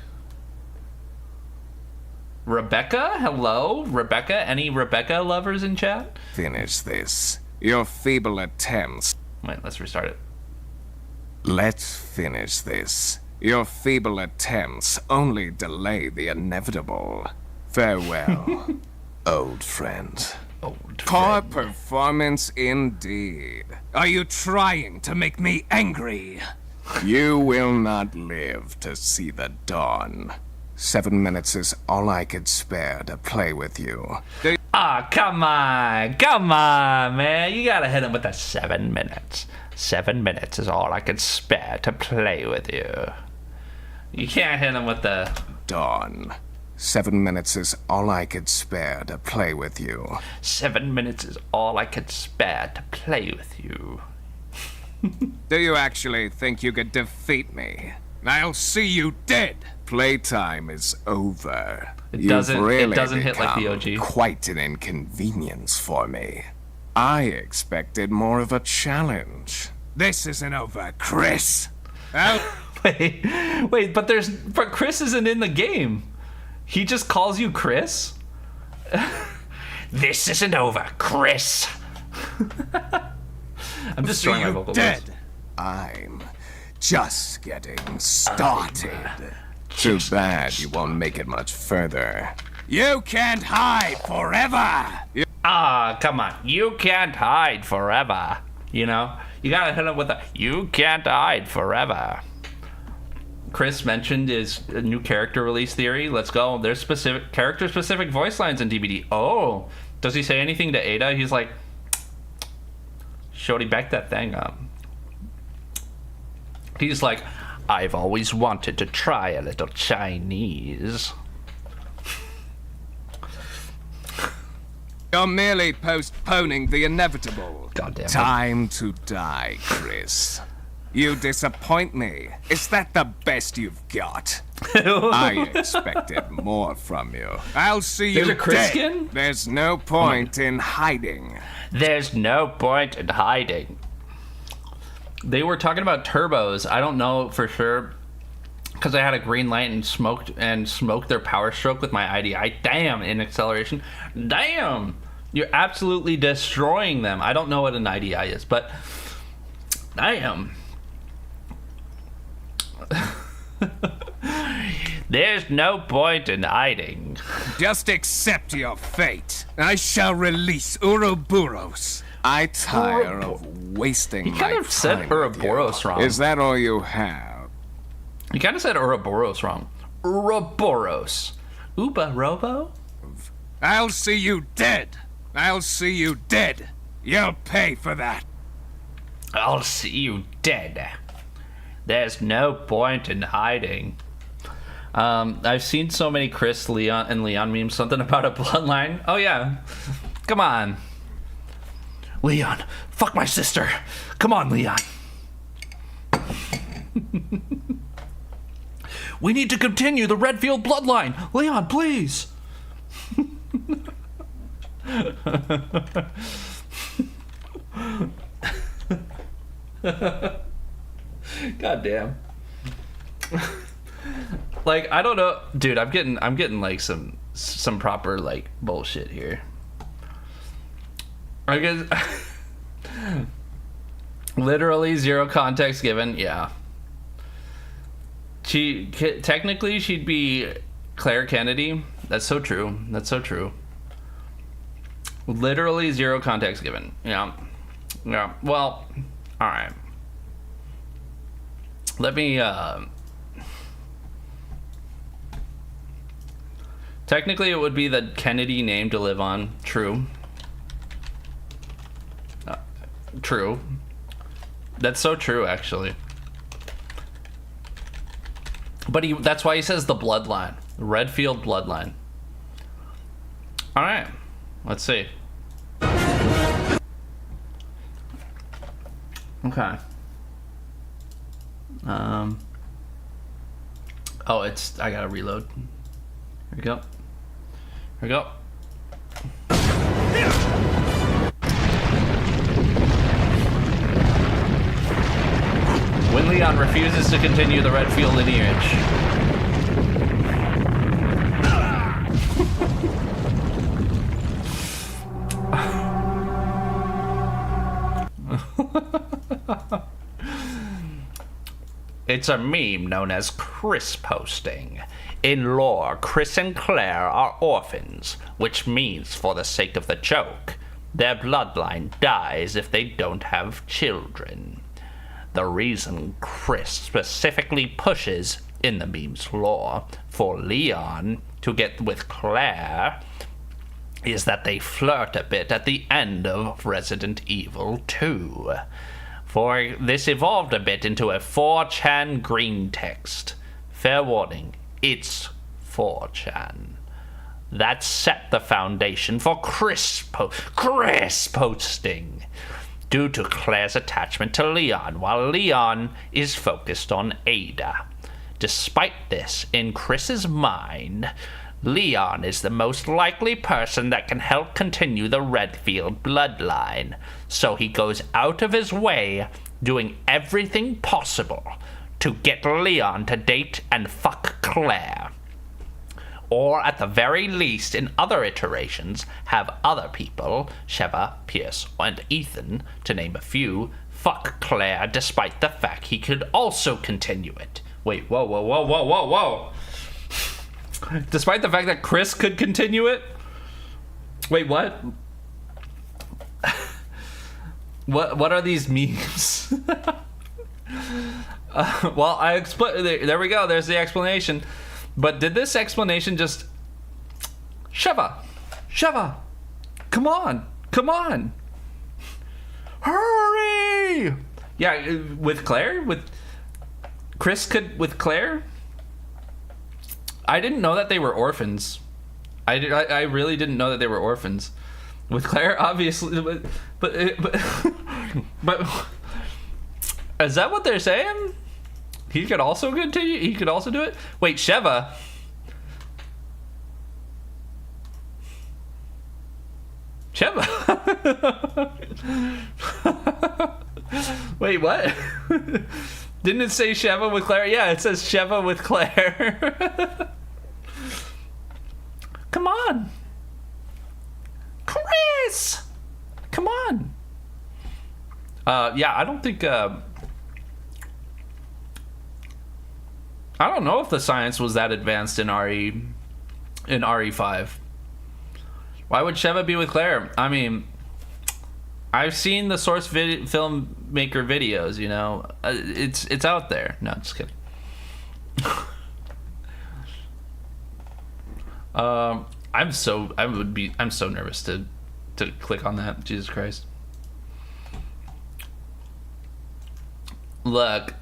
Rebecca? Hello? Rebecca? Any Rebecca lovers in chat? Finish this. Your feeble attempts. Wait, let's restart it. Let's finish this. Your feeble attempts only delay the inevitable. Farewell, old friend. Poor performance indeed. Are you trying to make me angry? You will not live to see the dawn. 7 minutes is all I could spare to play with you. Come on, man. You gotta hit him with the 7 minutes. 7 minutes is all I could spare to play with you. You can't hit him with the dawn. 7 minutes is all I could spare to play with you. 7 minutes is all I could spare to play with you. Do you actually think you could defeat me? I'll see you dead. Playtime is over. It doesn't hit like the OG. Quite an inconvenience for me. I expected more of a challenge. This isn't over, Chris. Wait, but Chris isn't in the game. He just calls you Chris? This isn't over, Chris. I'm destroying my vocal cords. I'm just getting started. Too bad you won't make it much further. You can't hide forever! Come on. You can't hide forever. You know? You gotta hit him with you can't hide forever. Chris mentioned his new character release theory. Let's go. There's character-specific voice lines in DBD. Oh, does he say anything to Ada? He's like, Shorty, back that thing up. He's like, I've always wanted to try a little Chinese. You're merely postponing the inevitable. Goddamn. Time to die, Chris. You disappoint me. Is that the best you've got? I expected more from you. I'll see you There's a Chris dead. skin? There's no point in hiding. There's no point in hiding. They were talking about turbos. I don't know for sure because I had a green light and smoked their power stroke with my IDI. Damn, in acceleration. Damn, you're absolutely destroying them. I don't know what an IDI is, but damn. There's no point in hiding. Just accept your fate. I shall release Ouroboros. I tire of wasting my time. He kind of said Ouroboros wrong. Is that all you have? He kind of said Ouroboros wrong. Ouroboros. Uba Robo? I'll see you dead. I'll see you dead. You'll pay for that. I'll see you dead. There's no point in hiding. I've seen so many Chris, Leon, and Leon memes. Something about a bloodline. Oh, yeah. Come on. Leon, fuck my sister. Come on, Leon. We need to continue the Redfield bloodline. Leon, please. God damn. Like, I don't know, dude. I'm getting like some proper like bullshit here. I guess literally zero context given. Yeah. Technically she'd be Claire Kennedy. That's so true. That's so true. Literally zero context given. Yeah. Yeah. Well, all right. Let me technically it would be the Kennedy name to live on. True. True. That's so true, actually. But that's why he says the bloodline. Redfield bloodline. Alright. Let's see. Okay. Oh, I gotta reload. Here we go. Here we go. When Leon refuses to continue the Redfield lineage. It's a meme known as Chris posting. In lore, Chris and Claire are orphans, which means for the sake of the joke, their bloodline dies if they don't have children. The reason Chris specifically pushes, in the meme's lore, for Leon to get with Claire is that they flirt a bit at the end of Resident Evil 2. For this evolved a bit into a 4chan green text. Fair warning, it's 4chan. That set the foundation for Chris posting. Due to Claire's attachment to Leon, while Leon is focused on Ada. Despite this, in Chris's mind, Leon is the most likely person that can help continue the Redfield bloodline, so he goes out of his way, doing everything possible to get Leon to date and fuck Claire. Or at the very least, in other iterations, have other people, Sheva, Pierce, and Ethan, to name a few, fuck Claire despite the fact he could also continue it. Wait, whoa. Despite the fact that Chris could continue it? Wait, what? What are these memes? Well, I explain. There we go. There's the explanation. But did this explanation just... Sheva, come on, hurry! Yeah, with Claire? With Chris could... With Claire? I didn't know that they were orphans. I really didn't know that they were orphans. With Claire, obviously, but is that what they're saying? He could also continue. He could also do it. Wait, Sheva. Wait, what? Didn't it say Sheva with Claire? Yeah, it says Sheva with Claire. Come on, Chris. Come on. Yeah, I don't think. I don't know if the science was that advanced in RE5. Why would Sheva be with Claire? I mean, I've seen the source filmmaker videos. You know, it's out there. No, just kidding. I'm so nervous to click on that. Jesus Christ. Look,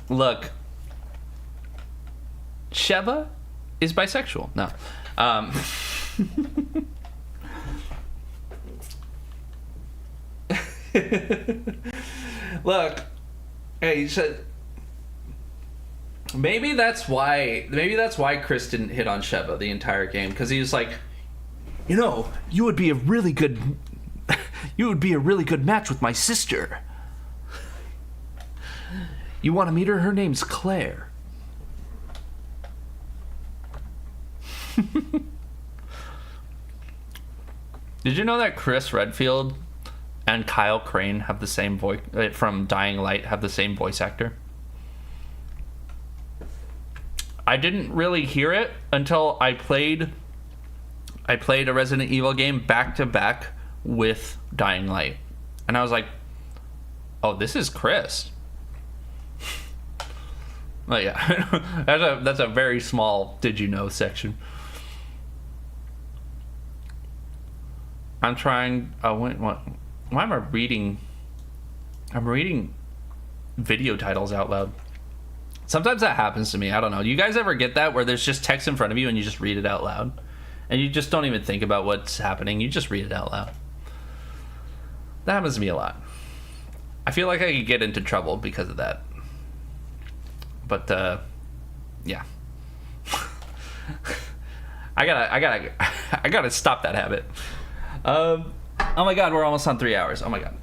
look, Sheva is bisexual. No. Look, hey, so maybe that's why Chris didn't hit on Sheva the entire game, because he was like, you know, you would be a really good match with my sister. You want to meet her? Her name's Claire. Did you know that Chris Redfield and Kyle Crane have the same voice from Dying Light, have the same voice actor? I didn't really hear it until I played a Resident Evil game back to back with Dying Light, and I was like, oh, this is Chris. Oh yeah. that's a very small did you know section. I'm trying. Why am I reading? I'm reading video titles out loud. Sometimes that happens to me. I don't know. You guys ever get that where there's just text in front of you and you just read it out loud, and you just don't even think about what's happening? You just read it out loud. That happens to me a lot. I feel like I could get into trouble because of that. But yeah. I gotta stop that habit. Oh my god, we're almost on 3 hours. Oh my god.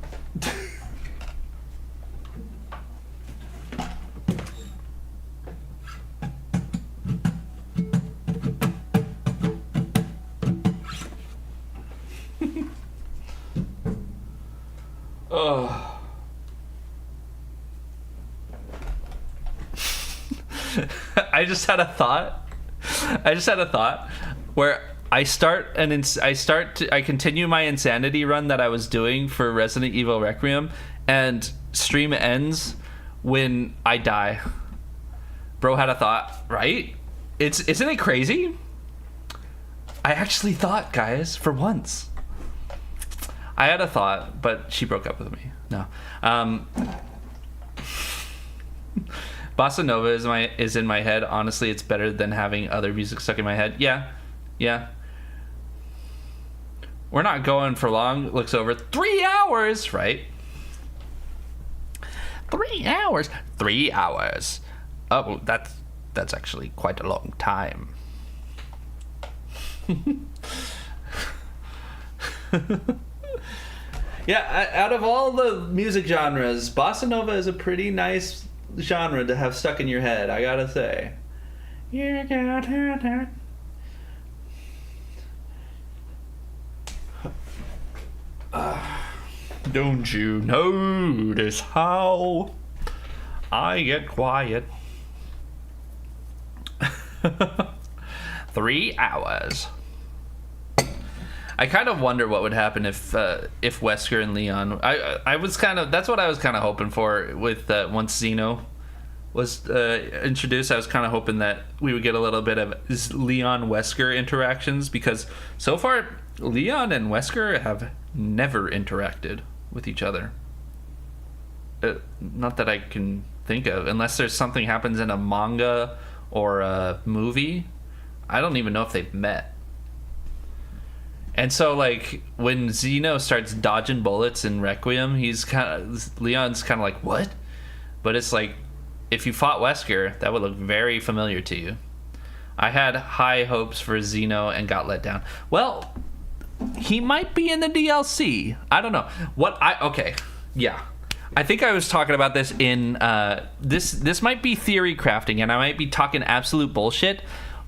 Oh. I just had a thought where I continue my insanity run that I was doing for Resident Evil Requiem, and stream ends when I die. Bro had a thought, right? Isn't it crazy? I actually thought, guys, for once. I had a thought, but she broke up with me. No. Bossa Nova is in my head. Honestly, it's better than having other music stuck in my head. Yeah. We're not going for long. Looks over 3 hours, right? 3 hours. 3 hours. Oh, that's actually quite a long time. Yeah, out of all the music genres, Bossa Nova is a pretty nice genre to have stuck in your head, I gotta say. You got it. Don't you notice how I get quiet? 3 hours. I kind of wonder what would happen if Wesker and Leon. I was kind of, that's what I was kind of hoping for with once Zeno was introduced. I was kind of hoping that we would get a little bit of Leon Wesker interactions, because so far Leon and Wesker have never interacted with each other. Not that I can think of, unless there's something happens in a manga or a movie. I don't even know if they've met. And so, like, when Zeno starts dodging bullets in Requiem, Leon's kind of like, what? But it's like, if you fought Wesker, that would look very familiar to you. I had high hopes for Zeno and got let down. Well, he might be in the DLC. I don't know. Okay, yeah. I think I was talking about this in, this might be theory crafting, and I might be talking absolute bullshit,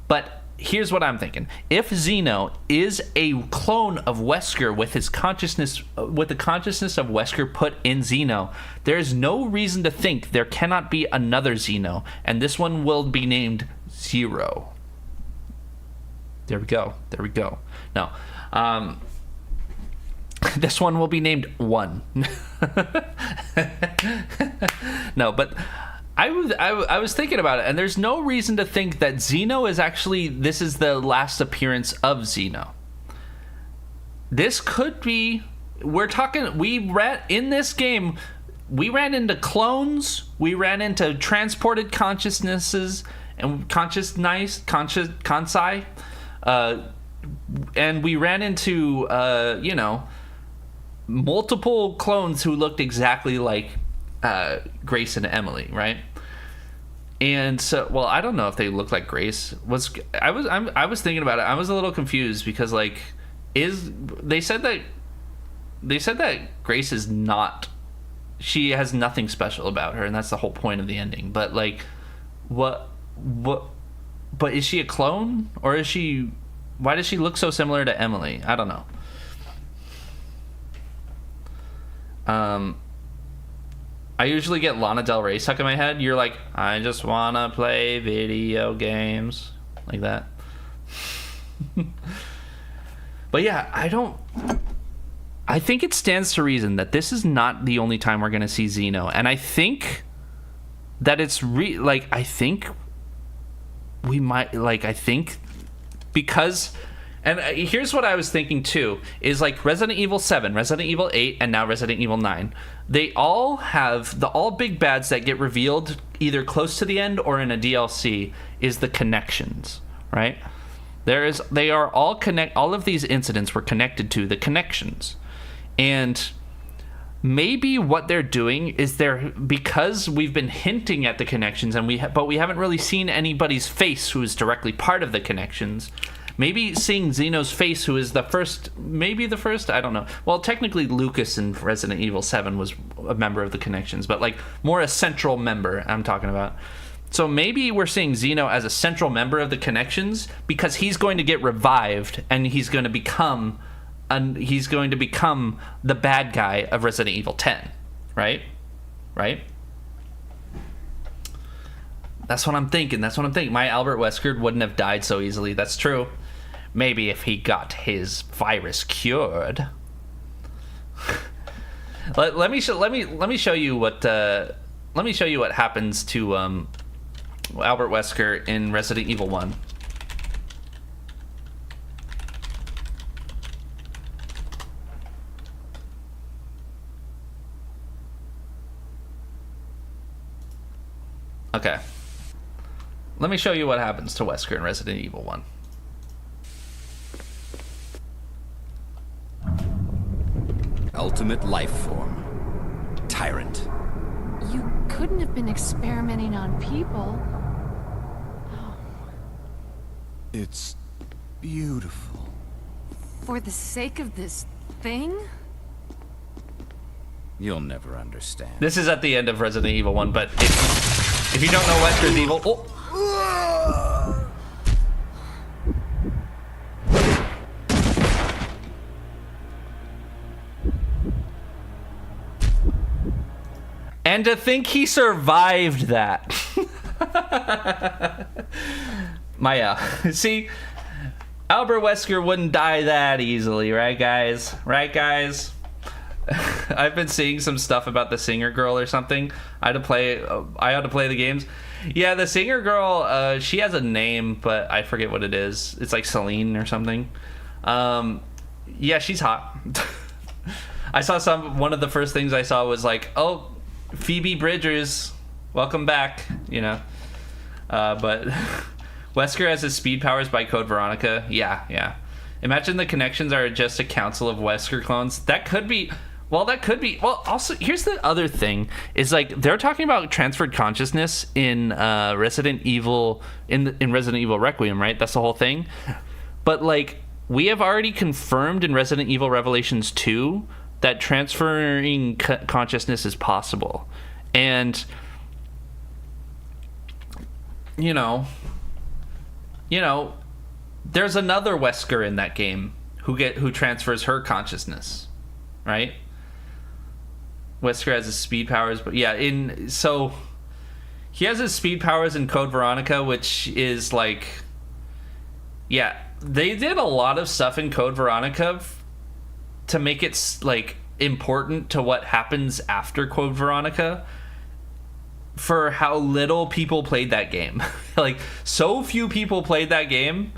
but here's what I'm thinking. If Zeno is a clone of Wesker with his consciousness, with the consciousness of Wesker put in Zeno, there is no reason to think there cannot be another Zeno, and this one will be named Zero. There we go. No. This one will be named 1. No, but I was thinking about it, and there's no reason to think that Zeno is actually, this is the last appearance of Zeno. This could be, in this game, we ran into clones, we ran into transported consciousnesses, and consci, and we ran into, multiple clones who looked exactly like Grace and Emily, right? And so, well, I don't know if they look like Grace. I was thinking about it. I was a little confused because, like, they said that Grace is not, she has nothing special about her, and that's the whole point of the ending. But, like, but is she a clone, or is she? Why does she look so similar to Emily? I don't know. I usually get Lana Del Rey stuck in my head. You're like, I just wanna play video games, like that. But yeah, I think it stands to reason that this is not the only time we're gonna see Zeno, and I think that it's I think we might, because. And here's what I was thinking too, is like Resident Evil 7, Resident Evil 8, and now Resident Evil 9. They all have, all big bads that get revealed either close to the end or in a DLC is the connections, right? All of these incidents were connected to the connections. And maybe what they're doing is because we've been hinting at the connections, but we haven't really seen anybody's face who is directly part of the connections. Maybe seeing Zeno's face, who is the first, I don't know. Well, technically Lucas in Resident Evil 7 was a member of the connections, but like more a central member I'm talking about. So maybe we're seeing Zeno as a central member of the connections because he's going to get revived and he's going to become the bad guy of Resident Evil 10, right? That's what I'm thinking. My Albert Wesker wouldn't have died so easily. That's true. Maybe if he got his virus cured. let me show you what happens to Albert Wesker in Resident Evil 1. Okay. Let me show you what happens to Wesker in Resident Evil 1. Ultimate life form. Tyrant. You couldn't have been experimenting on people. It's beautiful. For the sake of this thing? You'll never understand. This is at the end of Resident Evil 1, but if you don't know Wesker's evil... Oh. And to think he survived that. Maya. See, Albert Wesker wouldn't die that easily, right, guys? Right, guys? I've been seeing some stuff about the singer girl or something. I had to play the games. Yeah, the singer girl, she has a name, but I forget what it is. It's like Celine or something. Yeah, she's hot. I saw one of the first things I saw was like, oh, Phoebe Bridgers, welcome back, you know. But Wesker has his speed powers by Code Veronica. Yeah. Imagine the connections are just a council of Wesker clones. That could be. Well, also, here's the other thing. Is like, they're talking about transferred consciousness in Resident Evil, in Resident Evil Requiem, right? That's the whole thing. But, like, we have already confirmed in Resident Evil Revelations 2 that transferring consciousness is possible. And, you know, there's another Wesker in that game who transfers her consciousness, right? Wesker has his speed powers, but yeah, so he has his speed powers in Code Veronica, which is like, yeah, they did a lot of stuff in Code Veronica to make it like important to what happens after Code Veronica, for how little people played that game. Like, so few people played that game,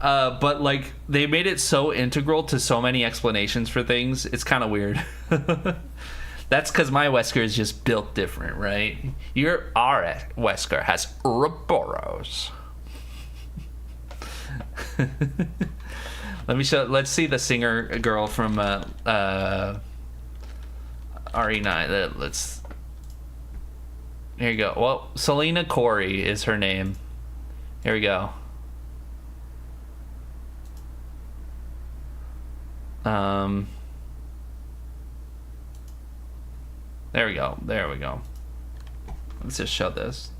but like they made it so integral to so many explanations for things. It's kind of weird. That's because my Wesker is just built different, right? Our Wesker has Ouroboros. Let's see the singer girl from RE9. Here you go. Well, Selena Corey is her name. Here we go. There we go. Let's just show this.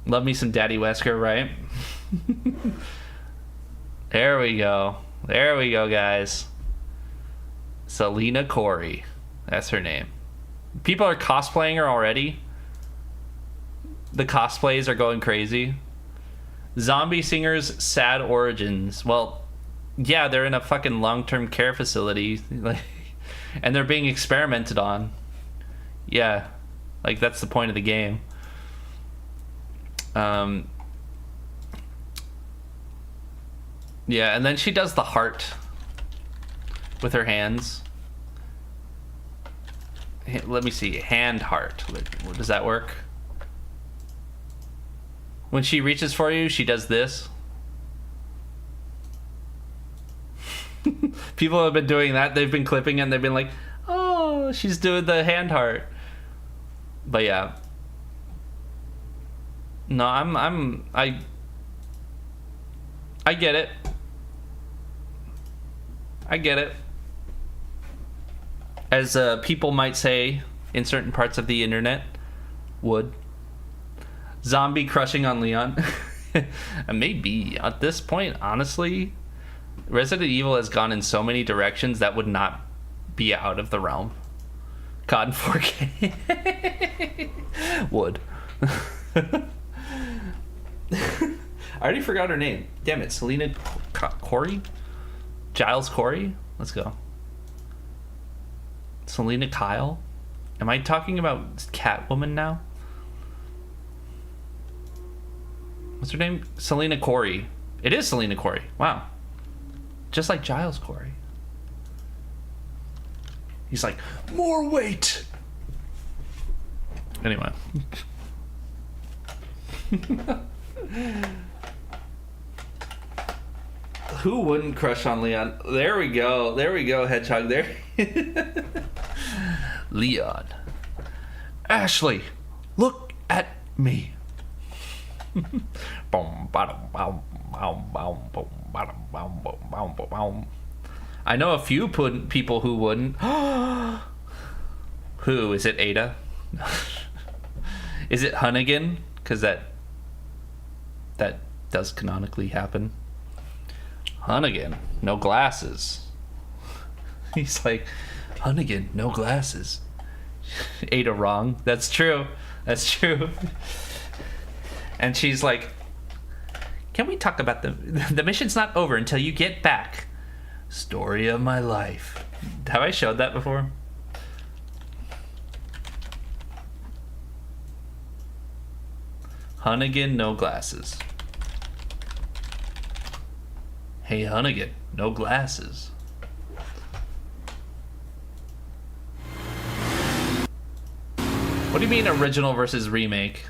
Love me some Daddy Wesker, right? There we go, guys. Selena Corey. That's her name. People are cosplaying her already. The cosplays are going crazy. Zombie Singer's sad origins. Well, yeah, they're in a fucking long-term care facility. And they're being experimented on. Yeah. Like, that's the point of the game. Yeah, and then she does the heart with her hands. Let me see. Hand heart. Does that work? When she reaches for you, she does this. People have been doing that. They've been clipping it and they've been like, oh, she's doing the hand heart. But yeah. No, I get it. I get it. As people might say in certain parts of the internet, would. Zombie crushing on Leon. Maybe at this point, honestly, Resident Evil has gone in so many directions that would not be out of the realm. COD in 4K. Would. I already forgot her name. Damn it, Selena Corey? Giles Corey? Let's go. Selena Kyle? Am I talking about Catwoman now? What's her name? Selena Corey. It is Selena Corey. Wow. Just like Giles Corey. He's like, more weight. Anyway. Who wouldn't crush on Leon? There we go. There we go, Hedgehog. There. Leon. Ashley, look at me. I know a few people who wouldn't. Who? Is it Ada? Is it Hunnigan? Because that does canonically happen. Hunnigan, no glasses. He's like, Hunnigan, no glasses. Ada wrong. That's true. That's true. And she's like, can we talk about the mission's not over until you get back. Story of my life. Have I showed that before? Hunnigan, no glasses. Hey, Hunnigan, no glasses. What do you mean original versus remake?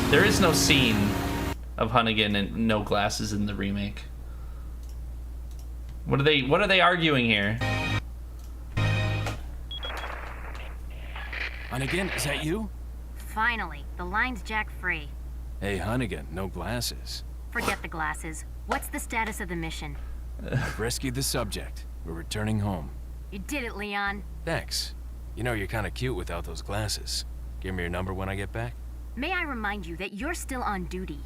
There is no scene of Hunnigan and no glasses in the remake. What are they arguing here? Hunnigan, is that you? Finally, the line's jack free. Hey, Hunnigan, no glasses. Forget the glasses. What's the status of the mission? I've rescued the subject. We're returning home. You did it, Leon. Thanks. You know, you're kind of cute without those glasses. Give me your number when I get back. May I remind you that you're still on duty.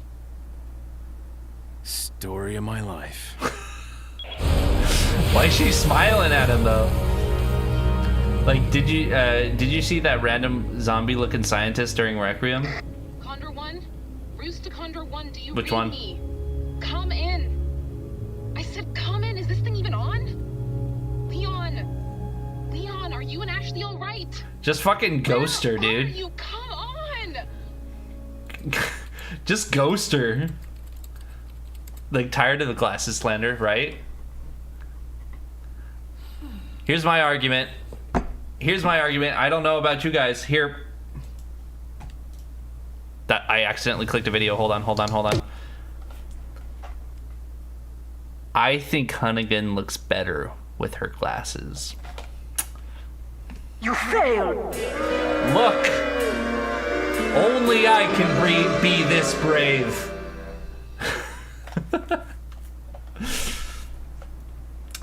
Story of my life. Why is she smiling at him though? Like, did you see that random zombie-looking scientist during Requiem? Condor 1? Roost to Condor 1, do you Which read one? me? Come in. I said come in. Is this thing even on? Leon. Leon, are you and Ashley all right? Just fucking ghost her, dude. You come on. Just ghost her. Like, tired of the glasses slander, right? Here's my argument. I don't know about you guys. Here. That I accidentally clicked a video. Hold on. I think Hunnigan looks better with her glasses. You failed. Look. Only I can be this brave.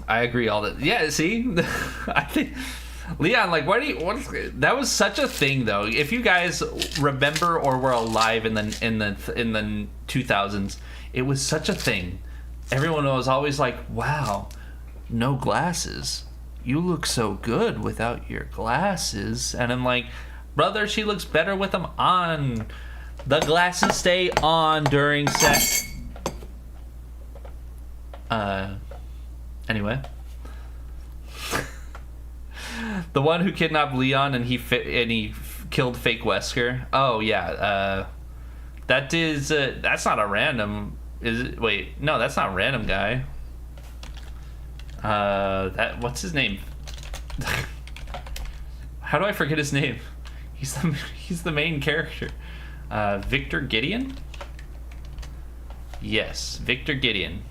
I agree all that. Yeah, see? I think Leon, like, that was such a thing though. If you guys remember or were alive in the 2000s, it was such a thing. Everyone was always like, "Wow, no glasses. You look so good without your glasses." And I'm like, "Brother, she looks better with them on. The glasses stay on during sex." Anyway. The one who kidnapped Leon and he killed fake Wesker. Oh yeah, that's not a random. Is it? Wait, no, that's not a random guy. What's his name? How do I forget his name? He's the main character. Victor Gideon. Yes, Victor Gideon.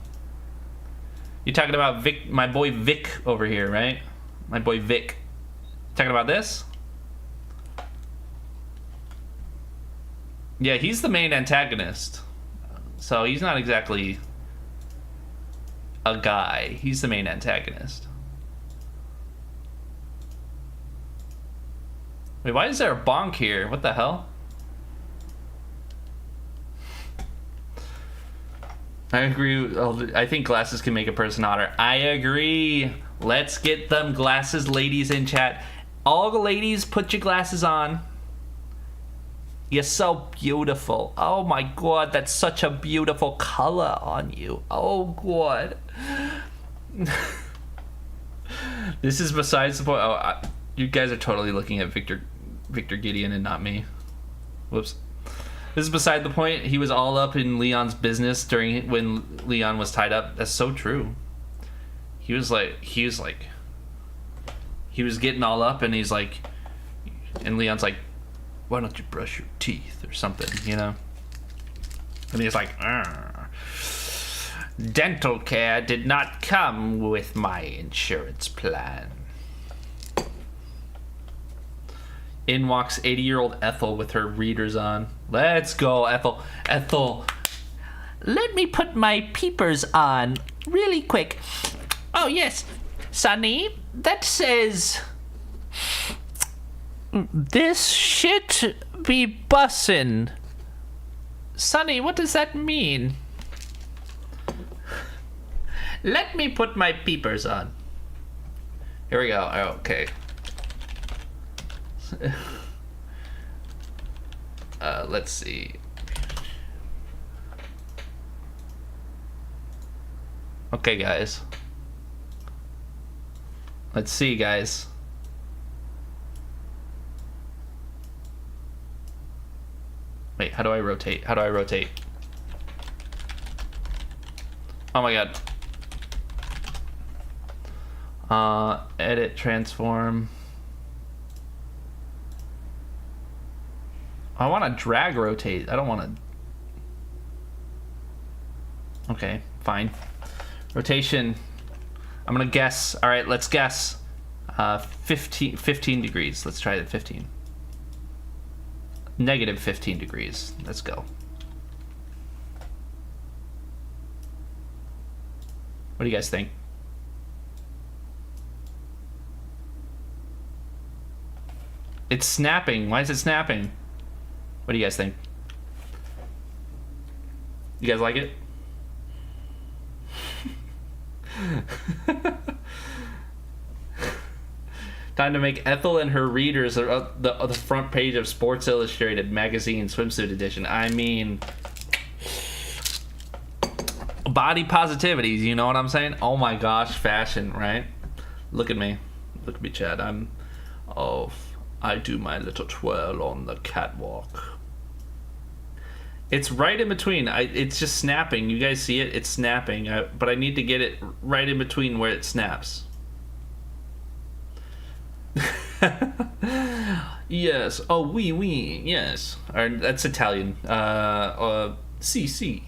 You're talking about Vic, my boy Vic over here, right? My boy Vic. Talking about this? Yeah, he's the main antagonist. So he's not exactly a guy. He's the main antagonist. Wait, why is there a bonk here? What the hell? I agree. I think glasses can make a person hotter. I agree. Let's get them glasses ladies in chat. All the ladies, put your glasses on. You're so beautiful. Oh my god, that's such a beautiful color on you. Oh god. This is besides the point. Oh, you guys are totally looking at Victor Gideon and not me. Whoops. This is beside the point. He was all up in Leon's business when Leon was tied up. That's so true. He was getting all up and he's like, And Leon's like, why don't you brush your teeth or something, you know? And he's like, dental care did not come with my insurance plan. In walks 80-year-old Ethel with her readers on. Let's go, Ethel. Ethel, let me put my peepers on really quick. Oh, yes. Sonny, that says... this shit be bussin'. Sonny, what does that mean? Let me put my peepers on. Here we go. Okay. Let's see. Okay, guys. Let's see, guys. Wait, how do I rotate? How do I rotate? Oh my god. Edit, transform. I want to drag rotate. I don't want to... Okay, fine. Rotation. I'm going to guess. All right, let's guess. 15 degrees. Let's try it at 15. Negative 15 degrees. Let's go. What do you guys think? It's snapping. Why is it snapping? What do you guys think? You guys like it? Time to make Ethel and her readers the front page of Sports Illustrated magazine swimsuit edition. I mean, body positivity, you know what I'm saying? Oh my gosh, fashion, right? Look at me, Chad. I do my little twirl on the catwalk. It's right in between. It's just snapping. You guys see it? It's snapping. But I need to get it right in between where it snaps. Yes. Oh, oui. Yes. Or, that's Italian. Si.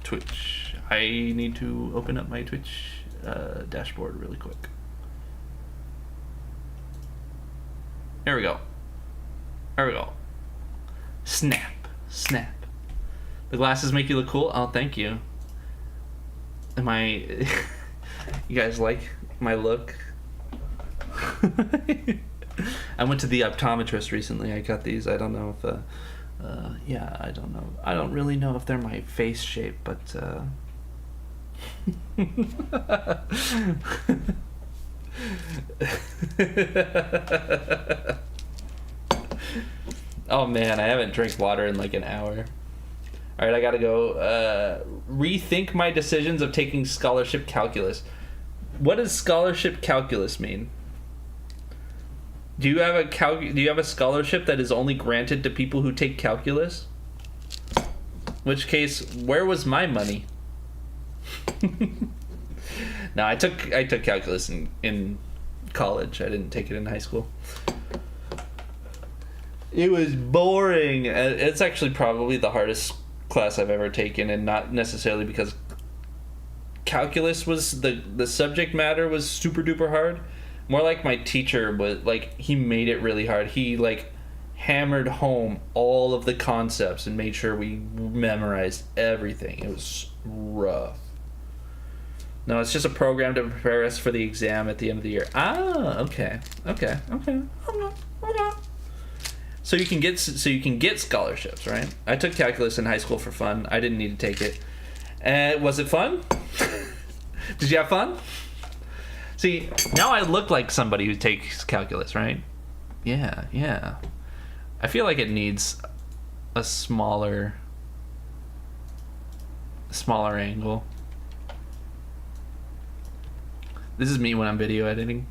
Twitch. I need to open up my Twitch dashboard really quick. There we go. Snap. The glasses make you look cool. Oh, thank you. You guys like my look? I went to the optometrist recently. I got these. I don't know if yeah, I don't know. I don't really know if they're my face shape, but oh man, I haven't drank water in like an hour. All right, I gotta go rethink my decisions of taking scholarship calculus. What does scholarship calculus mean? Do you have a scholarship that is only granted to people who take calculus? In which case, where was my money? No, I took calculus in college. I didn't take it in high school. It was boring. It's actually probably the hardest class I've ever taken, and not necessarily because calculus was the subject matter was super duper hard. More like my teacher was like, he made it really hard. He like hammered home all of the concepts and made sure we memorized everything. It was rough. No, it's just a program to prepare us for the exam at the end of the year. Ah, okay. So you can get scholarships, right? I took calculus in high school for fun. I didn't need to take it. Was it fun? Did you have fun? See, now I look like somebody who takes calculus, right? Yeah. I feel like it needs a smaller angle. This is me when I'm video editing.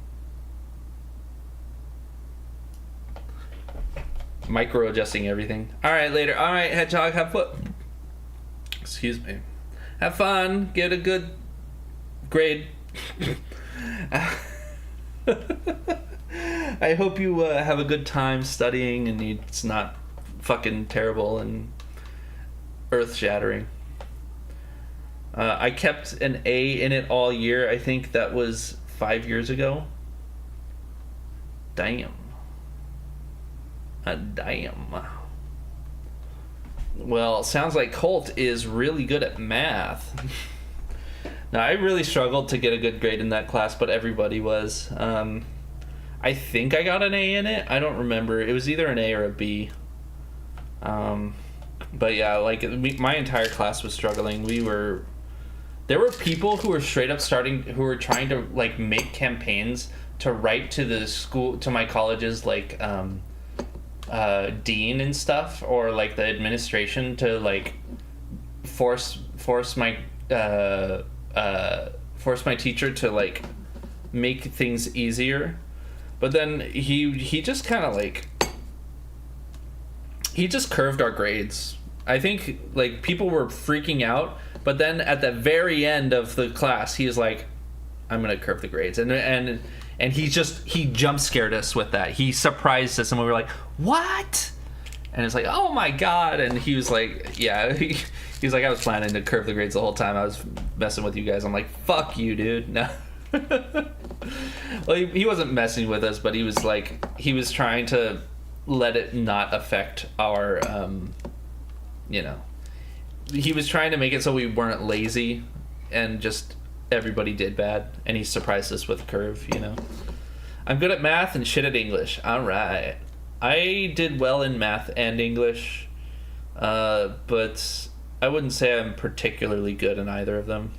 Micro adjusting everything. All right, later. All right, Hedgehog, have fun. Excuse me. have fun, get a good grade. I hope you have a good time studying and it's not fucking terrible and earth-shattering. I kept an A in it all year. I think that was 5 years ago. Damn. Damn. Well, sounds like Colt is really good at math. Now, I really struggled to get a good grade in that class, but everybody was. I think I got an A in it. I don't remember. It was either an A or a B. But yeah, like my entire class was struggling. There were people who were straight up who were trying to like make campaigns to write to the school, to my college's like dean and stuff, or like the administration to like force my teacher to like make things easier. But then he just kind of like he just curved our grades. I think like people were freaking out, but then at the very end of the class he was like, I'm gonna curve the grades, and he jump scared us with that. He surprised us and we were like, what? And it's like, oh my god. And he was like, yeah, he was like, I was planning to curve the grades the whole time. I was messing with you guys. I'm like, fuck you, dude. No. Well, he wasn't messing with us, but he was trying to let it not affect our he was trying to make it so we weren't lazy and just everybody did bad, and he surprised us with a curve. I'm good at math and shit at English. All right. I did well in math and English, but I wouldn't say I'm particularly good in either of them.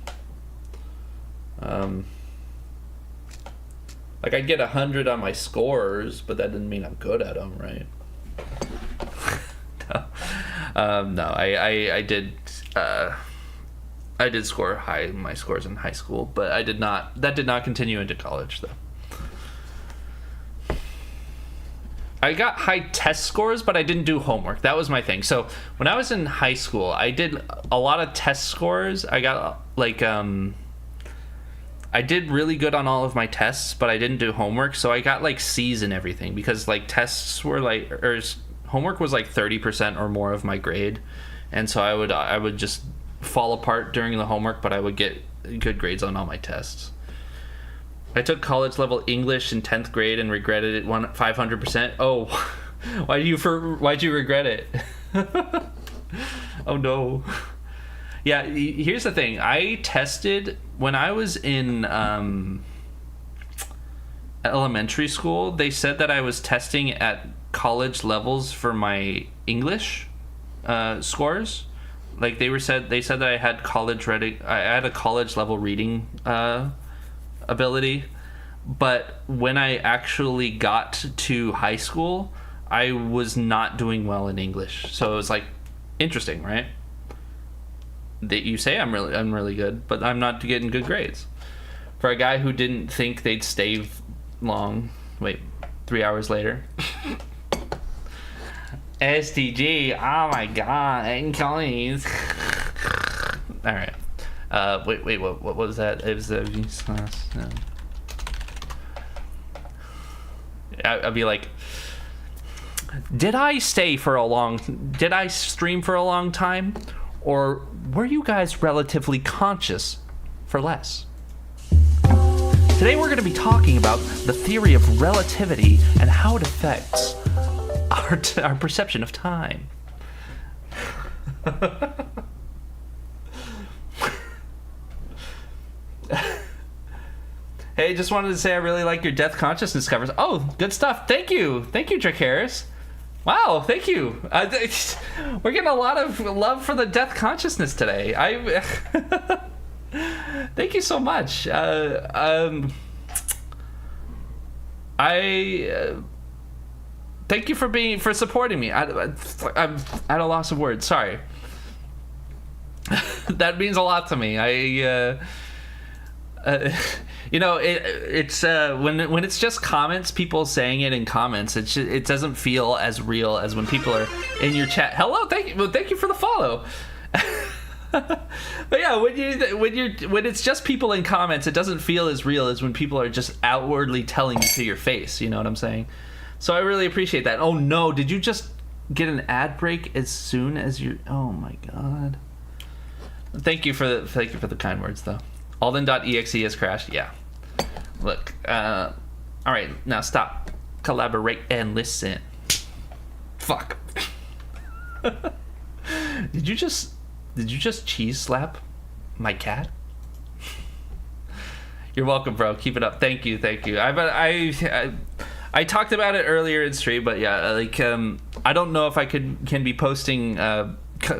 Like, I'd get 100 on my scores, but that didn't mean I'm good at them, right? No, I did score high in my scores in high school, but that did not continue into college, though. I got high test scores, but I didn't do homework. That was my thing. So when I was in high school, I did a lot of test scores. I got like I did really good on all of my tests, but I didn't do homework, so I got like C's in everything because like tests were like, or homework was like 30% or more of my grade, and so I would just fall apart during the homework, but I would get good grades on all my tests. I took college level English in 10th grade and regretted it 500%. Oh, why'd you regret it? Oh no. Yeah, here's the thing. I tested when I was in elementary school. They said that I was testing at college levels for my English scores. Like they said that I had I had a college level reading ability, but when I actually got to high school, I was not doing well in English. So it was like interesting, right? That you say I'm really good, but I'm not getting good grades. For a guy who didn't think they'd stay long. Wait, 3 hours later. STG, oh my god, English. All right. Wait, what was that? It was the no. I'd be like, did I stream for a long time, or were you guys relatively conscious for less? Today we're going to be talking about the theory of relativity and how it affects our perception of time. Hey, just wanted to say I really like your death consciousness covers. Oh, good stuff. Thank you, Drake Harris. Wow, thank you. We're getting a lot of love for the death consciousness today. Thank you so much. Thank you for supporting me. I'm at a loss of words. Sorry. That means a lot to me. It's when it's just comments, people saying it in comments, it doesn't feel as real as when people are in your chat. Hello, thank you for the follow. But yeah, when it's just people in comments, it doesn't feel as real as when people are just outwardly telling you to your face. You know what I'm saying? So I really appreciate that. Oh no, did you just get an ad break as soon as you? Oh my god. Thank you for the kind words though. Alden.exe has crashed. Yeah. Look. All right, now stop. Collaborate and listen. Fuck. Did you just cheese slap my cat? You're welcome, bro. Keep it up. Thank you. I talked about it earlier in stream, but yeah, like I don't know if I can be posting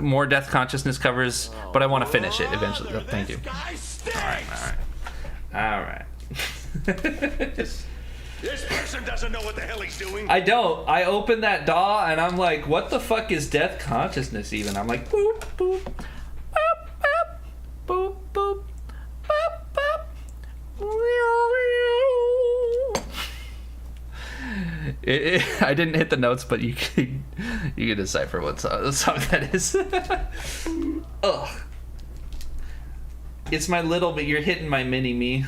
more Death Consciousness covers, but I want to finish it eventually. Oh, thank you. All right. This person doesn't know what the hell he's doing. I don't. I open that DAW and I'm like, what the fuck is Death Consciousness even? I'm like, boop, boop, boop, boop, boop, boop, boop, boop. I didn't hit the notes, but you can decipher what song that is. Ugh. It's my little, but you're hitting my mini me.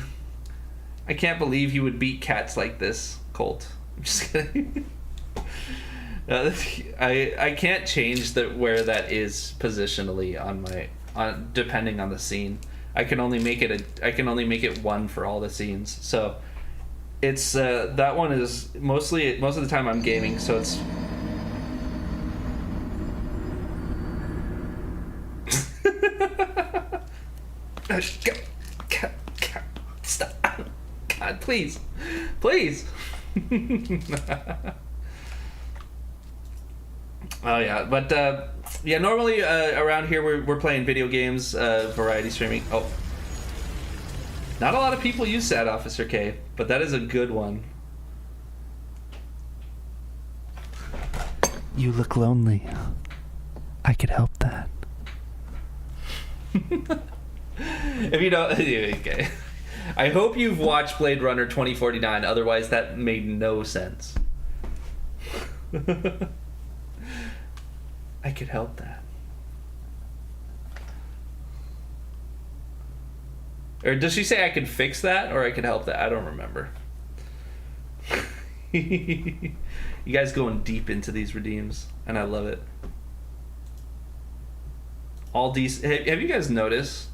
I can't believe you would beat cats like this, Colt. I'm just kidding. I can't change where that is positionally on depending on the scene. I can only make it one for all the scenes. So it's that one is most of the time I'm gaming, so it's stop. God, please. Oh yeah, but yeah, normally around here we're playing video games, variety streaming. Oh, not a lot of people use Sad Officer K, but that is a good one. You look lonely. I could help that. If you don't, okay. I hope you've watched Blade Runner 2049, otherwise that made no sense. I could help that. Or does she say I could fix that or I could help that? I don't remember. You guys going deep into these redeems, and I love it. All these. Have you guys noticed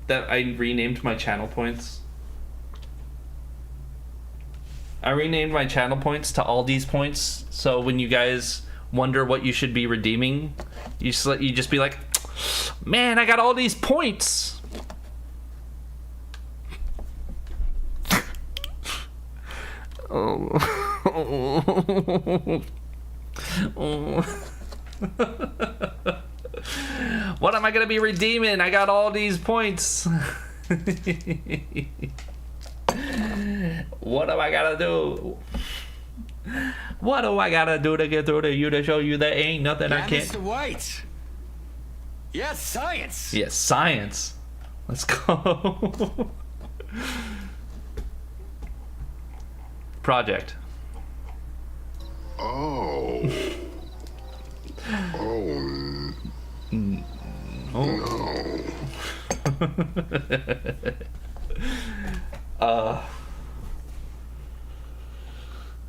that I renamed my channel points? I renamed my channel points to all these points, so when you guys wonder what you should be redeeming, you just be like, man, I got all these points. What am I gonna be redeeming? I got all these points. What am I gotta do? What do I gotta do to get through to you to show you there ain't nothing I can't? Mr. White. Yes, science. Yes, science. Let's go. Project. Oh. No.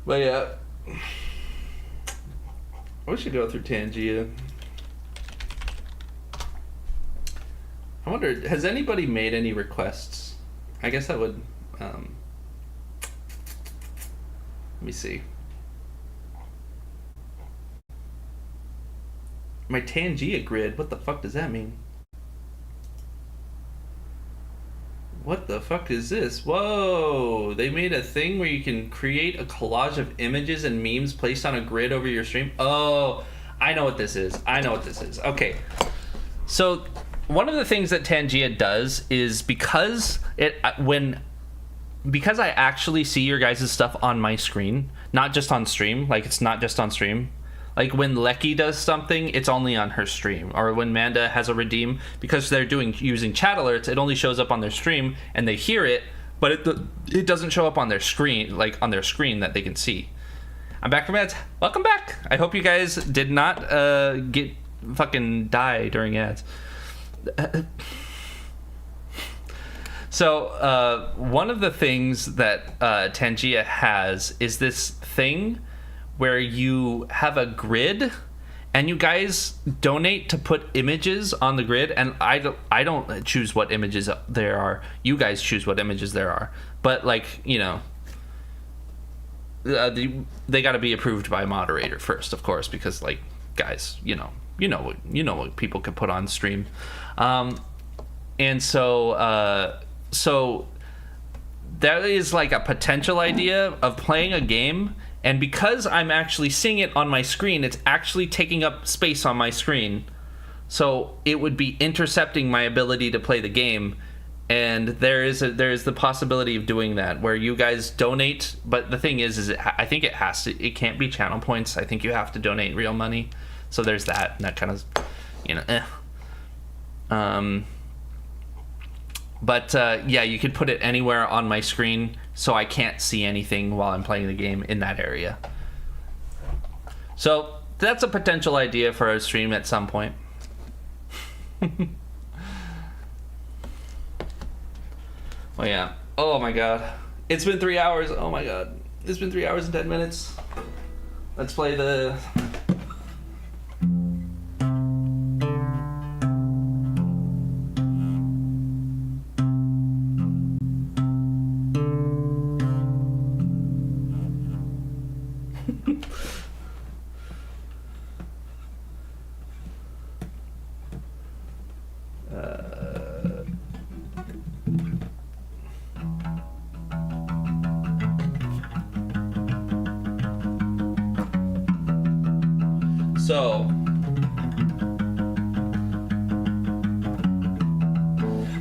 But yeah, we should go through Tangia. I wonder, has anybody made any requests? I guess I would. Let me see. My Tangia grid. What the fuck does that mean? What the fuck is this? Whoa! They made a thing where you can create a collage of images and memes placed on a grid over your stream. Oh, I know what this is. Okay. So, one of the things that Tangia does is because I actually see your guys' stuff on my screen, not just on stream. Like, it's not just on stream. Like when Lecky does something, it's only on her stream. Or when Manda has a redeem, because they're using chat alerts, it only shows up on their stream and they hear it, but it doesn't show up on their screen, like on their screen that they can see. I'm back from ads. Welcome back. I hope you guys did not get fucking die during ads. So, one of the things that Tangia has is this thing where you have a grid, and you guys donate to put images on the grid, and I don't choose what images there are. You guys choose what images there are. But, like, you know, they got to be approved by a moderator first, of course, because, like, guys, you know what people can put on stream. And so that is like a potential idea of playing a game, and because I'm actually seeing it on my screen, it's actually taking up space on my screen, so it would be intercepting my ability to play the game. And there is the possibility of doing that where you guys donate, but the thing is I think it can't be channel points. I think you have to donate real money. So there's that, and that kind of, you know, But, yeah, you could put it anywhere on my screen so I can't see anything while I'm playing the game in that area. So that's a potential idea for a stream at some point. Oh, yeah. Oh, my God. It's been 3 hours. Oh, my God. It's been 3 hours and 10 minutes. Let's play the... So,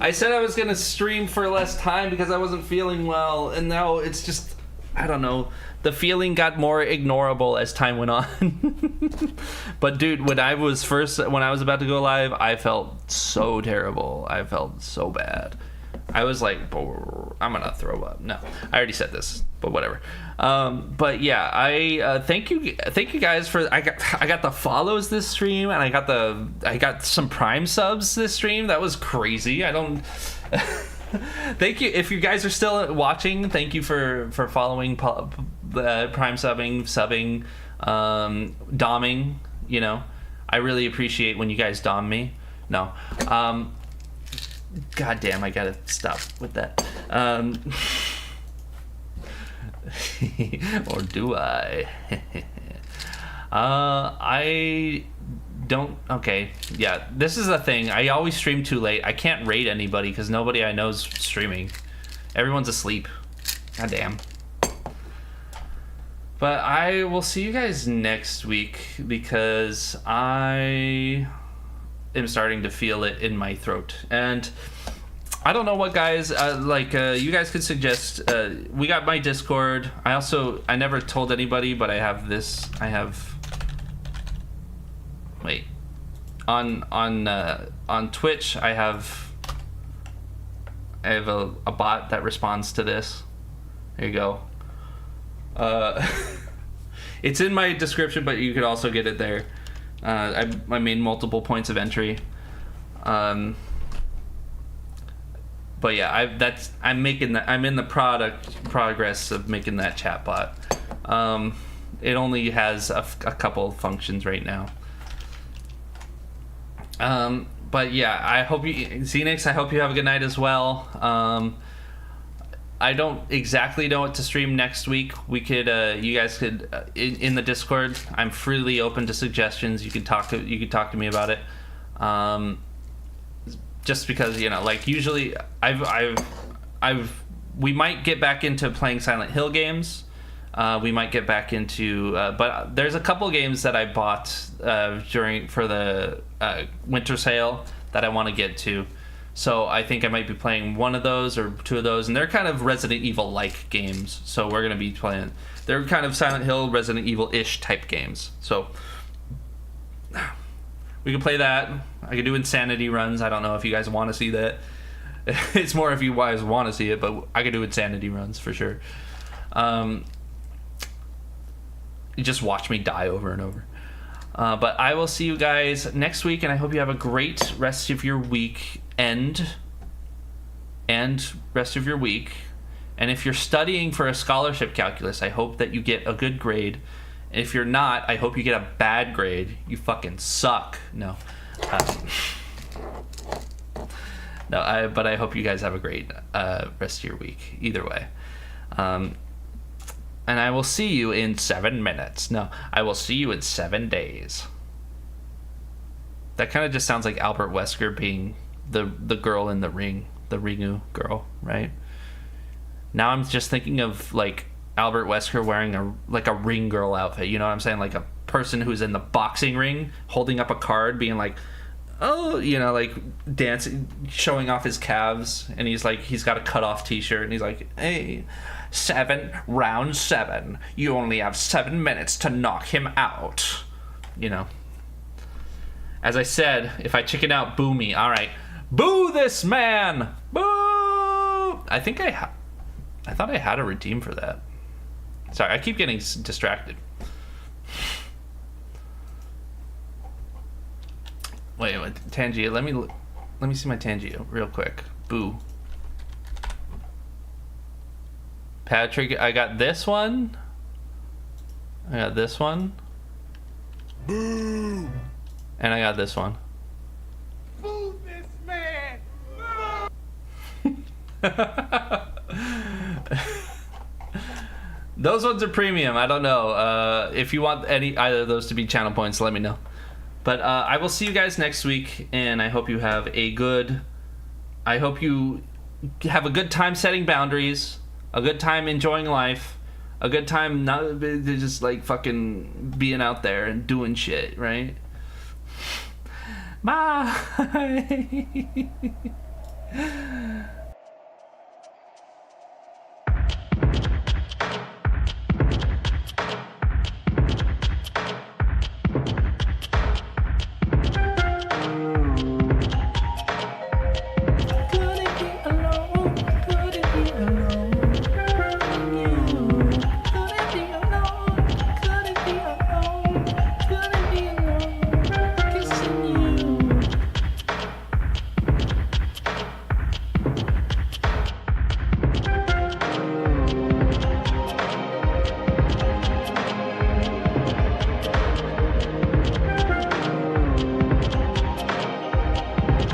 I said I was going to stream for less time because I wasn't feeling well, and now it's just, I don't know, the feeling got more ignorable as time went on. But dude, when I was about to go live, I felt so terrible. I felt so bad. I was like, I'm gonna throw up. No, I already said this, but whatever. But yeah, I thank you guys for. I got the follows this stream, and I got some Prime subs this stream. That was crazy. I don't. Thank you if you guys are still watching. Thank you for following, Prime subbing, doming. You know, I really appreciate when you guys dom me. No. God damn, I gotta stop with that. Or do I? I don't. Okay, yeah, this is the thing. I always stream too late. I can't rate anybody because nobody I know is streaming. Everyone's asleep. God damn. But I will see you guys next week because I am starting to feel it in my throat, and I don't know what guys you guys could suggest. We got my Discord. I never told anybody, but I have wait, on Twitch I have a bot that responds to this. There you go. It's in my description, but you could also get it there. I made multiple points of entry. But yeah, I'm in the progress of making that chat bot. It only has a couple functions right now. But yeah, I hope Xenix, I hope you have a good night as well. I don't exactly know what to stream next week. We could, you guys could, in the Discord, I'm freely open to suggestions. You could talk to me about it. Just because, you know, like usually we might get back into playing Silent Hill games. We might get back into, but there's a couple games that I bought for the winter sale that I want to get to. So I think I might be playing one of those or two of those, and they're kind of Resident Evil-like games. So we're gonna be playing. They're kind of Silent Hill, Resident Evil-ish type games. So we can play that. I could do insanity runs. I don't know if you guys want to see that. It's more if you guys want to see it, but I could do insanity runs for sure. You just watch me die over and over. But I will see you guys next week, and I hope you have a great rest of your week and rest of your week. And if you're studying for a scholarship calculus, I hope that you get a good grade. And if you're not, I hope you get a bad grade. You fucking suck. No. But I hope you guys have a great rest of your week. Either way. And I will see you in 7 minutes. No, I will see you in 7 days. That kind of just sounds like Albert Wesker being the girl in the ring. The Ringu girl, right? Now I'm just thinking of, like, Albert Wesker wearing a ring girl outfit. You know what I'm saying? Like a person who's in the boxing ring holding up a card being like, oh, you know, like dancing, showing off his calves. And he's got a cut off t-shirt. And he's like, hey, round 7. You only have 7 minutes to knock him out. You know. As I said, if I chicken out, boo me. All right. Boo this man! Boo! I think I thought I had a redeem for that. Sorry, I keep getting distracted. Wait, Tangia, let me see my Tangia real quick. Boo. Patrick, I got this one. I got this one. Boo! And I got this one. Boo this man! Those ones are premium. I don't know. If you want either of those to be channel points, let me know. But I will see you guys next week, and I hope you have a good time setting boundaries, a good time enjoying life, a good time not just like fucking being out there and doing shit, right? Bye.